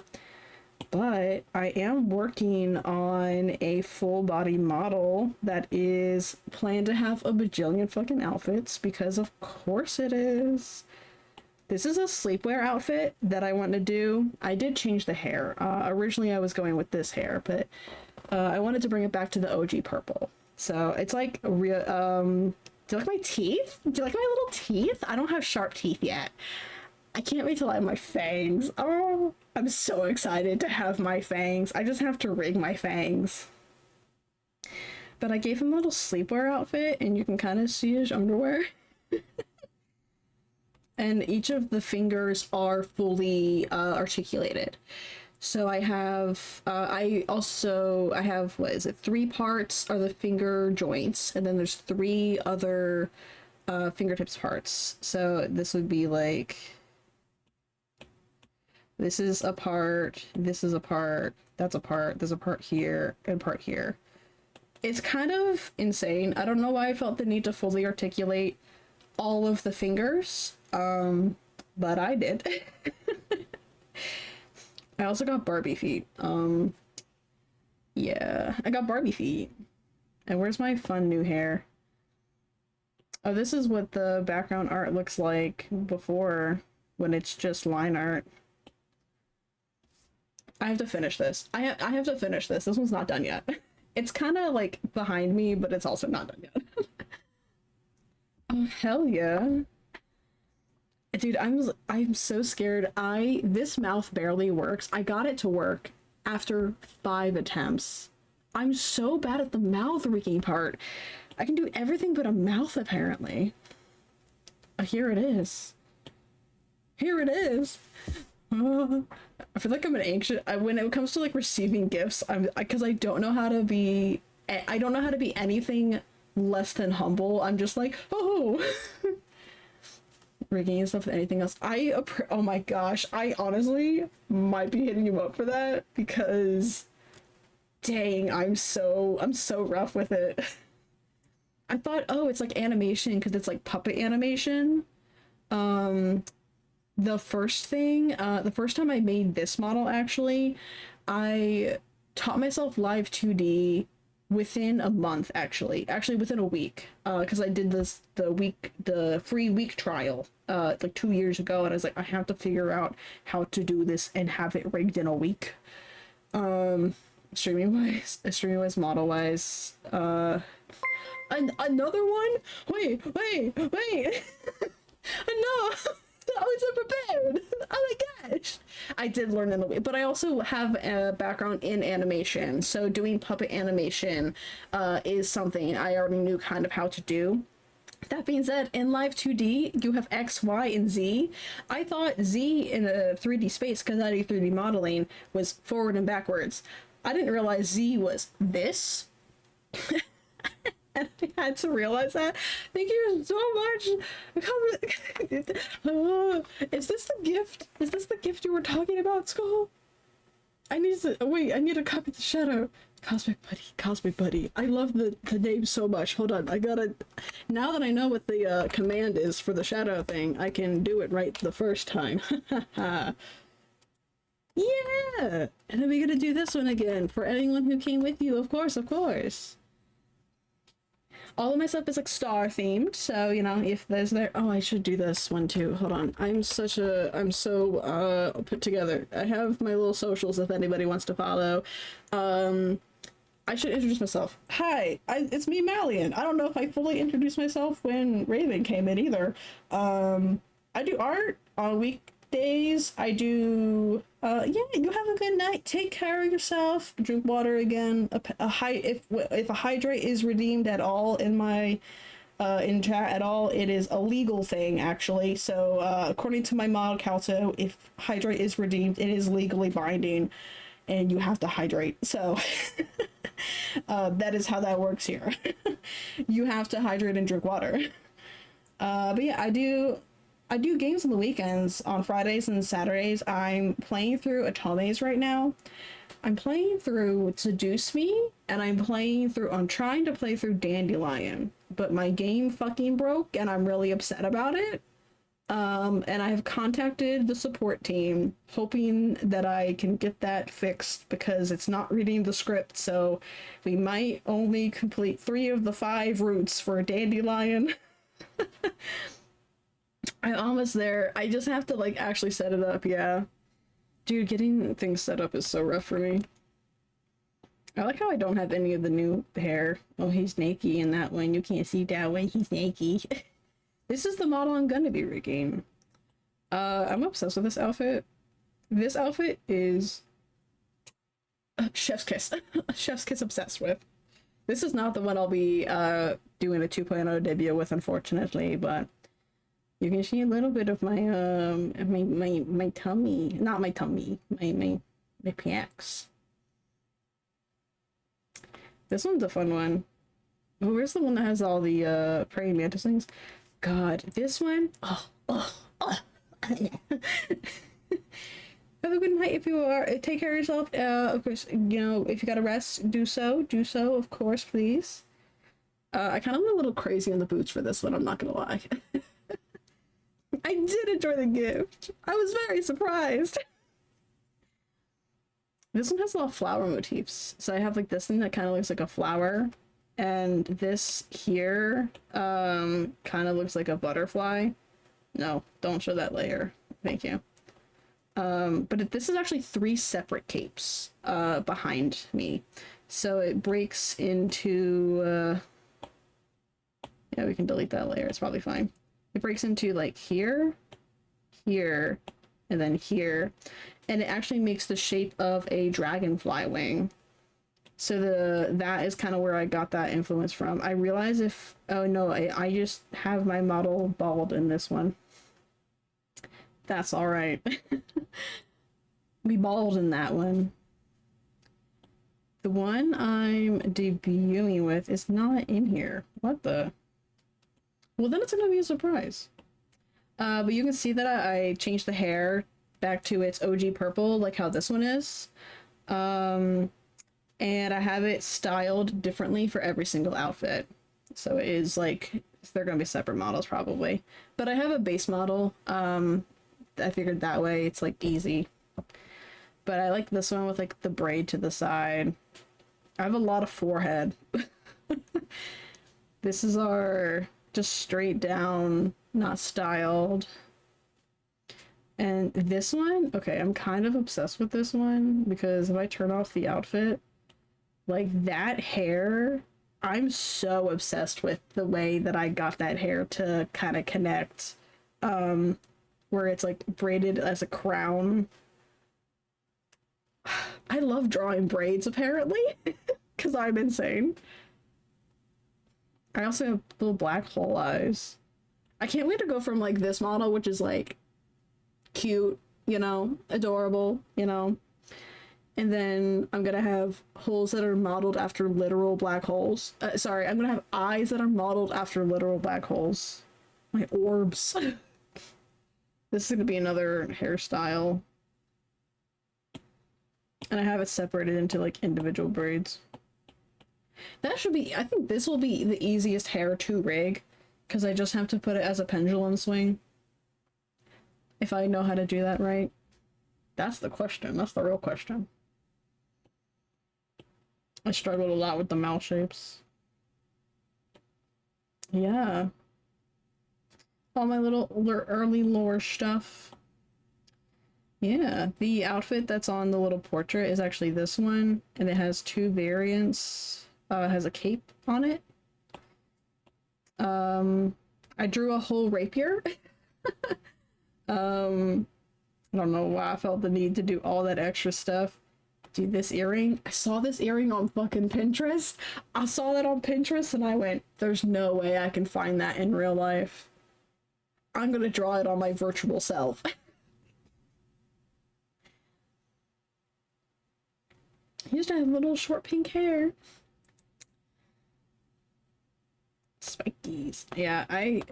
but I am working on a full body model that is planned to have a bajillion fucking outfits, because of course it is. This is a sleepwear outfit that I want to do. I did change the hair. Originally I was going with this hair, but I wanted to bring it back to the OG purple. So it's like real. Do you like my teeth? Do you like my little teeth? I don't have sharp teeth yet. I can't wait till I have my fangs. Oh, I'm so excited to have my fangs. I just have to rig my fangs. But I gave him a little sleepwear outfit, and you can kind of see his underwear. And each of the fingers are fully articulated. So I have, I have, what is it? 3 parts are the finger joints, and then there's 3 other fingertips parts. So this would be like, this is a part, this is a part, that's a part, there's a part here, and part here. It's kind of insane. I don't know why I felt the need to fully articulate all of the fingers, but I did. I also got Barbie feet. Yeah, I got Barbie feet. And where's my fun new hair? Oh, this is what the background art looks like before, when it's just line art. I have to finish this. I have to finish this. This one's not done yet. It's kind of like behind me, but it's also not done yet. Oh, hell yeah. Dude, I'm so scared. This mouth barely works. I got it to work after 5 attempts. I'm so bad at the mouth rigging part. I can do everything but a mouth, apparently. Here it is. Here it is. I feel like I'm an anxious. When it comes to like receiving gifts, because I don't know how to be. I don't know how to be anything less than humble. I'm just like, oh. Rigging and stuff. Anything else? Oh my gosh, I honestly might be hitting you up for that, because dang, I'm so rough with it. I thought, oh, it's like animation because it's like puppet animation. The first time I made this model, actually, I taught myself live 2D within a month, actually within a week, because I did the free week trial like 2 years ago, and I was like, I have to figure out how to do this and have it rigged in a week. Streaming wise, model wise, another one. Wait. No, I was unprepared. Oh my gosh. I did learn in the way, but I also have a background in animation. So doing puppet animation is something I already knew kind of how to do. That being said, in Live 2D, you have X, Y, and Z. I thought Z in a 3D space, because I do 3D modeling, was forward and backwards. I didn't realize Z was this. And I had to realize that. Thank you so much. Is this the gift? Is this the gift you were talking about, Skull? I need to copy the shadow. Cosmic Buddy. I love the name so much. Hold on, I gotta... Now that I know what the command is for the shadow thing, I can do it right the first time. Yeah! And then we're gonna do this one again, for anyone who came with you, of course. All of my stuff is like star themed, so you know, if there's there... Oh, I should do this one too. Hold on. I'm so put together. I have my little socials if anybody wants to follow. I should introduce myself. Hi, it's me, Malian. I don't know if I fully introduced myself when Raven came in either. I do art on weekdays. I do... yeah, you have a good night. Take care of yourself. Drink water again. If a hydrate is redeemed at all in my... in chat at all, it is a legal thing, actually. So, according to my mod Calto, if hydrate is redeemed, it is legally binding. And you have to hydrate. So... that is how that works here. You have to hydrate and drink water. But yeah, I do games on the weekends. On Fridays and Saturdays, I'm playing through Otomes right now. I'm playing through Seduce Me, and I'm trying to play through Dandelion, but my game fucking broke, and I'm really upset about it. And I have contacted the support team, hoping that I can get that fixed, because it's not reading the script, so we might only complete 3 of the 5 routes for Dandelion. I'm almost there. I just have to, like, actually set it up, yeah. Dude, getting things set up is so rough for me. I like how I don't have any of the new hair. Oh, he's naked in that one. You can't see that one. He's naked. This is the model I'm gonna be rigging. I'm obsessed with this outfit. This outfit is chef's kiss. Chef's kiss obsessed with. This is not the one I'll be doing a 2.0 debut with, unfortunately, but you can see a little bit of my my tummy. Not my tummy, my pecs. This one's a fun one. Oh, where's the one that has all the praying mantis things? God, this one. Have a good night if you are. Take care of yourself. Of course, you know, if you gotta rest, do so, of course, please. I kind of went a little crazy on the boots for this one, I'm not gonna lie. I did enjoy the gift. I was very surprised. This one has a lot of flower motifs. So I have like this thing that kind of looks like a flower. And this here kind of looks like a butterfly. No, don't show that layer. Thank you. But this is actually 3 separate capes behind me. So it breaks into... yeah, we can delete that layer. It's probably fine. It breaks into like here, here, and then here. And it actually makes the shape of a dragonfly wing. So that is kind of where I got that influence from. I realize if... Oh no, I just have my model bald in this one. That's alright. We bald in that one. The one I'm debuting with is not in here. What the... Well, then it's gonna be a surprise. But you can see that I changed the hair back to its OG purple, like how this one is. And I have it styled differently for every single outfit. So it is like, they're gonna be separate models probably. But I have a base model. I figured that way it's like easy. But I like this one with like the braid to the side. I have a lot of forehead. This is our just straight down, not styled. And this one, okay, I'm kind of obsessed with this one because if I turn off the outfit, like that hair, I'm so obsessed with the way that I got that hair to kind of connect, where it's like braided as a crown. I love drawing braids apparently, because I'm insane. I also have little black hole eyes. I can't wait to go from like this model, which is like cute, you know, adorable, you know, and then I'm gonna have holes that are modeled after literal black holes. Sorry, I'm gonna have eyes that are modeled after literal black holes. My orbs. This is gonna be another hairstyle. And I have it separated into like individual braids. That should be, I think this will be the easiest hair to rig, because I just have to put it as a pendulum swing. If I know how to do that right. That's the question. That's the real question. I struggled a lot with the mouth shapes. Yeah. All my little early lore stuff. Yeah, the outfit that's on the little portrait is actually this one, and it has two variants. It has a cape on it. I drew a whole rapier. I don't know why I felt the need to do all that extra stuff. Dude, this earring, I saw this earring on fucking Pinterest. I saw that on Pinterest and I went, there's no way I can find that in real life. I'm gonna draw it on my virtual self. He used to have little short pink hair. Spikies. Yeah,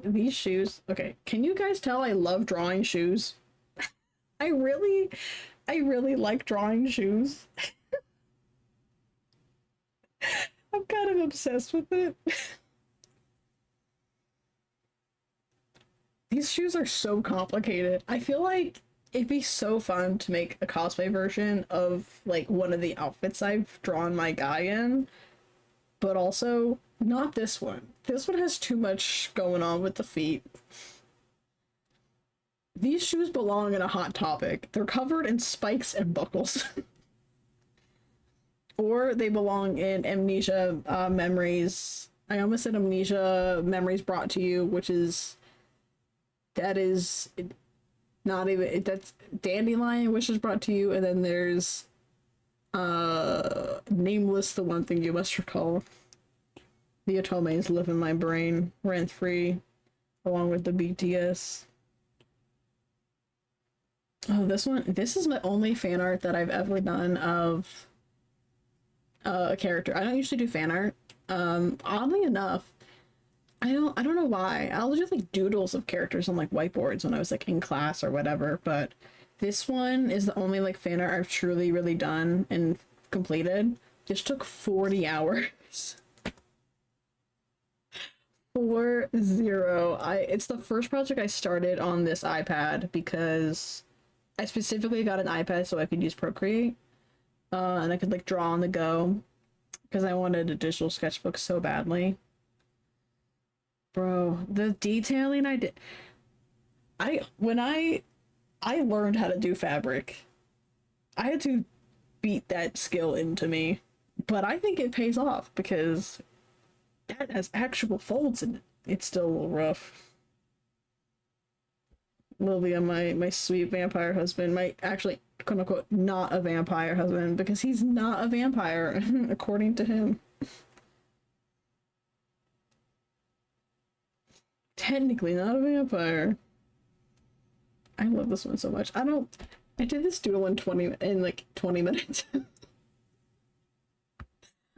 these shoes, okay, can you guys tell I love drawing shoes? I really like drawing shoes. I'm kind of obsessed with it. These shoes are so complicated. I feel like it'd be so fun to make a cosplay version of like one of the outfits I've drawn my guy in, but also not this one. This one has too much going on with the feet. These shoes belong in a Hot Topic. They're covered in spikes and buckles. Or they belong in Amnesia Memories. I almost said Amnesia Memories Brought to You, which is... That is... Not even... That's Dandelion Wishes Brought to You, and then there's... Nameless, the one thing you must recall. The Otomes live in my brain, rent-free, along with the BTS. Oh, this one, this is my only fan art that I've ever done of a character. I don't usually do fan art. Oddly enough, I don't know why. I'll do like doodles of characters on like whiteboards when I was like in class or whatever, but this one is the only like fan art I've truly really done and completed. This took 40 hours. 40. It's the first project I started on this iPad because I specifically got an iPad so I could use Procreate, and I could like draw on the go because I wanted a digital sketchbook so badly. Bro, the detailing I did, when I learned how to do fabric, I had to beat that skill into me, but I think it pays off because that has actual folds in it. It's still a little rough. Lilia, my sweet vampire husband, my actually quote unquote not a vampire husband, because he's not a vampire according to him. Technically not a vampire. I love this one so much. I did this doodle in like 20 minutes.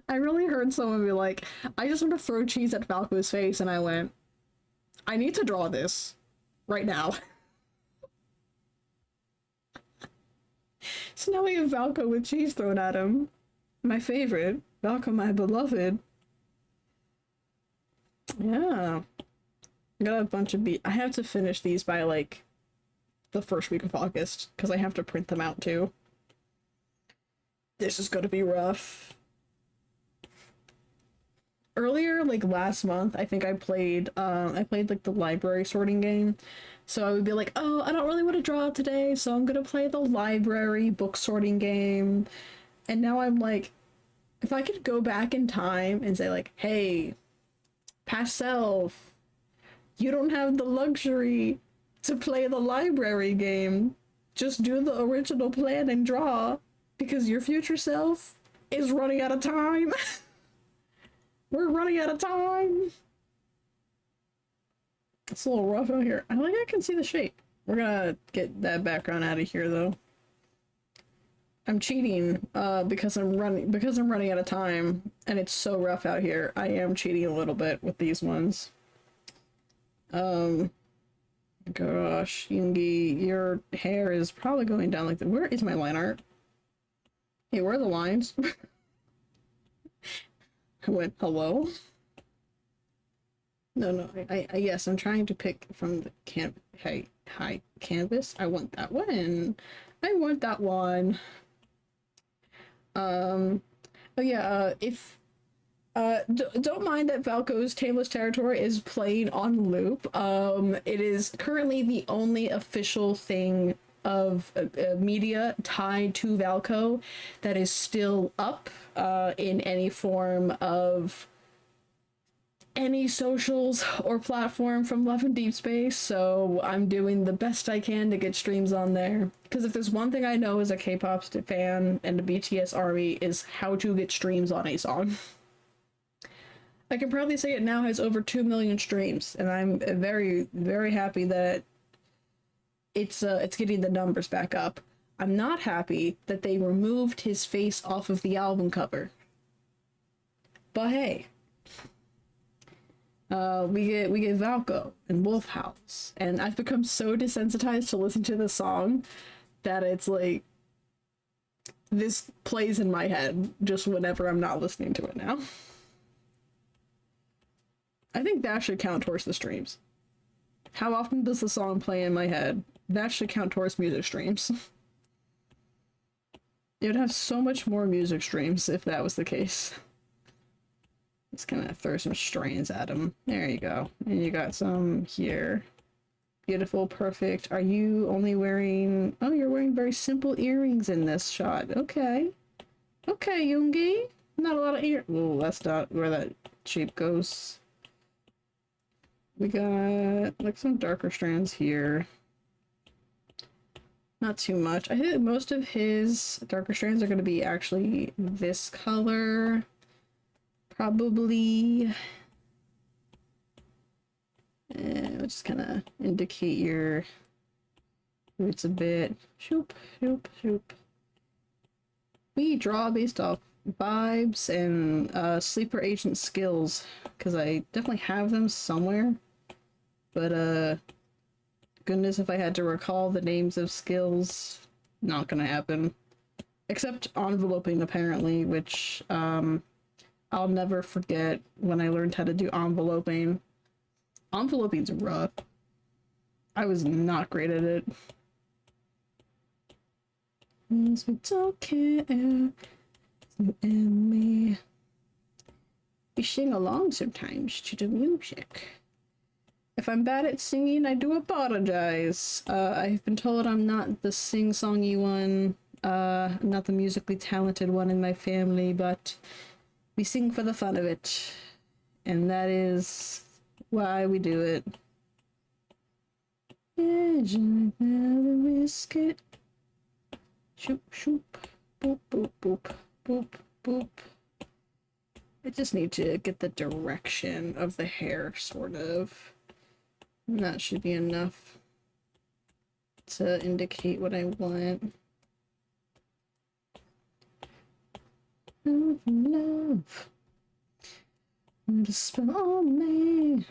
I really heard someone be like, I just want to throw cheese at Falco's face, and I went, I need to draw this right now. So now we have Falco with cheese thrown at him. My favorite. Falco, my beloved. Yeah. I got a bunch of I have to finish these by like the first week of August because I have to print them out too. This is gonna be rough. remember like last month, I think I played like the library sorting game. So I would be like, oh, I don't really want to draw today, so I'm gonna play the library book sorting game. And now I'm like, if I could go back in time and say like, hey, past self, you don't have the luxury to play the library game. Just do the original plan and draw because your future self is running out of time. We're running out of time. It's a little rough out here. I don't think I can see the shape. We're gonna get that background out of here though. I'm cheating because I'm running out of time and it's so rough out here. I am cheating a little bit with these ones. Gosh, Yoongi, your hair is probably going down like that. Where is my line art? Hey, where are the lines? I went, hello? No, yes, I'm trying to pick from the hi, canvas. I want that one. I want that one. Oh yeah, if don't mind that Valko's Tameless Territory is playing on loop. It is currently the only official thing of media tied to Valko that is still up in any form of any socials or platform from Love and Deep Space, so I'm doing the best I can to get streams on there. Because if there's one thing I know as a K-pop fan and a BTS ARMY is how to get streams on a song. I can probably say it now has over 2 million streams, and I'm very, very happy that it's getting the numbers back up. I'm not happy that they removed his face off of the album cover. But hey. We get Valko and Wolf House, and I've become so desensitized to listen to the song that it's like this plays in my head just whenever I'm not listening to it now. I think that should count towards the streams. How often does the song play in my head? That should count towards music streams. It would have so much more music streams if that was the case. Just gonna throw some strands at him. There you go. And you got some here. Beautiful, perfect. Are you only wearing... Oh, you're wearing very simple earrings in this shot. Okay. Okay, Yoongi. Not a lot of ear... Oh, that's not where that shape goes. We got, like, some darker strands here. Not too much. I think most of his darker strands are gonna be actually this color. Probably, just kind of indicate your roots a bit. Shoop, shoop, shoop. We draw based off vibes and sleeper agent skills, because I definitely have them somewhere. But goodness, if I had to recall the names of skills, not gonna happen. Except enveloping, apparently, which I'll never forget when I learned how to do enveloping. Enveloping's rough. I was not great at it. As we don't care, you and me. We sing along sometimes to the music. If I'm bad at singing, I do apologize. I've been told I'm not the sing-songy one. I'm not the musically talented one in my family, but we sing for the fun of it, and that is why we do it. Edge like never risk it. Shoop, shoop, boop, boop, boop, boop, boop. I just need to get the direction of the hair, sort of. And that should be enough to indicate what I want. Love, love. Just spell on me.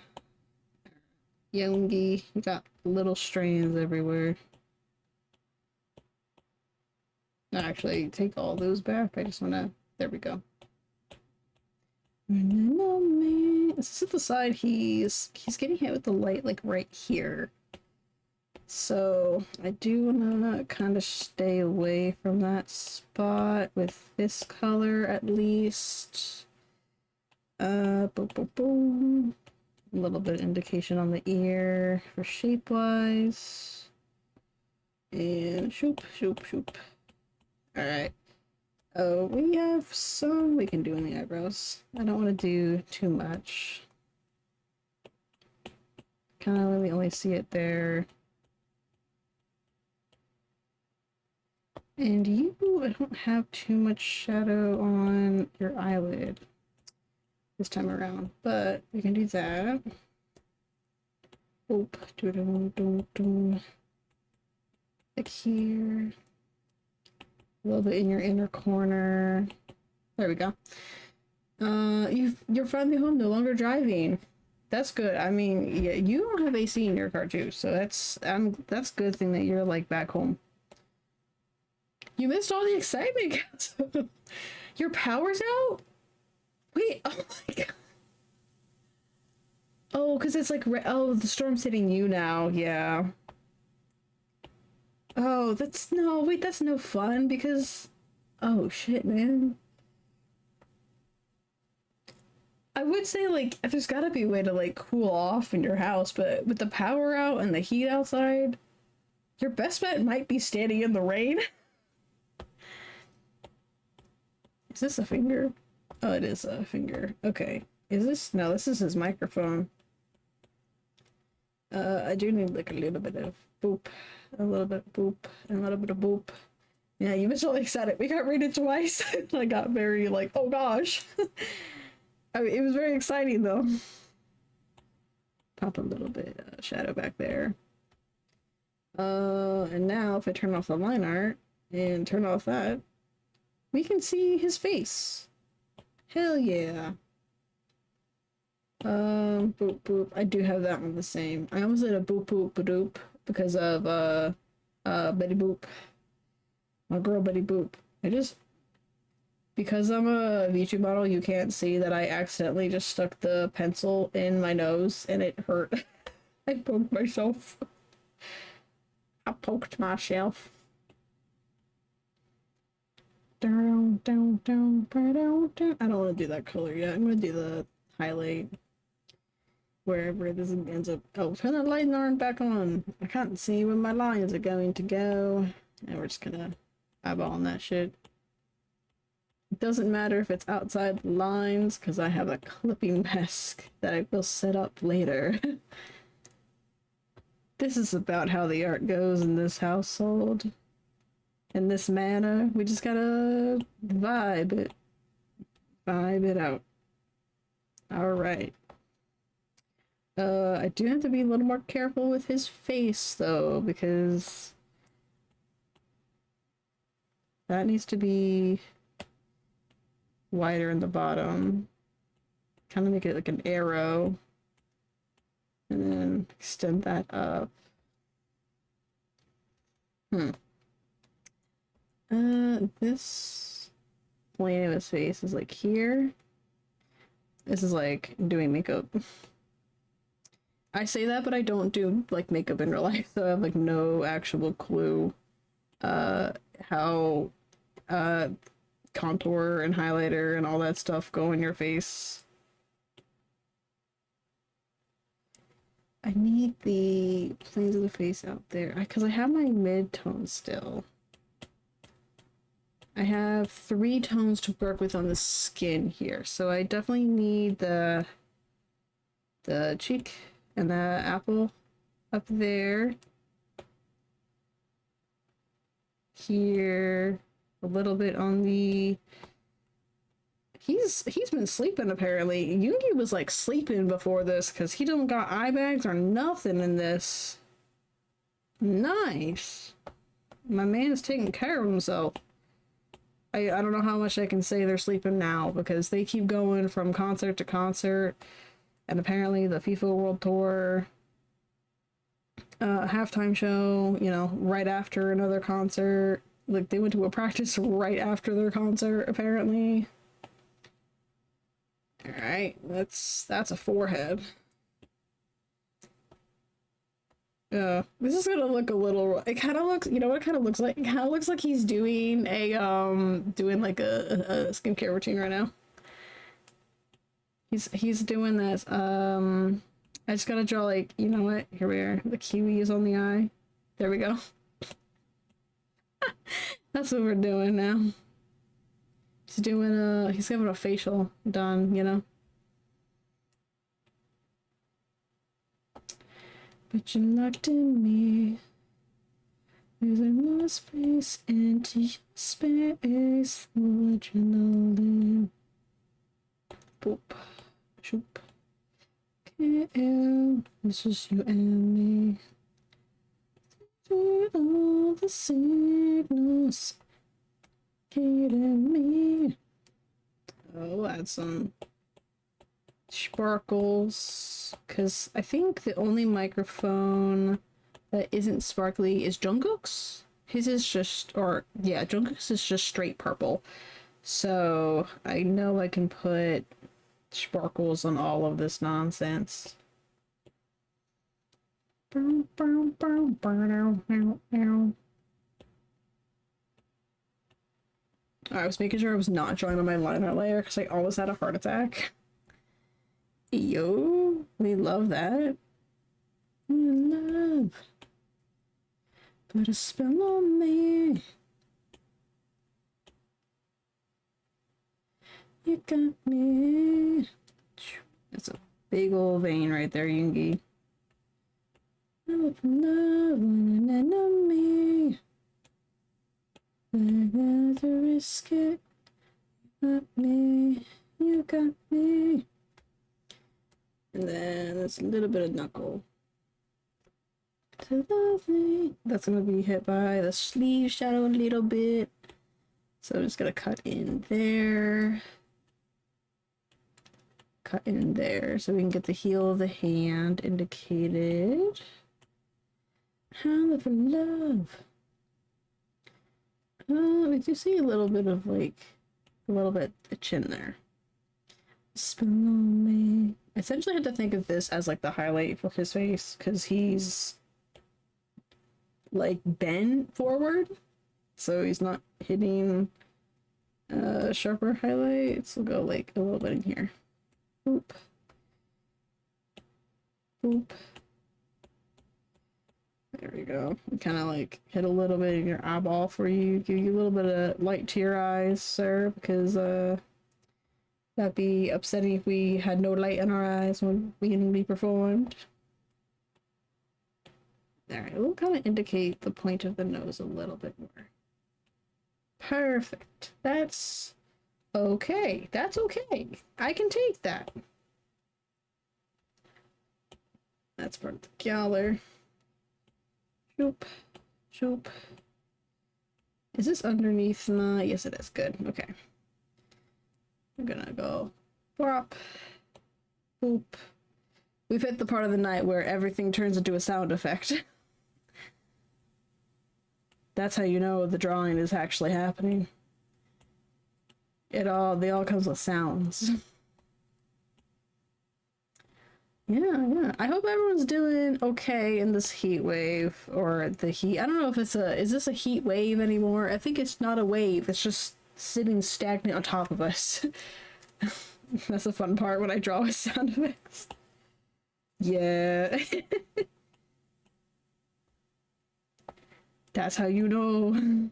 Yoongi, you got little strands everywhere. Actually, take all those back. I just wanna. There we go. This is at the side. He's getting hit with the light like right here. So I do wanna kind of stay away from that spot with this color at least. Boom, boom, boom. A little bit of indication on the ear for shape wise. And shoop, shoop, shoop. Alright. Oh, we have some we can do in the eyebrows. I don't want to do too much. Kind of really only see it there. And you, I don't have too much shadow on your eyelid this time around, but we can do that. Oop, like here. A little bit in your inner corner. There we go. You're finally home, no longer driving. That's good. I mean, yeah, you don't have AC in your car too, so that's a good thing that you're like back home. You missed all the excitement. Your power's out? Wait, oh my god. Oh, because it's like, oh, the storm's hitting you now, yeah. Oh, that's no fun because, oh shit, man. I would say, like, there's gotta be a way to, like, cool off in your house, but with the power out and the heat outside, your best bet might be standing in the rain. Is this a finger? Oh, it is a finger. Okay. Is this? No, this is his microphone. I do need, like, a little bit of boop. A little bit of boop. And a little bit of boop. Yeah, you must really said it. We got rated twice. I got very, like, oh gosh. I mean, it was very exciting though. Pop a little bit of shadow back there. And now if I turn off the line art and turn off that, we can see his face. Hell yeah. Boop boop. I do have that one the same. I almost did a boop boop badoop because of Betty Boop. My girl Betty Boop. Because I'm a VTube model, you can't see that I accidentally just stuck the pencil in my nose and it hurt. I poked myself. I poked myself. Down, down, down, down, down. I don't want to do that color yet. I'm going to do the highlight wherever this ends up. Oh, turn the light aren't back on. I can't see where my lines are going to go. And we're just going to eyeball on that shit. It doesn't matter if it's outside lines because I have a clipping mask that I will set up later. This is about how the art goes in this household. In this manner, we just gotta vibe it. Vibe it out. Alright. I do have to be a little more careful with his face though, because that needs to be wider in the bottom. Kind of make it like an arrow. And then extend that up. This point of his face is like here. This is like doing makeup. I say that, but I don't do like makeup in real life, so I have like no actual clue how contour and highlighter and all that stuff go in your face. I need the planes of the face out there because I have my mid-tone still. I have 3 tones to work with on the skin here, so I definitely need the cheek and the apple up there. Here, a little bit on the... He's been sleeping apparently. Yoongi was like sleeping before this because he don't got eye bags or nothing in this. Nice. My man's taking care of himself. I don't know how much I can say they're sleeping now because they keep going from concert to concert, and apparently the FIFA World Tour halftime show, you know, right after another concert. Like they went to a practice right after their concert apparently. All right, that's a forehead. This is gonna look a little. It kind of looks. You know what it kind of looks like? It kind of looks like he's doing a doing like a skincare routine right now. He's doing this. I just gotta draw like, you know what? Here we are. The kiwi is on the eye. There we go. That's what we're doing now. He's having a facial done, you know. But you're locked in me. Losing my space into your space. Full adrenaline. Boop. Shoop. KL. It's just you and me. All the signals. Hitting me. Oh, add some sparkles. Because I think the only microphone that isn't sparkly is Jungkook's. His is just, or yeah, Jungkook's is just straight purple. So I know I can put sparkles on all of this nonsense. I was making sure I was not drawing on my liner layer because I almost had a heart attack. Yo, we love that. Love. Put a spell on me. You got me. That's a big old vein right there, Yoongi. Love an enemy. I got to risk it. You got me. You got me. And then there's a little bit of knuckle. So lovely. That's gonna be hit by the sleeve shadow a little bit. So I'm just gonna cut in there. Cut in there so we can get the heel of the hand indicated. Holla for love. We do see a little bit of like the chin there. Spill on me. I essentially had to think of this as like the highlight for his face because he's like bent forward, so he's not hitting sharper highlights. We'll go like a little bit in here. Boop. Boop. There we go. Kind of like hit a little bit of your eyeball for you, give you a little bit of light to your eyes, sir, because that'd be upsetting if we had no light in our eyes when we performed. Alright, we'll kind of indicate the point of the nose a little bit more. Perfect. That's okay. That's okay. I can take that. That's part of the galler. Shoop. Shoop. Is this underneath my... Yes, it is. Good. Okay. I'm gonna go flop. Boop. We've hit the part of the night where everything turns into a sound effect. That's how you know the drawing is actually happening. They all comes with sounds. Yeah. I hope everyone's doing okay in this heat wave, or the heat. I don't know if is this a heat wave anymore? I think it's not a wave. It's just sitting stagnant on top of us. That's the fun part when I draw with sound effects. Yeah. That's how you know.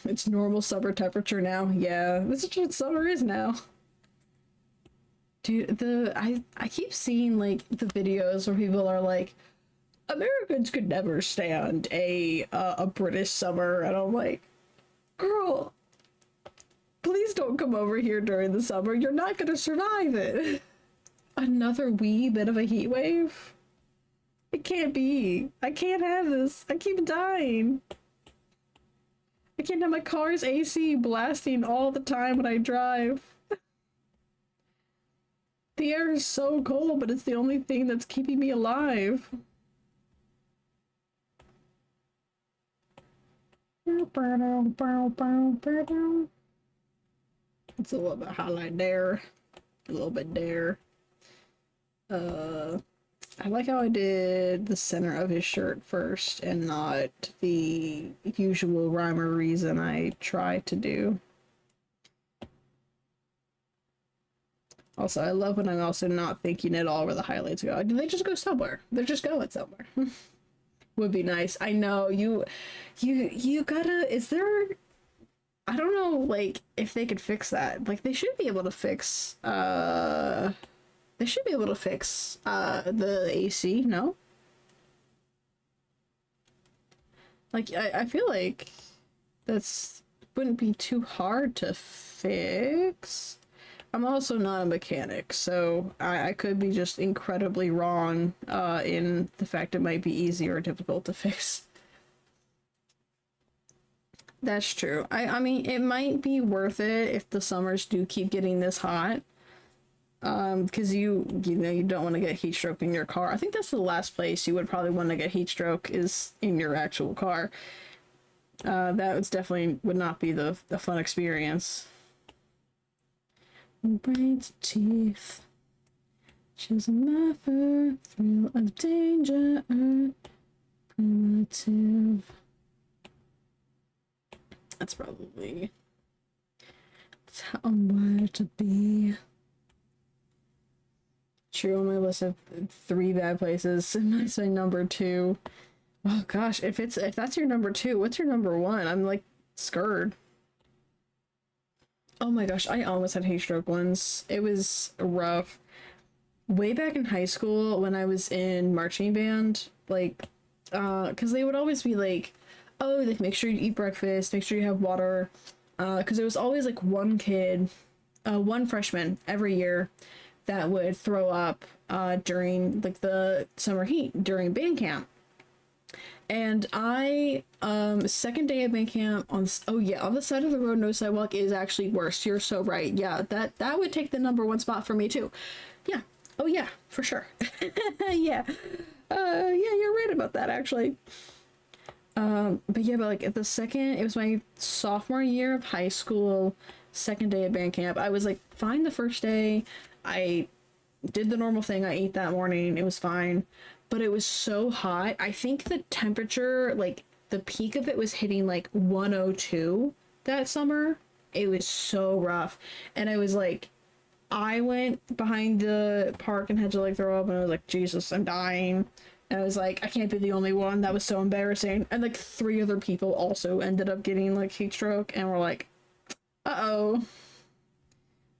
It's normal summer temperature now. Yeah, this is what summer is now. Dude, I keep seeing like the videos where people are like, Americans could never stand a British summer, and I'm like, girl, please don't come over here during the summer. You're not gonna survive it. Another wee bit of a heat wave? It can't be. I can't have this. I keep dying. I can't have my car's AC blasting all the time when I drive. The air is so cold, but it's the only thing that's keeping me alive. It's a little bit highlight there. A little bit there. I like how I did the center of his shirt first and not the usual rhyme or reason I try to do. Also, I love when I'm also not thinking at all where the highlights go. Do they just go somewhere? They're just going somewhere. Would be nice. I know you gotta. Is there? I don't know. Like if they could fix that. Like they should be able to fix. They should be able to fix the AC. No. Like I feel like that's wouldn't be too hard to fix. I'm also not a mechanic, so I could be just incredibly wrong in the fact it might be easy or difficult to fix. That's true. I mean, it might be worth it if the summers do keep getting this hot. Because you know, you don't want to get heat stroke in your car. I think that's the last place you would probably want to get heat stroke is in your actual car. That was definitely would not be the fun experience. Brains, teeth, choosing my food, thrill of danger, primitive. That's probably that's how I'm wired to be. True, on my list of 3 bad places, it might say number 2. Oh gosh, if that's your number 2, what's your number 1? I'm like scared. Oh my gosh, I almost had heat stroke once. It was rough. Way back in high school when I was in marching band, like, because they would always be like, oh, like, make sure you eat breakfast, make sure you have water, because there was always like one kid, one freshman every year that would throw up during like the summer heat during band camp. And I, second day of band camp on, oh yeah, on the side of the road, no sidewalk is actually worse. You're so right. Yeah, that would take the number 1 spot for me too. Yeah. Oh yeah, for sure. Yeah. Yeah, you're right about that actually. But yeah, but like at the second, it was my sophomore year of high school, second day of band camp. I was like fine the first day. I did the normal thing. I ate that morning. It was fine. But it was so hot. I think the temperature, like the peak of it was hitting like 102 that summer. It was so rough. And I was like, I went behind the park and had to like throw up and I was like, Jesus, I'm dying. And I was like, I can't be the only one. That was so embarrassing. And like 3 other people also ended up getting like heat stroke and were like, uh-oh.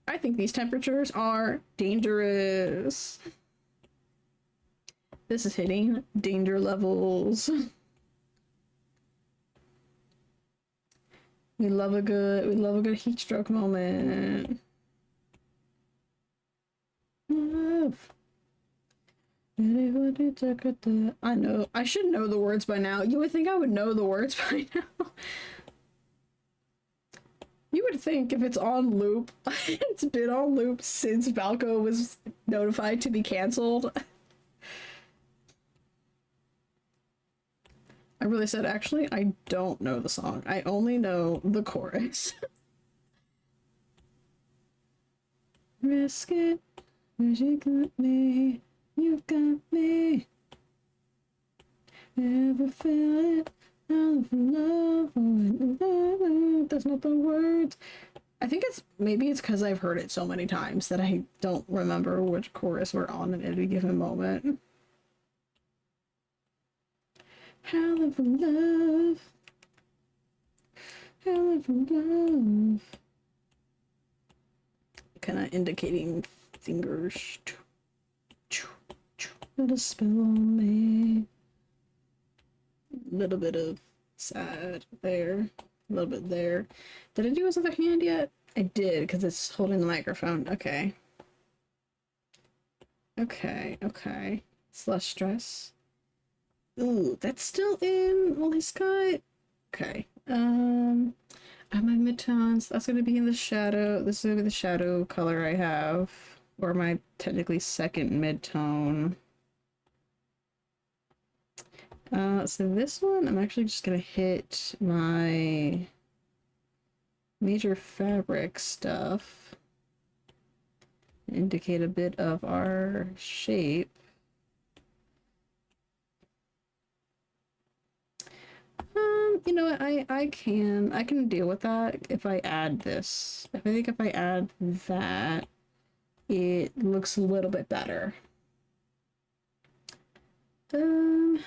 I think these temperatures are dangerous. This is hitting danger levels. We love a good heat stroke moment. Love. I know. I should know the words by now. You would think I would know the words by now. You would think if it's on loop, it's been on loop since Valko was notified to be canceled. I really said, actually, I don't know the song. I only know the chorus. Risk it, cause you got me, you got me. Never feel it, love, that's not the words. I think maybe it's because I've heard it so many times that I don't remember which chorus we're on at any given moment. Hell of a love. Hell of a love. Kind of indicating fingers. Put a spell on me. Little bit of sad there. A little bit there. Did I do his other hand yet? I did, because it's holding the microphone. Okay. Okay. It's less stress. Ooh, that's still in all he's got. Okay. I have my midtones. That's gonna be in the shadow. This is gonna be the shadow color I have. Or my technically second midtone. So this one, I'm actually just gonna hit my major fabric stuff. Indicate a bit of our shape. You know what, I can deal with that if I add this. I think if I add that, it looks a little bit better. That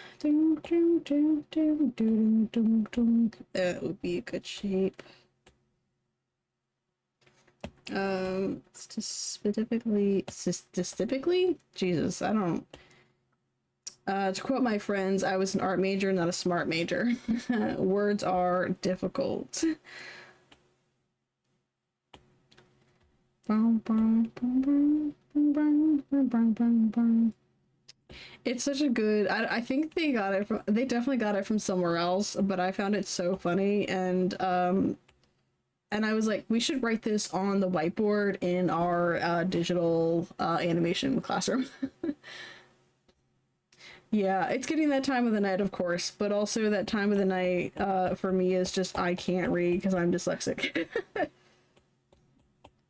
would be a good shape. Specifically, Jesus, I don't. To quote my friends, I was an art major, not a smart major. Words are difficult. It's such a good. I think they got it from. They definitely got it from somewhere else, but I found it so funny, and I was like, we should write this on the whiteboard in our digital animation classroom. Yeah, it's getting that time of the night, of course, but also that time of the night for me is just I can't read because I'm dyslexic.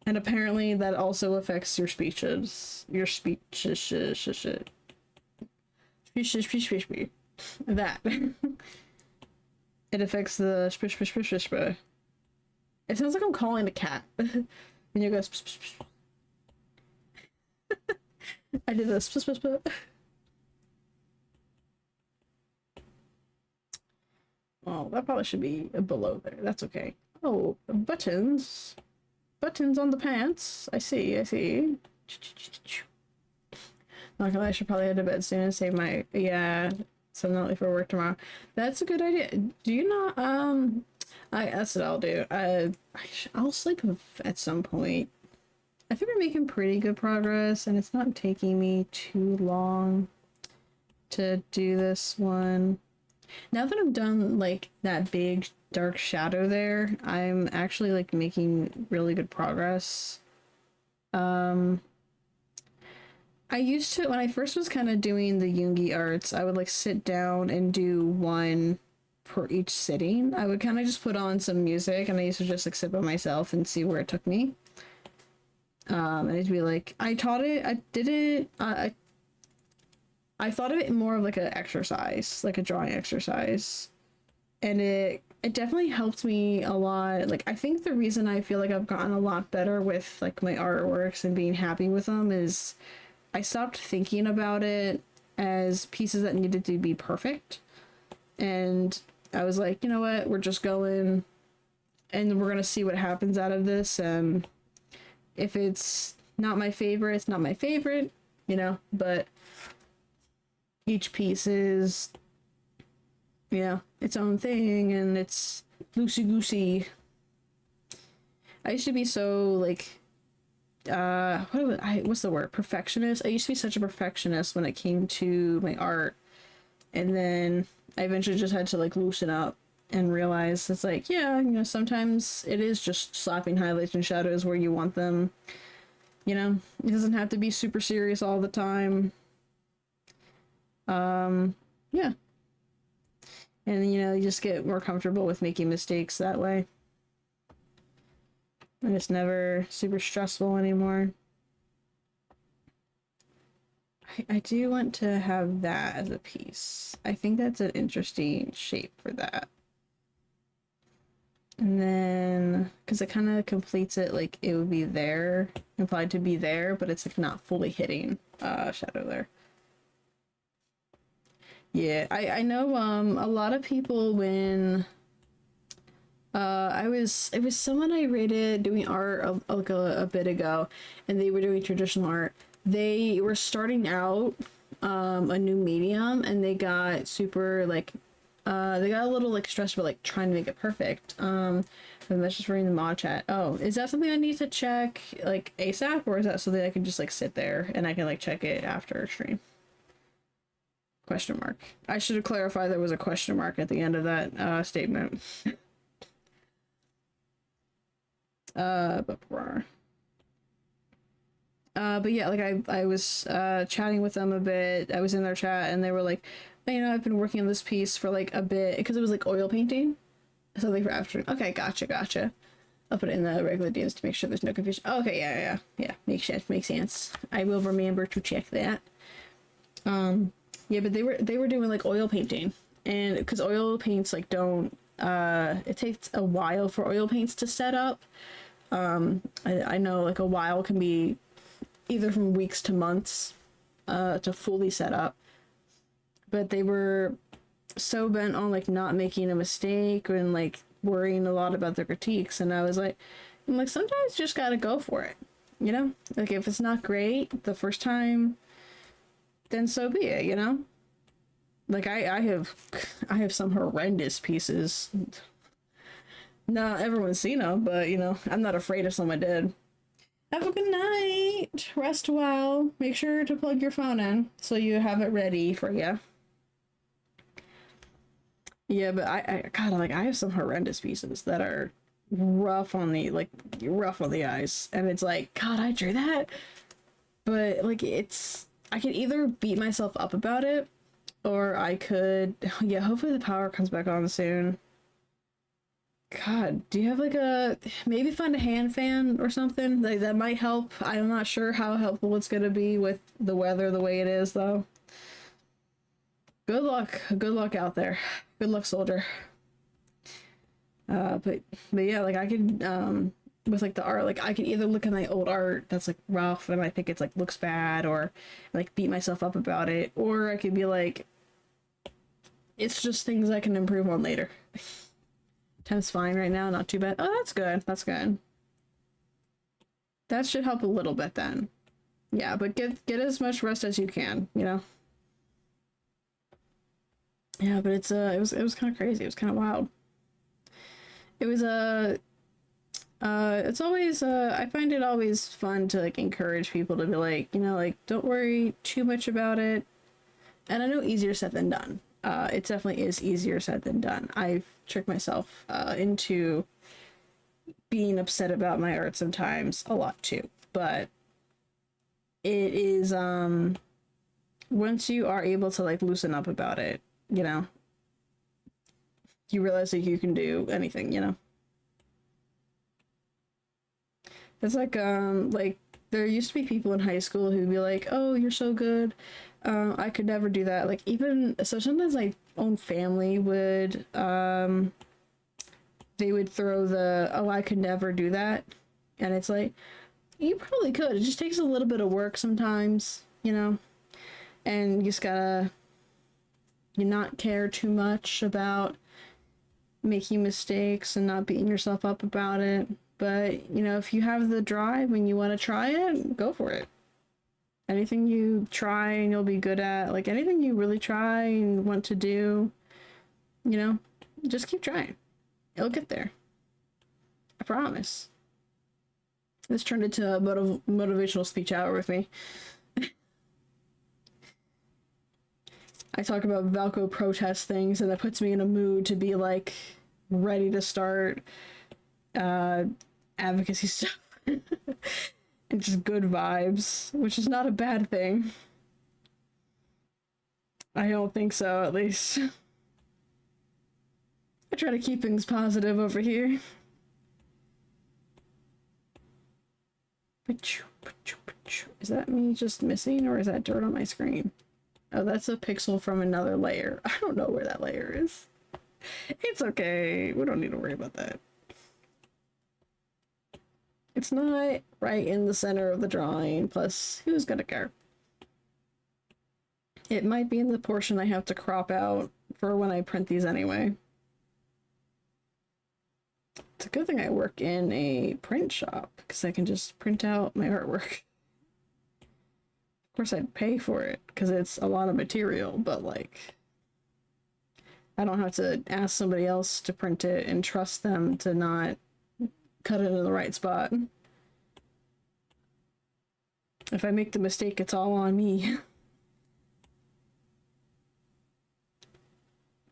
And apparently that also affects your speeches. Your speeches. That. It affects the. It sounds like I'm calling a cat. When you go. I did this. Oh, that probably should be below there. That's okay. Oh, buttons. Buttons on the pants. I see. Not gonna lie, I should probably head to bed soon and save my, yeah, so I'm not late for work tomorrow. That's a good idea. Do you not, that's what I'll do. I'll sleep at some point. I think we're making pretty good progress, and it's not taking me too long to do this one. Now that I've done, like, that big dark shadow there, I'm actually, like, making really good progress. I used to, when I first was kind of doing the Yoongi arts, I would, like, sit down and do one per each sitting. I would kind of just put on some music, and I used to just, like, sit by myself and see where it took me. And it'd be like, I thought of it more of like an exercise, like a drawing exercise. And it definitely helped me a lot. Like, I think the reason I feel like I've gotten a lot better with like my artworks and being happy with them is I stopped thinking about it as pieces that needed to be perfect. And I was like, you know what, we're just going and we're gonna see what happens out of this, and if it's not my favorite, it's not my favorite, you know, but each piece is, you know, its own thing, and it's loosey-goosey. I used to be so, like, what's the word? Perfectionist? I used to be such a perfectionist when it came to my art, and then I eventually just had to, like, loosen up and realize it's like, yeah, you know, sometimes it is just slapping highlights and shadows where you want them. You know, it doesn't have to be super serious all the time. Yeah. And, you know, you just get more comfortable with making mistakes that way. And it's never super stressful anymore. I do want to have that as a piece. I think that's an interesting shape for that. And then, because it kind of completes it, like it would be there, implied to be there, but it's like not fully hitting shadow there. Yeah, I know a lot of people when it was someone I rated doing art a bit ago, and they were doing traditional art. They were starting out a new medium, and they got super like they got a little like stressed about like trying to make it perfect. That's just reading the mod chat. Oh, is that something I need to check like ASAP, or is that something I can just like sit there and I can like check it after stream? Question mark. I should have clarified there was a question mark at the end of that statement. But yeah, like I was chatting with them a bit. I was in their chat and they were like, you know, I've been working on this piece for like a bit because it was like oil painting. So they were after. Okay, gotcha. I'll put it in the regular DMs to make sure there's no confusion. Okay, yeah. Makes sense. I will remember to check that. Yeah, but they were doing like oil painting, and because oil paints like don't it takes a while for oil paints to set up. I know like a while can be either from weeks to months to fully set up. But they were so bent on like not making a mistake and like worrying a lot about their critiques, and I'm like sometimes you just gotta go for it, you know? Like if it's not great the first time, then so be it, you know? Like I have some horrendous pieces. Not everyone's seen them, but you know, I'm not afraid if someone did. Have a good night. Rest well. Make sure to plug your phone in so you have it ready for you. Yeah, but I God, like I have some horrendous pieces that are rough on the eyes, and it's like, God, I drew that, but like I could either beat myself up about it, or I could, yeah. Hopefully the power comes back on soon. God, do you have like maybe find a hand fan or something like that might help? I'm not sure how helpful it's gonna be with the weather the way it is though. Good luck out there. Good luck, soldier. But yeah, like I could with like the art, like I could either look at my old art that's like rough and I think it's like looks bad, or like beat myself up about it, or I could be like, it's just things I can improve on later. Time's fine right now, not too bad. Oh, that's good. That's good. That should help a little bit then. Yeah, but get as much rest as you can, you know. Yeah, but it was kind of crazy. It was kind of wild. It was it's always I find it always fun to like encourage people to be like, you know, like don't worry too much about it. And I know easier said than done. It definitely is easier said than done. I've tricked myself into being upset about my art sometimes a lot too. But it is once you are able to like loosen up about it, you know, you realize that you can do anything, you know. It's like there used to be people in high school who'd be like, "Oh, you're so good. I could never do that." Like even so, sometimes my own family would they would throw the, "Oh, I could never do that," and it's like you probably could. It just takes a little bit of work sometimes, you know, and you just gotta you not care too much about making mistakes and not beating yourself up about it. But, you know, if you have the drive and you want to try it, go for it. Anything you try and you'll be good at, like anything you really try and want to do, you know, just keep trying. It'll get there. I promise. This turned into a motivational speech hour with me. I talk about Valco protest things, and that puts me in a mood to be like ready to start advocacy stuff. And just good vibes, which is not a bad thing. I don't think so, at least. I try to keep things positive over here. Is that me just missing, or is that dirt on my screen? Oh, that's a pixel from another layer. I don't know where that layer is. It's okay. We don't need to worry about that. It's not right in the center of the drawing, plus who's gonna care? It might be in the portion I have to crop out for when I print these anyway. It's a good thing I work in a print shop, because I can just print out my artwork. Of course I'd pay for it, because it's a lot of material, but like, I don't have to ask somebody else to print it and trust them to not cut it in the right spot. If I make the mistake, it's all on me.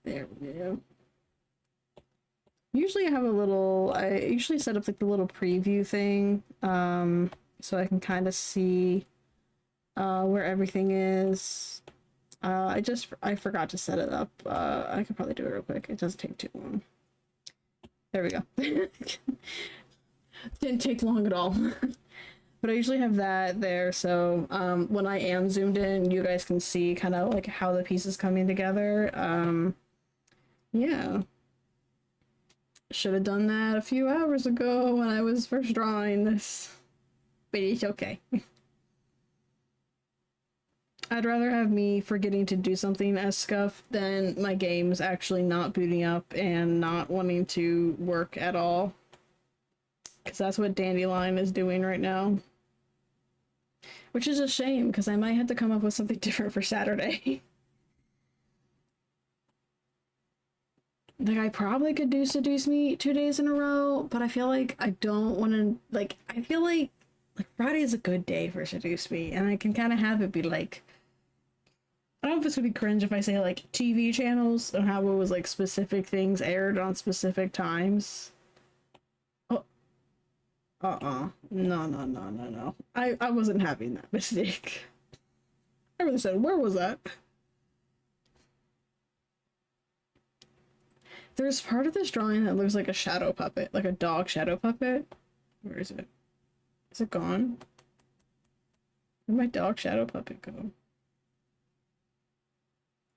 There we go. Usually I usually set up like the little preview thing, so I can kind of see where everything is. I forgot to set it up. I could probably do it real quick. It doesn't take too long. There we go. Didn't take long at all. But I usually have that there, so when I am zoomed in, you guys can see kind of like how the piece is coming together. Yeah. Should have done that a few hours ago when I was first drawing this. But it's okay. I'd rather have me forgetting to do something as scuff than my games actually not booting up and not wanting to work at all. Because that's what Dandelion is doing right now. Which is a shame, because I might have to come up with something different for Saturday. Like, I probably could do Seduce Me 2 days in a row, but I feel like I don't want to, like, I feel like Friday is a good day for Seduce Me, and I can kind of have it be like, I don't know if it's gonna be cringe if I say like TV channels and how it was like specific things aired on specific times. Oh, no. I wasn't having that mistake. I really said, where was that? There's part of this drawing that looks like a shadow puppet, like a dog shadow puppet. Where is it? Is it gone? Where'd my dog shadow puppet go?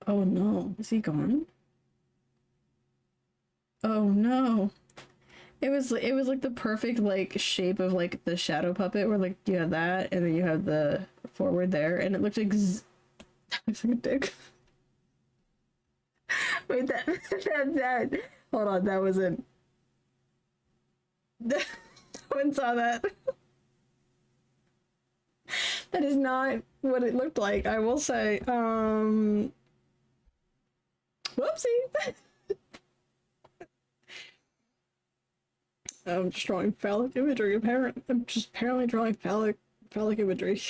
Oh no, is he gone? Oh no. It was like the perfect like shape of like the shadow puppet where like you have that and then you have the forward there and it looked like looks like a dick. Wait, that hold on, that wasn't no one saw that. That is not what it looked like, I will say. Whoopsie. I'm just drawing phallic imagery, I'm just apparently drawing phallic imagery.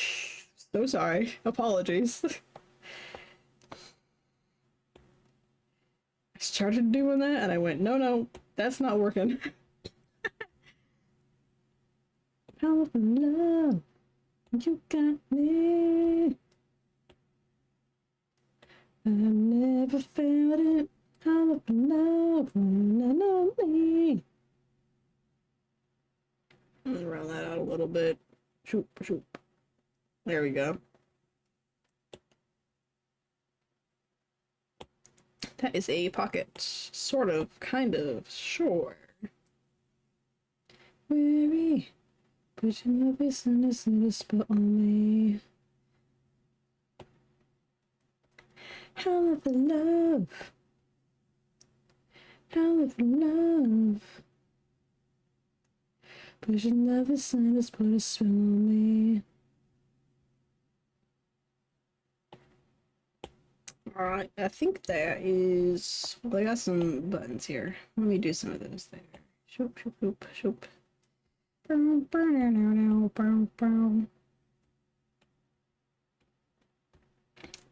So sorry. Apologies. I started doing that and I went, no, that's not working. Powerful love, you got me. I've never felt it. Powerful love, know me. I'm gonna round that out a little bit. Shoop. There we go. That is a pocket. Sort of, kind of, sure. Weary, put your love is in this little spot on me. Hell of a love. Hell of a love. Put your love is in this, put a spell on me. Alright, I think that is... Well, I got some buttons here. Let me do some of those there. Shoop.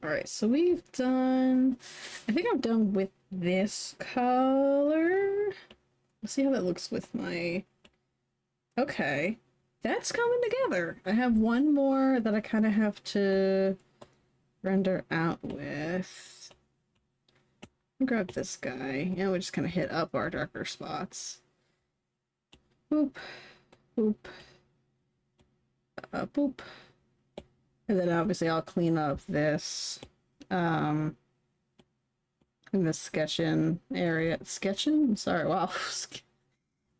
Alright, so we've done... I think I'm done with this color. Let's see how that looks with my... Okay. That's coming together. I have one more that I kind of have to render out with. I'll grab this guy. Yeah, we just kind of hit up our darker spots. Boop. Boop. Boop. And then obviously I'll clean up this. In the sketching area. Sketching? Sorry, wow.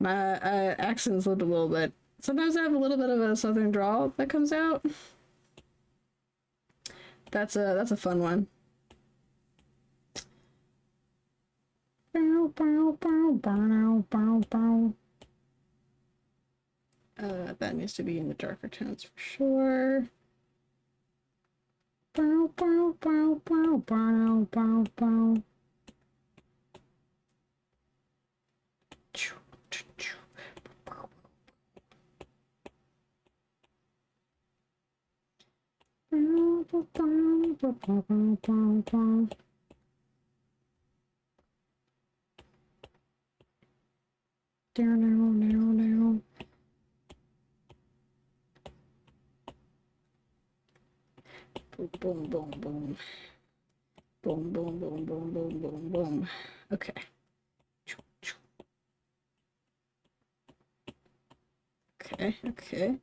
My accent slipped a little bit. Sometimes I have a little bit of a southern drawl that comes out. That's a fun one. That needs to be in the darker tones for sure. Down. Boom. Boom. Okay. Okay.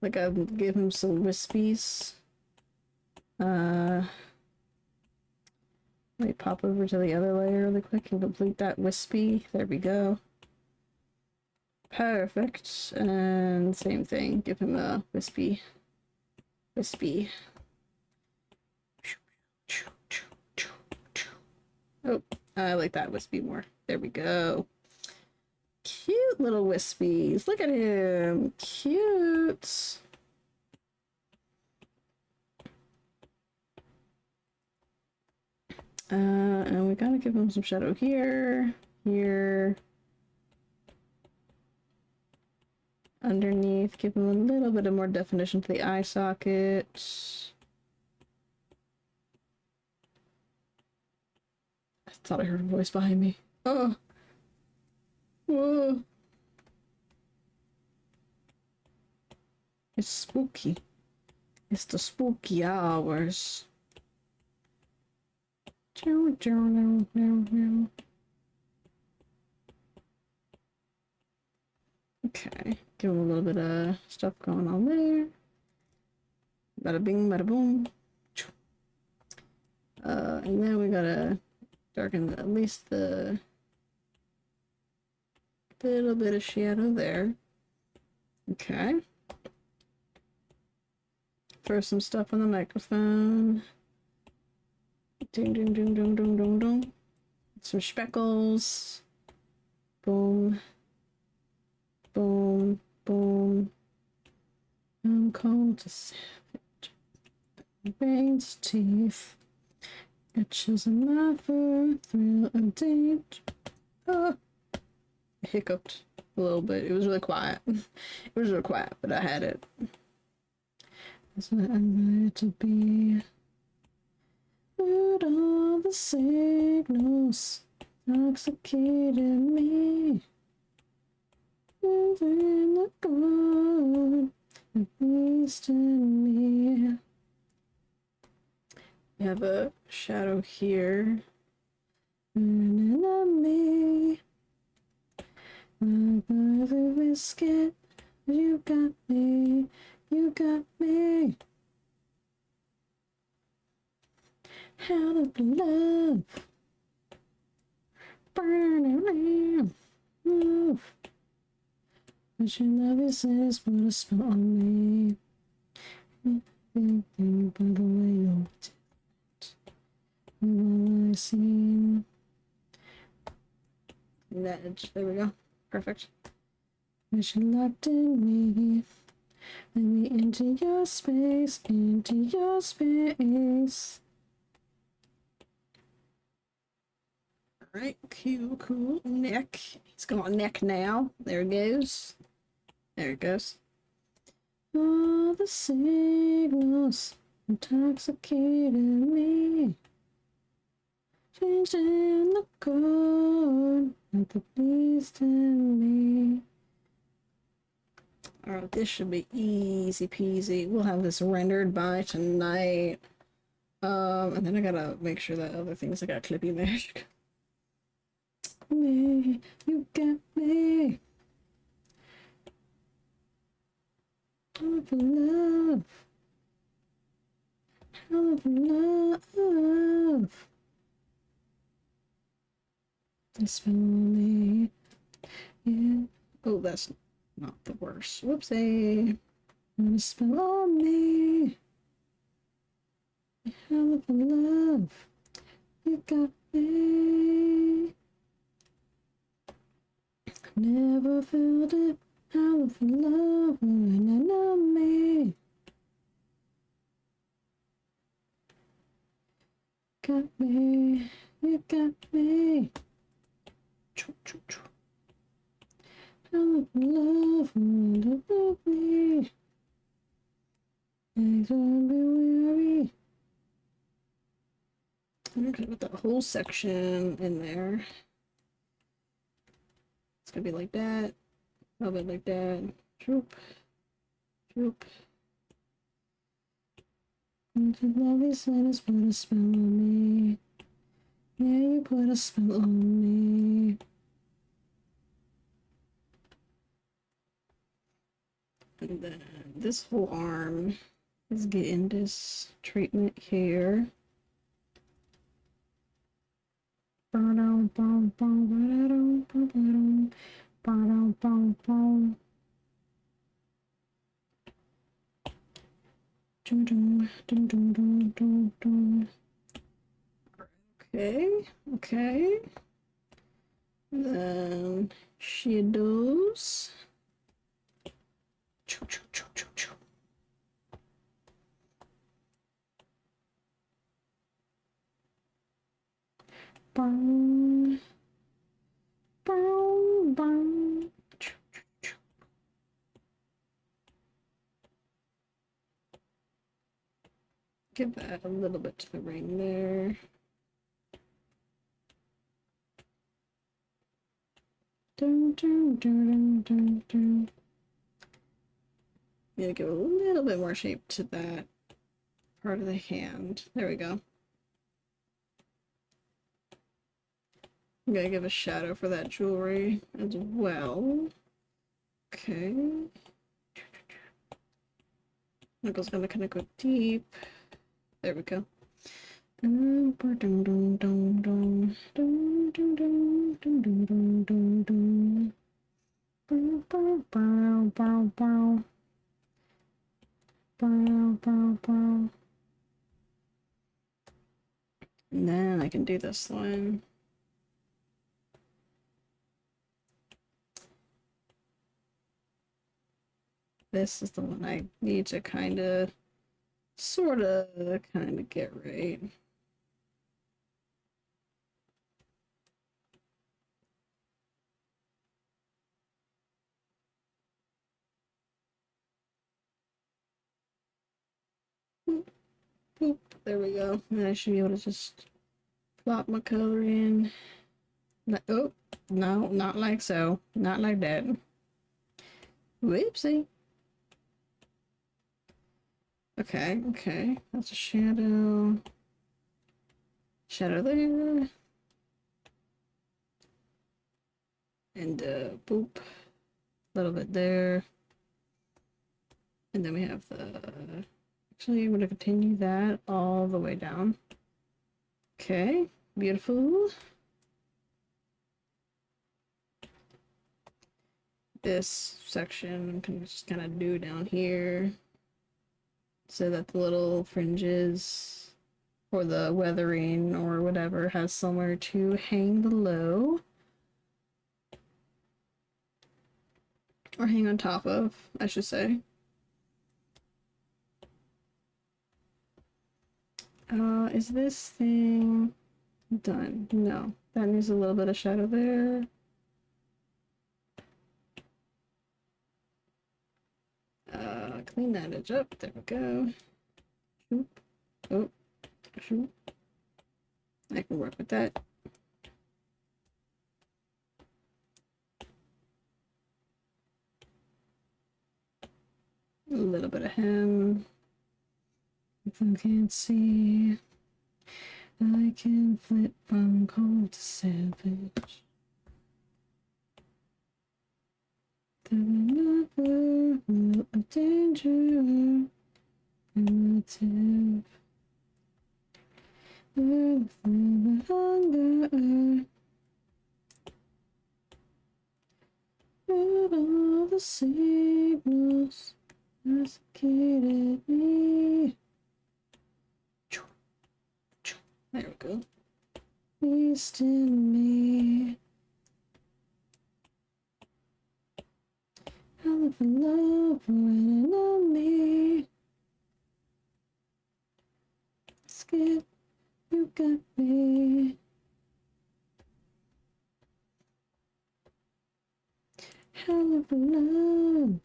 Like I'll give him some wispies. Let me pop over to the other layer really quick and complete that wispy. There we go. Perfect. And same thing, give him a wispy. wispy. Oh, I like that wispy more. There we go. Cute little wispies. Look at him. Cute. And we gotta give him some shadow here, here, underneath. Give him a little bit of more definition to the eye socket. I thought I heard a voice behind me. Oh. Whoa. It's spooky. It's the spooky hours. Okay, give him a little bit of stuff going on there. Bada bing, bada boom. And then we gotta darken at least the little bit of shadow there. Okay. Throw some stuff on the microphone. Ding, ding, ding, ding, ding, ding, ding. Some speckles. Boom. Boom. Boom. I'm cold to savage. Brains, teeth. Got chills in my fur. Thrill of danger. Oh. I hiccuped a little bit. It was really quiet. It was really quiet, but I had it. That's what I'm meant to be. Put all the signals intoxicated me. Moving the gun, at least in me. We have a shadow here. An enemy. I'm gonna risk it. You got me. You got me. Out of love. Burning move. But your love is put a spell on me. Everything by the way you're different. All I seen. That edge. There we go. Perfect. But you locked in me. Let me into your space. Into your space. Alright, cool. Neck. He's going neck now. There it goes. There it goes. All the signals intoxicated me. Changing the code at the least in me. Alright, this should be easy peasy. We'll have this rendered by tonight. And then I gotta make sure that other things I got clippy magic. Me, you got me. Hell of love. Hell of love. It's for me. Yeah. Oh, that's not the worst. Whoopsie. Wanna spell on me. Hell of love. You got me. Never felt it. Hell of love when I know me. Got me. You got me. Choo, choo, choo. Hell of love when I love me. Things won't be weary. I'm gonna put that whole section in there. It's gonna be like that. A little bit like that. Troop. Troop. Into love is let us put a spell on me. Yeah, you put a spell on me. And then this whole arm is getting this treatment here. Okay, okay. Then shadows. Choo, choo, choo, choo, choo. Bang. Bang, bang. Choo, choo, choo. Give that a little bit to the ring there. Dun, dun, dun, dun, dun, dun. Need to give a little bit more shape to that part of the hand. There we go. I'm gonna give a shadow for that jewelry as well. Okay. Knuckles gonna kind of go deep. There we go. And then I can do this one. This is the one I need to kind of, sort of, get right. Boop, boop. There we go. And I should be able to just plop my color in. Like, oh, no, not like so. Not like that. Whoopsie. Okay, okay. That's a shadow. Shadow there. And boop. A little bit there. And then we have the... Actually, I'm going to continue that all the way down. Okay, beautiful. This section I'm gonna just kind of do down here so that the little fringes or the weathering or whatever has somewhere to hang below or hang on top of, I should say. Is this thing done? No, that needs a little bit of shadow there. Clean that edge up. There we go. Shoop. Oh, shoop. I can work with that. A little bit of hem. If I can't see, I can flip from cold to savage. Then another will of danger relative. With the hunger, but all the signals masticated me. There we go. East in me. I live in love when I know me. Skip, you got me. Hell of a love.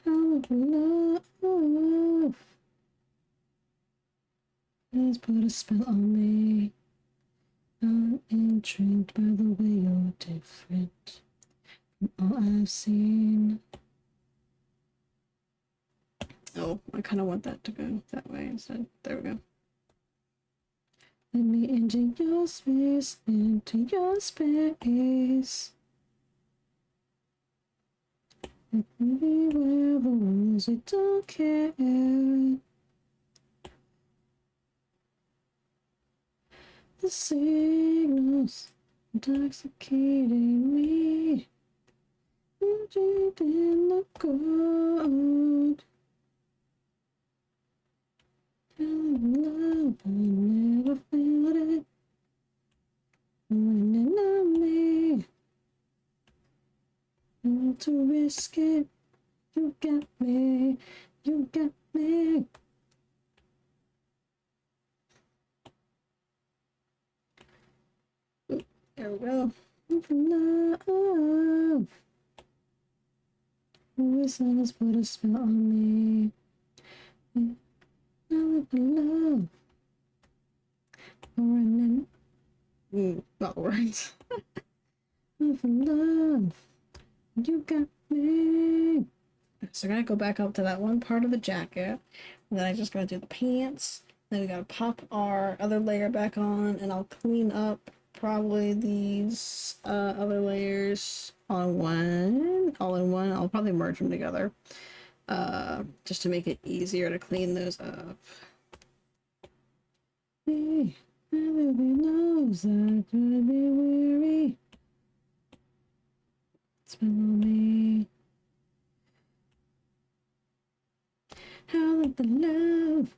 Hell of a love. Let's put a spell on me. I'm intrigued by the way you're different from all I've seen. Oh, I kind of want that to go that way instead. There we go. Let me into your space, into your space. Let me be where the rules we don't care. The signals intoxicating me. Rooted in the gold. love, I never felt it. When it on me, not to risk it. You got me, you got me. Ooh, there we go. For love, always has put a spell on me. Now live for love, for an not words. For love, you got me. So I gotta go back up to that one part of the jacket, and then I just gotta do the pants. Then we gotta pop our other layer back on, and I'll clean up probably these other layers on one, all in one. I'll probably merge them together, just to make it easier to clean those up. Hey, everybody knows I could be weary. Spell on me. How of the love.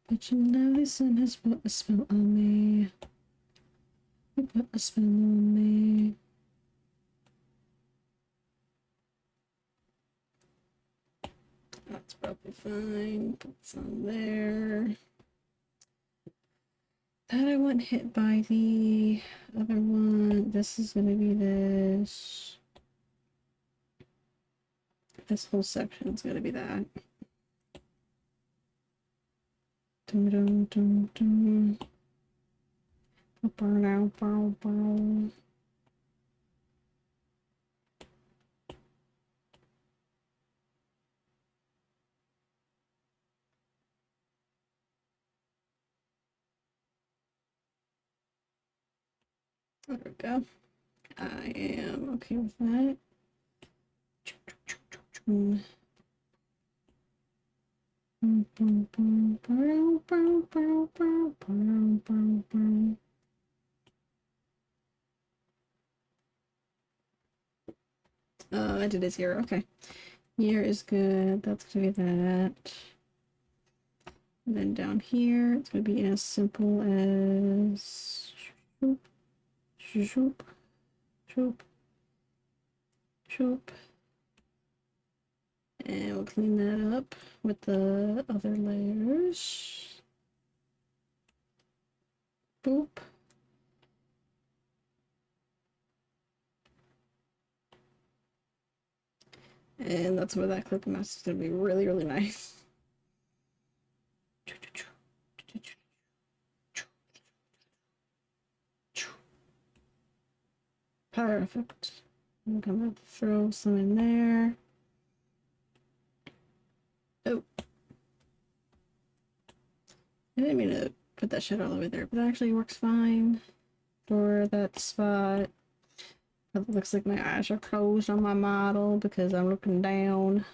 But you know the sun has put a spell on me. You put a spell on me. That's probably fine. Put some there. That I want hit by the other one. This is gonna be this. This whole section is gonna be that. Dum dum dum dum. Burn out, bow bow. There we go. I am okay with that. I did his ear. Okay. Ear is good. That's gonna be that. And then down here, it's gonna be as simple as shoop, shoop, shoop, shoop. And we'll clean that up with the other layers. Boop. And that's where that clipping mask is gonna be really, really nice. Perfect. I'm gonna throw some in there. Oh. I didn't mean to put that shit all over there, but that actually works fine for that spot. It looks like my eyes are closed on my model because I'm looking down.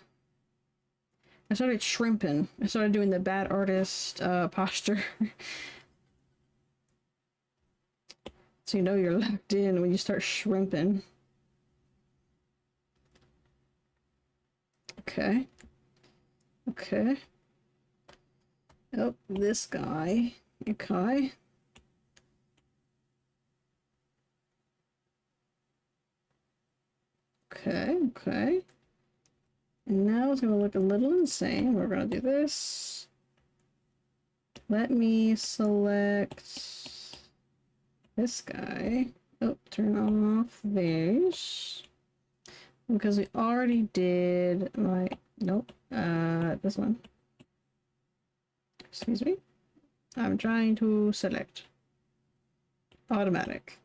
I started shrimping. I started doing the bad artist posture. So you know you're locked in when you start shrimping. Okay. Okay. Oh, this guy. Okay. Okay, okay. And now it's gonna look a little insane. We're gonna do this. Let me select this guy. Oh, turn off this. Because we already did my, nope, this one. Excuse me. I'm trying to select. Automatic.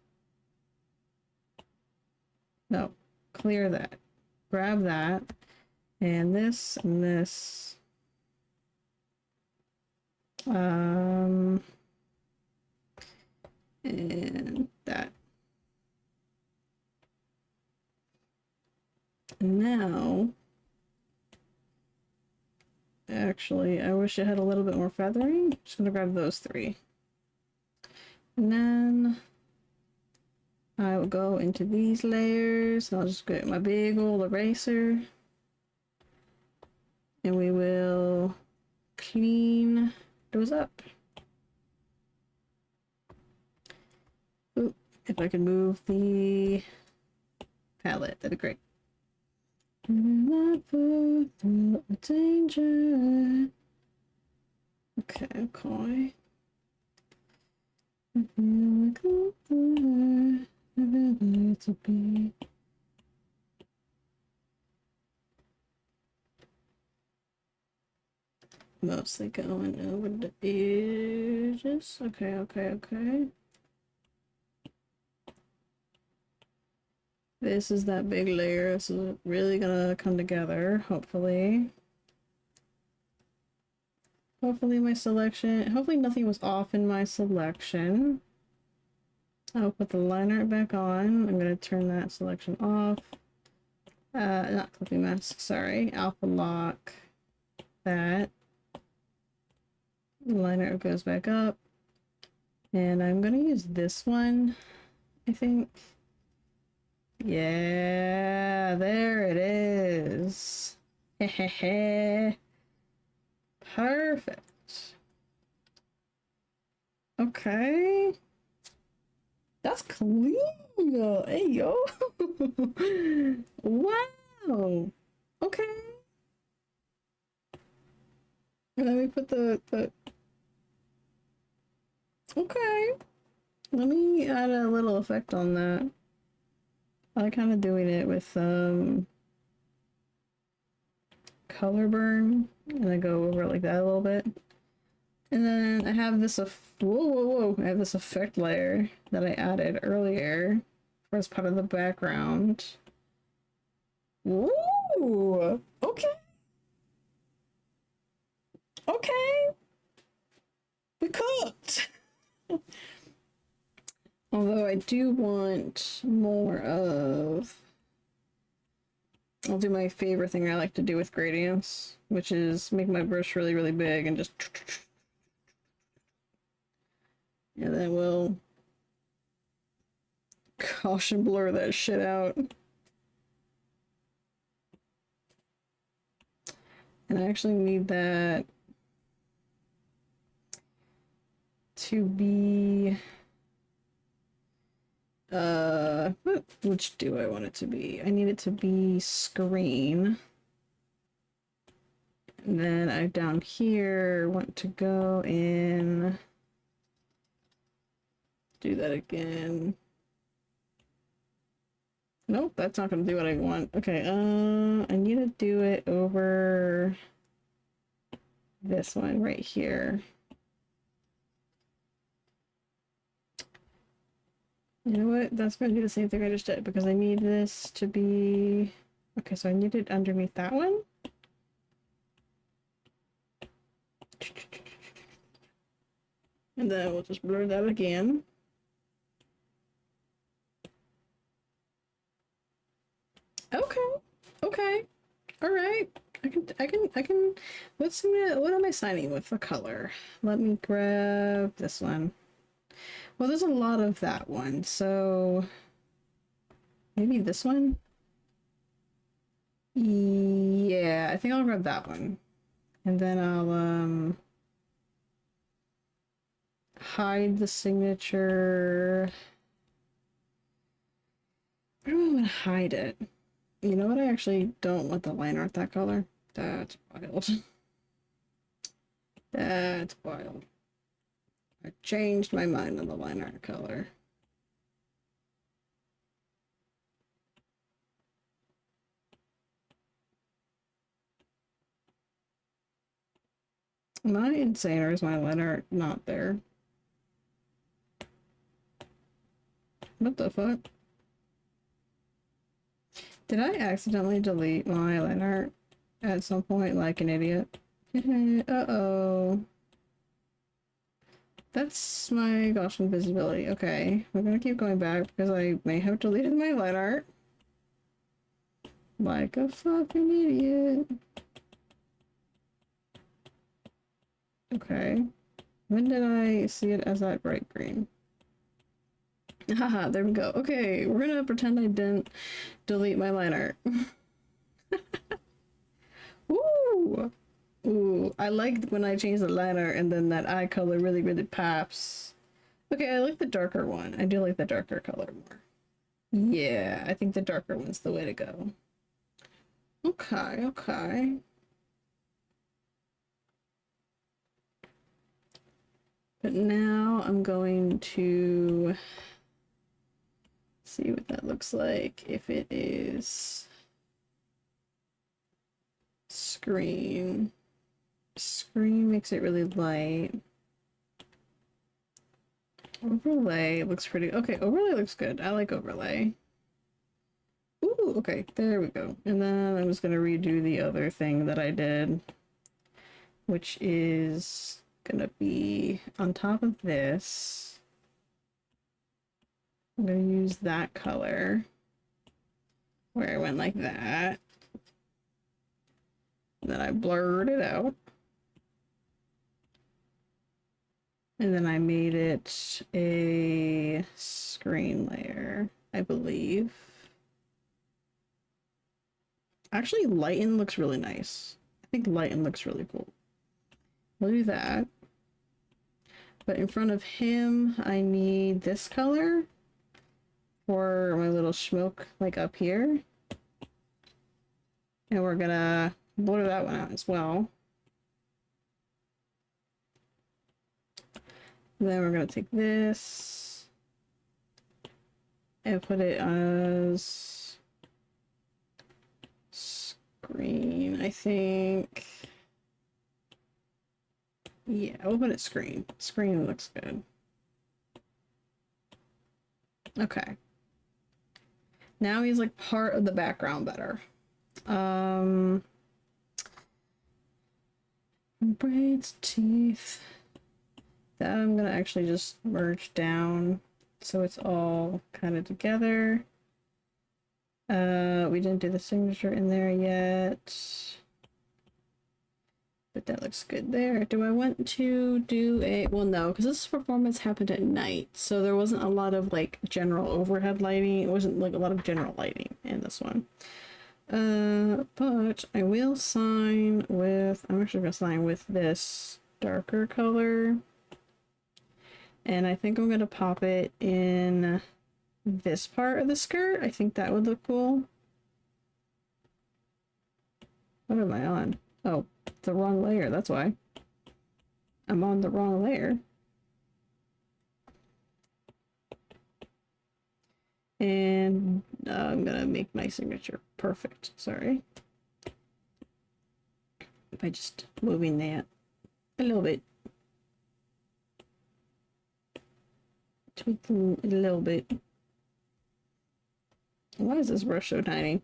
No, clear that. Grab that. And this and this. And that. And now, actually, I wish it had a little bit more feathering. I'm just gonna grab those three. And then I will go into these layers. I'll just get my big old eraser. and we will clean those up. Ooh, if I could move the palette, that'd be great. Not for thrill or danger. Okay, okay. I feel like never to be. Mostly going over the edges. Okay, okay, okay. This is that big layer. This is really gonna come together, hopefully. Hopefully my selection, hopefully nothing was off in my selection. I'll put the liner back on. I'm gonna turn that selection off. Not clipping mask, sorry. Alpha lock that. The liner goes back up. And I'm gonna use this one, I think. Yeah, there it is. Hehehe. Perfect. Okay. That's clean. Hey, yo. Wow. Okay. Let me put the... Okay. Let me add a little effect on that. I like kind of doing it with color burn, and I go over it like that a little bit. And then I have this whoa. I have this effect layer that I added earlier as part of the background. Ooh, okay. Okay. We cooked. Although I do want more of... I'll do my favorite thing I like to do with gradients, which is make my brush really, really big and just... And then we'll caution blur that shit out. And I actually need that to be... which do I want it to be? I need it to be screen. And then I down here want to go in, do that again. Nope, that's not gonna do what I want. Okay, I need to do it over this one right here. You know what? That's going to do the same thing I just did because I need this to be... Okay, so I need it underneath that one. And then we'll just blur that again. Okay. Okay. All right. I can, what am I signing with for color? Let me grab this one. Well, there's a lot of that one, so maybe this one? Yeah, I think I'll grab that one. And then I'll hide the signature. Where do I want to hide it? You know what? I actually don't want the line art that color. That's wild. That's wild. I changed my mind on the line art color. Am I insane or is my line art not there? What the fuck? Did I accidentally delete my line art at some point like an idiot? Uh-oh. That's my Gaussian visibility. Okay, we're gonna keep going back because I may have deleted my line art. Like a fucking idiot. Okay. When did I see it as that bright green? Haha, there we go. Okay, we're gonna pretend I didn't delete my line art. Woo! Ooh, I like when I change the liner and then that eye color really, really pops. Okay, I like the darker one. I do like the darker color more. Yeah, I think the darker one's the way to go. Okay, okay. But now I'm going to see what that looks like if it is screen. Screen makes it really light. Overlay looks pretty okay. Overlay looks good. I like overlay. Ooh, okay, there we go. And then I'm just gonna redo the other thing that I did, which is gonna be on top of this. I'm gonna use that color where I went like that. Then I blurred it out. And then I made it a screen layer, I believe. Actually, lighten looks really nice. I think lighten looks really cool. We'll do that. But in front of him, I need this color for my little smoke, like up here. And we're gonna blur that one out as well. And then we're gonna take this and put it as screen, I think. Yeah, we'll put it screen. Screen looks good. Okay. Now he's like part of the background better. Braids, teeth. That I'm gonna actually just merge down so it's all kind of together. We didn't do the signature in there yet. But that looks good there. Do I want to do a... Well, no, because this performance happened at night, so there wasn't a lot of, like, general overhead lighting. It wasn't, like, a lot of general lighting in this one. But I will sign with... I'm actually going to sign with this darker color. And I think I'm going to pop it in this part of the skirt. I think that would look cool. What am I on? Oh, the wrong layer, that's why. I'm on the wrong layer. And I'm gonna make my signature perfect. Sorry. By just moving that a little bit. Tweaking it a little bit. Why is this brush so tiny?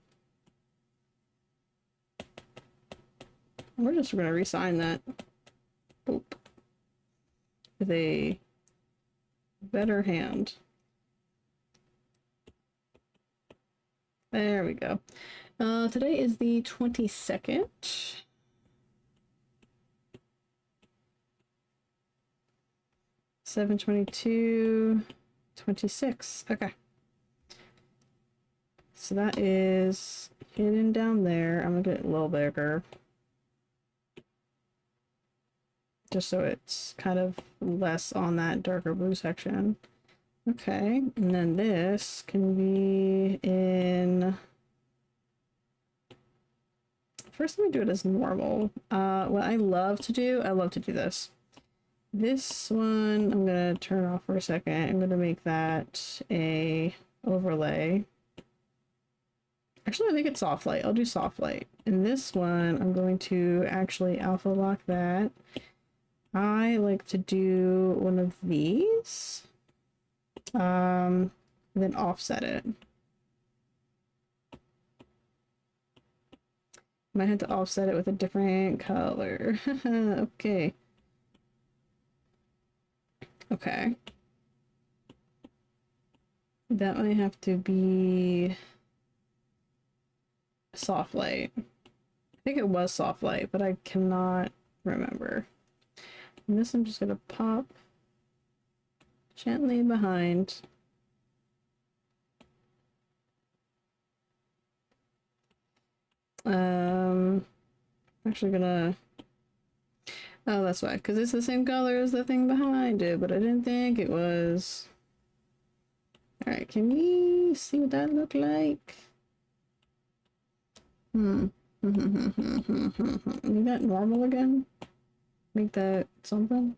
We're just gonna re-sign that. Boop. With a better hand. There we go. Today is the 22nd. 7/22/26. Okay. So that is hidden down there. I'm gonna get it a little bigger. Just so it's kind of less on that darker blue section. Okay, and then this can be in... First, let me do it as normal. What I love to do this. This one, I'm gonna turn off for a second. I'm gonna make that a overlay. Actually, I think it's soft light. I'll do soft light. And this one, I'm going to actually alpha lock that. I like to do one of these. Then offset it. Might have to offset it with a different color. Okay. Okay. That might have to be soft light. I think it was soft light, but I cannot remember. And this I'm just gonna pop gently behind. I'm actually gonna Oh, that's why. Because it's the same color as the thing behind it, but I didn't think it was. Alright, can we see what that looked like? Make that normal again? Make that something?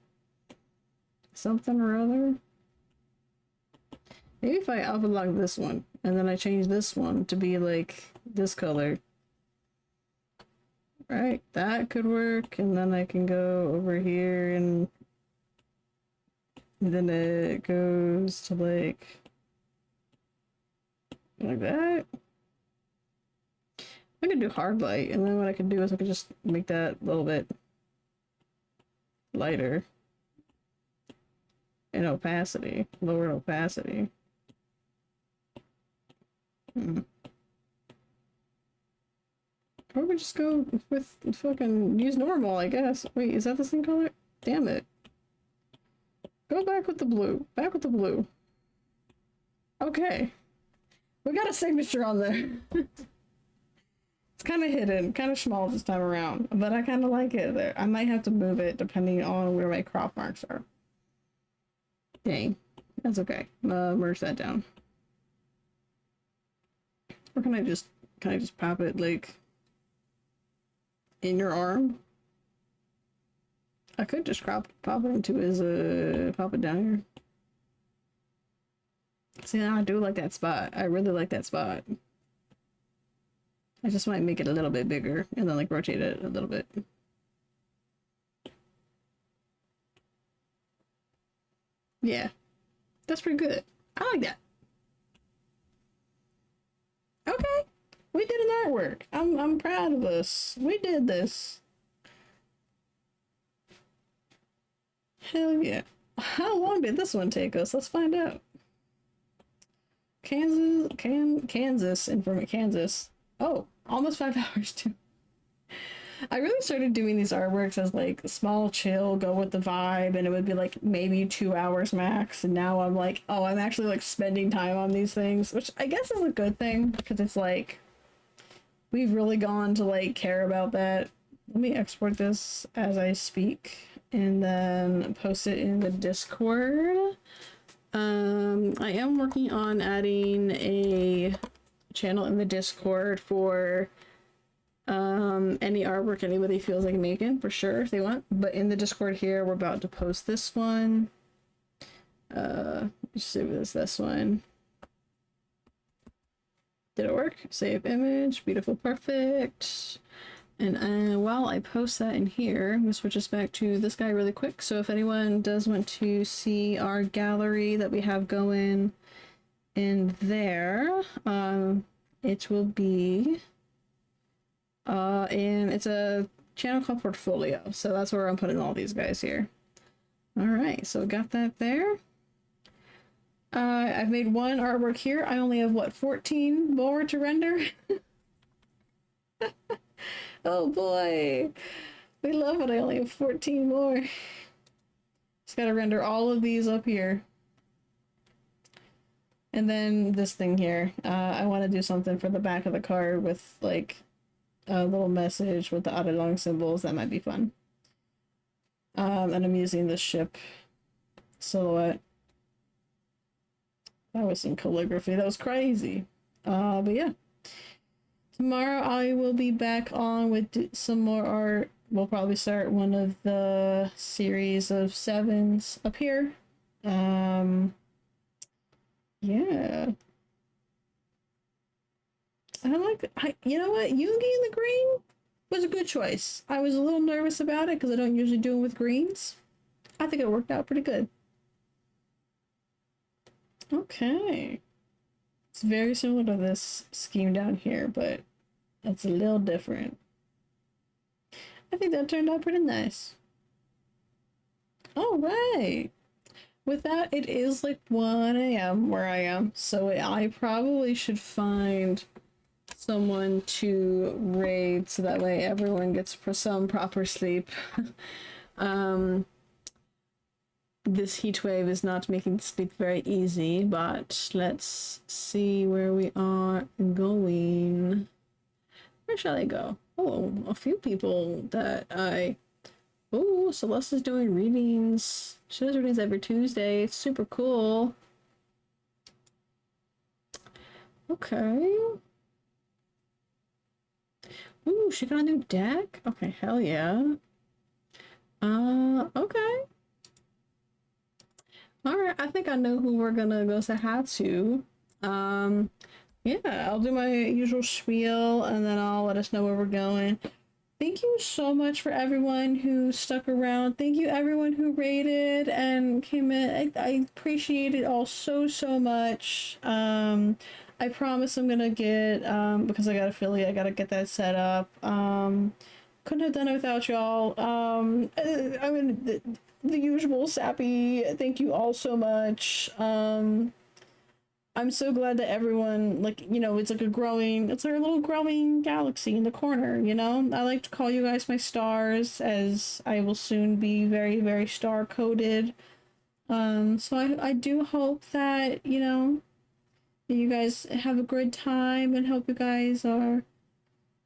Something or other? Maybe if I unlock this one, and then I change this one to be like this color. Right, that could work, and then I can go over here and then it goes to like that. I could do hard light, and then what I could do is I could just make that a little bit lighter in opacity, lower opacity. Or we just go with fucking use normal, I guess. Wait, is that the same color? Damn it. Go back with the blue. Back with the blue. Okay. We got a signature on there. It's kind of hidden, kind of small this time around, but I kind of like it there. I might have to move it depending on where my crop marks are. Dang. That's okay. Merge that down. Or can I just pop it like in your arm? I could just pop it into his pop it down here. See, now I do like that spot. I really like that spot. I just might make it a little bit bigger and then like rotate it a little bit. Yeah, that's pretty good. I like that. Okay, we did an artwork. I'm proud of us. We did this. Hell yeah. How long did this one take us? Let's find out. Kansas, and from Kansas. Oh, almost 5 hours too. I really started doing these artworks as like small, chill, go with the vibe, and it would be like maybe 2 hours max. And now I'm like, oh, I'm actually like spending time on these things, which I guess is a good thing because it's like we've really gone to like care about that. Let me export this as I speak and then post it in the Discord. I am working on adding a channel in the Discord for any artwork anybody feels like making, for sure, if they want. But in the Discord here, we're about to post this one. Let's see if it's this one. Did it work? Save image, beautiful, perfect. And while I post that in here, I'm gonna switch us back to this guy really quick. So if anyone does want to see our gallery that we have going in there, it will be and it's a channel called Portfolio. So that's where I'm putting all these guys here. All right, so got that there. I've made one artwork here. I only have what, 14 more to render? Oh boy, we love it. I only have 14 more. Just gotta render all of these up here. And then this thing here. I want to do something for the back of the card with like a little message with the Arirang symbols. That might be fun. And I'm using the ship silhouette. That was some calligraphy. That was crazy. But yeah. Tomorrow I will be back on with some more art. We'll probably start one of the series of 7s up here. Yeah. You know what? Yoongi in the green was a good choice. I was a little nervous about it because I don't usually do it with greens. I think it worked out pretty good. Okay. It's very similar to this scheme down here, but it's a little different. I think that turned out pretty nice. All right. With that, it is like 1 a.m. where I am, so I probably should find someone to raid so that way everyone gets some proper sleep. This heat wave is not making sleep very easy, but let's see where we are going. Where shall I go? Oh, a few people that I Oh, Celeste's doing readings. She does readings every Tuesday. It's super cool. Okay. Ooh, she got a new deck? Okay, hell yeah. Okay. Alright, I think I know who we're gonna go say hi to. Yeah, I'll do my usual spiel and then I'll let us know where we're going. Thank you so much for everyone who stuck around. Thank you everyone who rated and came in. I appreciate it all so, so much. I promise I'm gonna get, because I got affiliate, I gotta get that set up. Couldn't have done it without y'all. I mean, the usual sappy. Thank you all so much. I'm so glad that everyone, like, you know, it's like it's like a little growing galaxy in the corner, you know? I like to call you guys my stars, as I will soon be very, very star coded. So I do hope that, you know, that you guys have a good time and hope you guys are,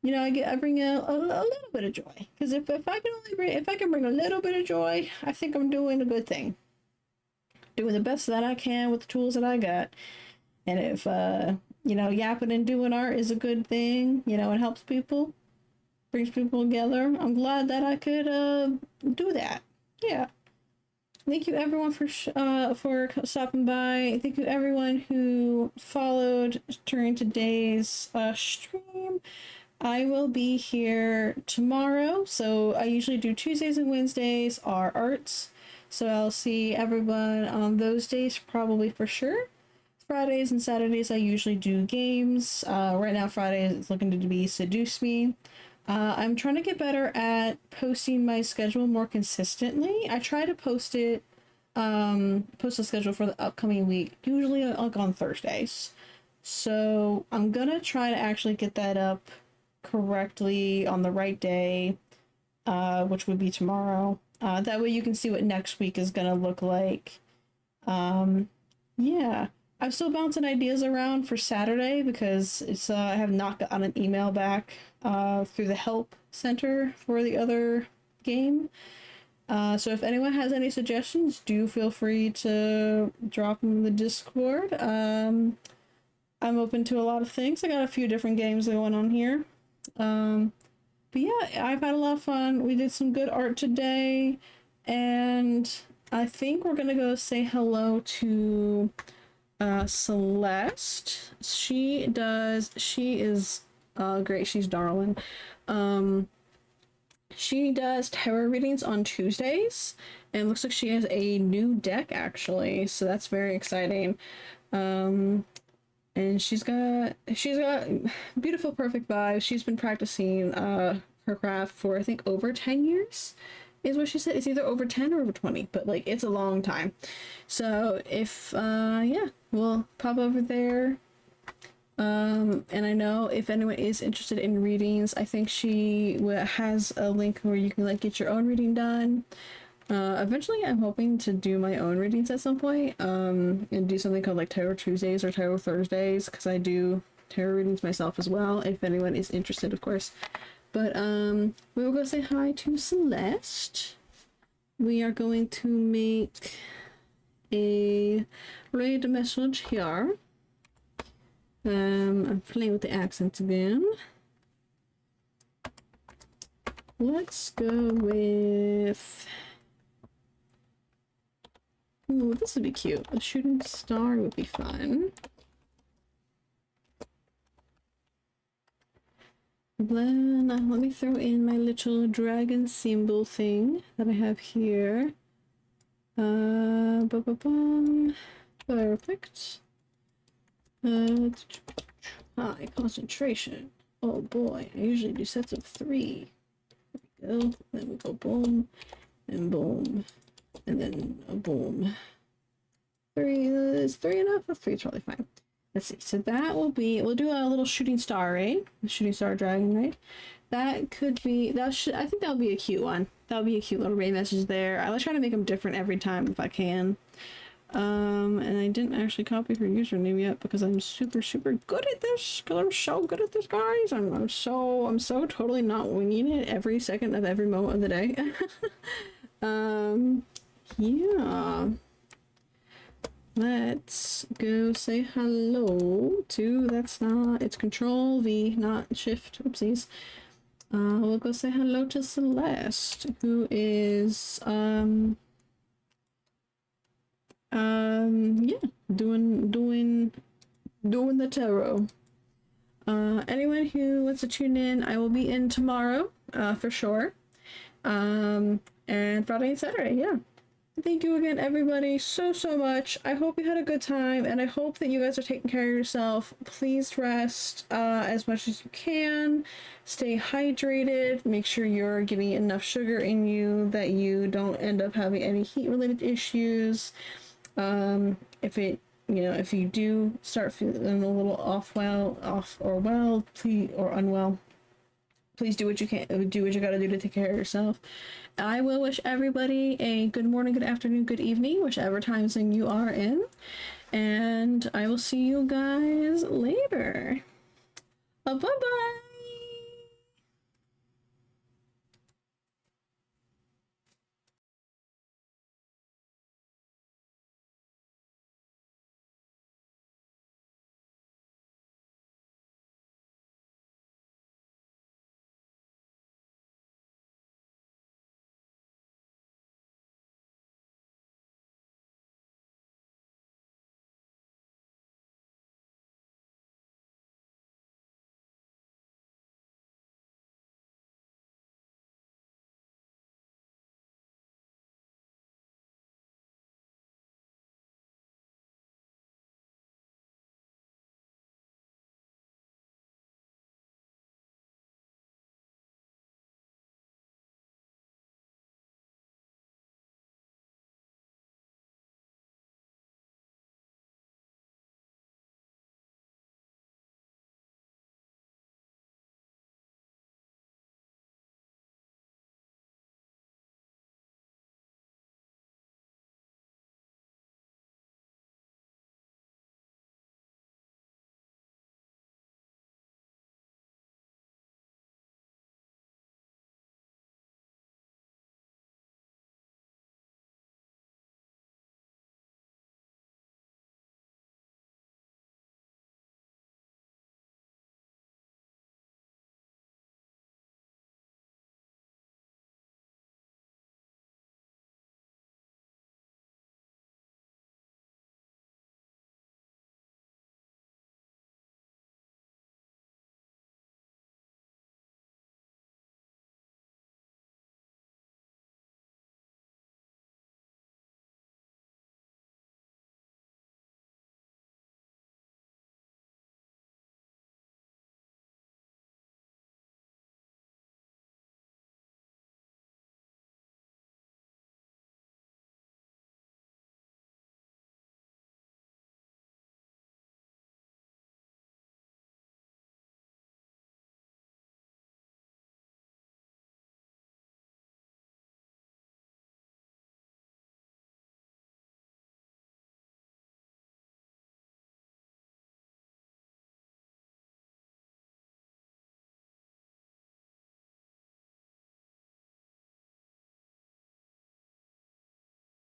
you know, I bring a little bit of joy. Because if I can if I can bring a little bit of joy, I think I'm doing a good thing. Doing the best that I can with the tools that I got. And if, you know, yapping and doing art is a good thing, you know, it helps people, brings people together. I'm glad that I could do that. Yeah. Thank you everyone for stopping by. Thank you everyone who followed during today's stream. I will be here tomorrow. So I usually do Tuesdays and Wednesdays are arts. So I'll see everyone on those days probably for sure. Fridays and Saturdays I usually do games. Right now Friday is looking to be Seduce Me. I'm trying to get better at posting my schedule more consistently. I try to post the schedule for the upcoming week, usually like on Thursdays. So I'm gonna try to actually get that up correctly on the right day, which would be tomorrow. That way you can see what next week is gonna look like. Yeah. I'm still bouncing ideas around for Saturday because it's I have not gotten an email back through the help center for the other game. So if anyone has any suggestions, do feel free to drop them in the Discord. I'm open to a lot of things. I got a few different games going on here. But yeah, I've had a lot of fun. We did some good art today, and I think we're gonna go say hello to Celeste. She is great. She's darling. She does tarot readings on Tuesdays, and it looks like she has a new deck actually, so that's very exciting. And she's got beautiful, perfect vibes. She's been practicing her craft for I think over 10 years. Is what she said. It's either over 10 or over 20, but like it's a long time. So if yeah, we'll pop over there. And I know if anyone is interested in readings, I think she has a link where you can like get your own reading done. Eventually I'm hoping to do my own readings at some point, and do something called like Tarot Tuesdays or Tarot Thursdays, because I do tarot readings myself as well, if anyone is interested, of course. But we will go say hi to Celeste. We are going to make a read message here. I'm playing with the accents again. Let's go with... Ooh, this would be cute. A shooting star would be fun. Then let me throw in my little dragon symbol thing that I have here. Perfect. High concentration. Oh boy, I usually do sets of 3. There we go. Then we go boom, and boom, and then a boom. 3 is 3 enough? 3 is probably fine. Let's see. So that will be, we'll do a little shooting star raid. The shooting star dragon raid. That could be, I think that'll be a cute one. That'll be a cute little raid message there. I try to make them different every time if I can. And I didn't actually copy her username yet because I'm super good at this. Because I'm so good at this, guys. I'm so totally not winging it every second of every moment of the day. Yeah. Let's go say hello to, that's not, it's Control V, not Shift, oopsies. We'll go say hello to Celeste, who is, yeah, doing the tarot. Anyone who wants to tune in, I will be in tomorrow, for sure. And Friday and Saturday, yeah. Thank you again, everybody, so much. I hope you had a good time, and I hope that you guys are taking care of yourself. Please rest as much as you can. Stay hydrated. Make sure you're getting enough sugar in you that you don't end up having any heat-related issues. If you do start feeling a little unwell, please do what you can, do what you gotta do to take care of yourself. I will wish everybody a good morning, good afternoon, good evening, whichever time zone you are in. And I will see you guys later. Bye-bye!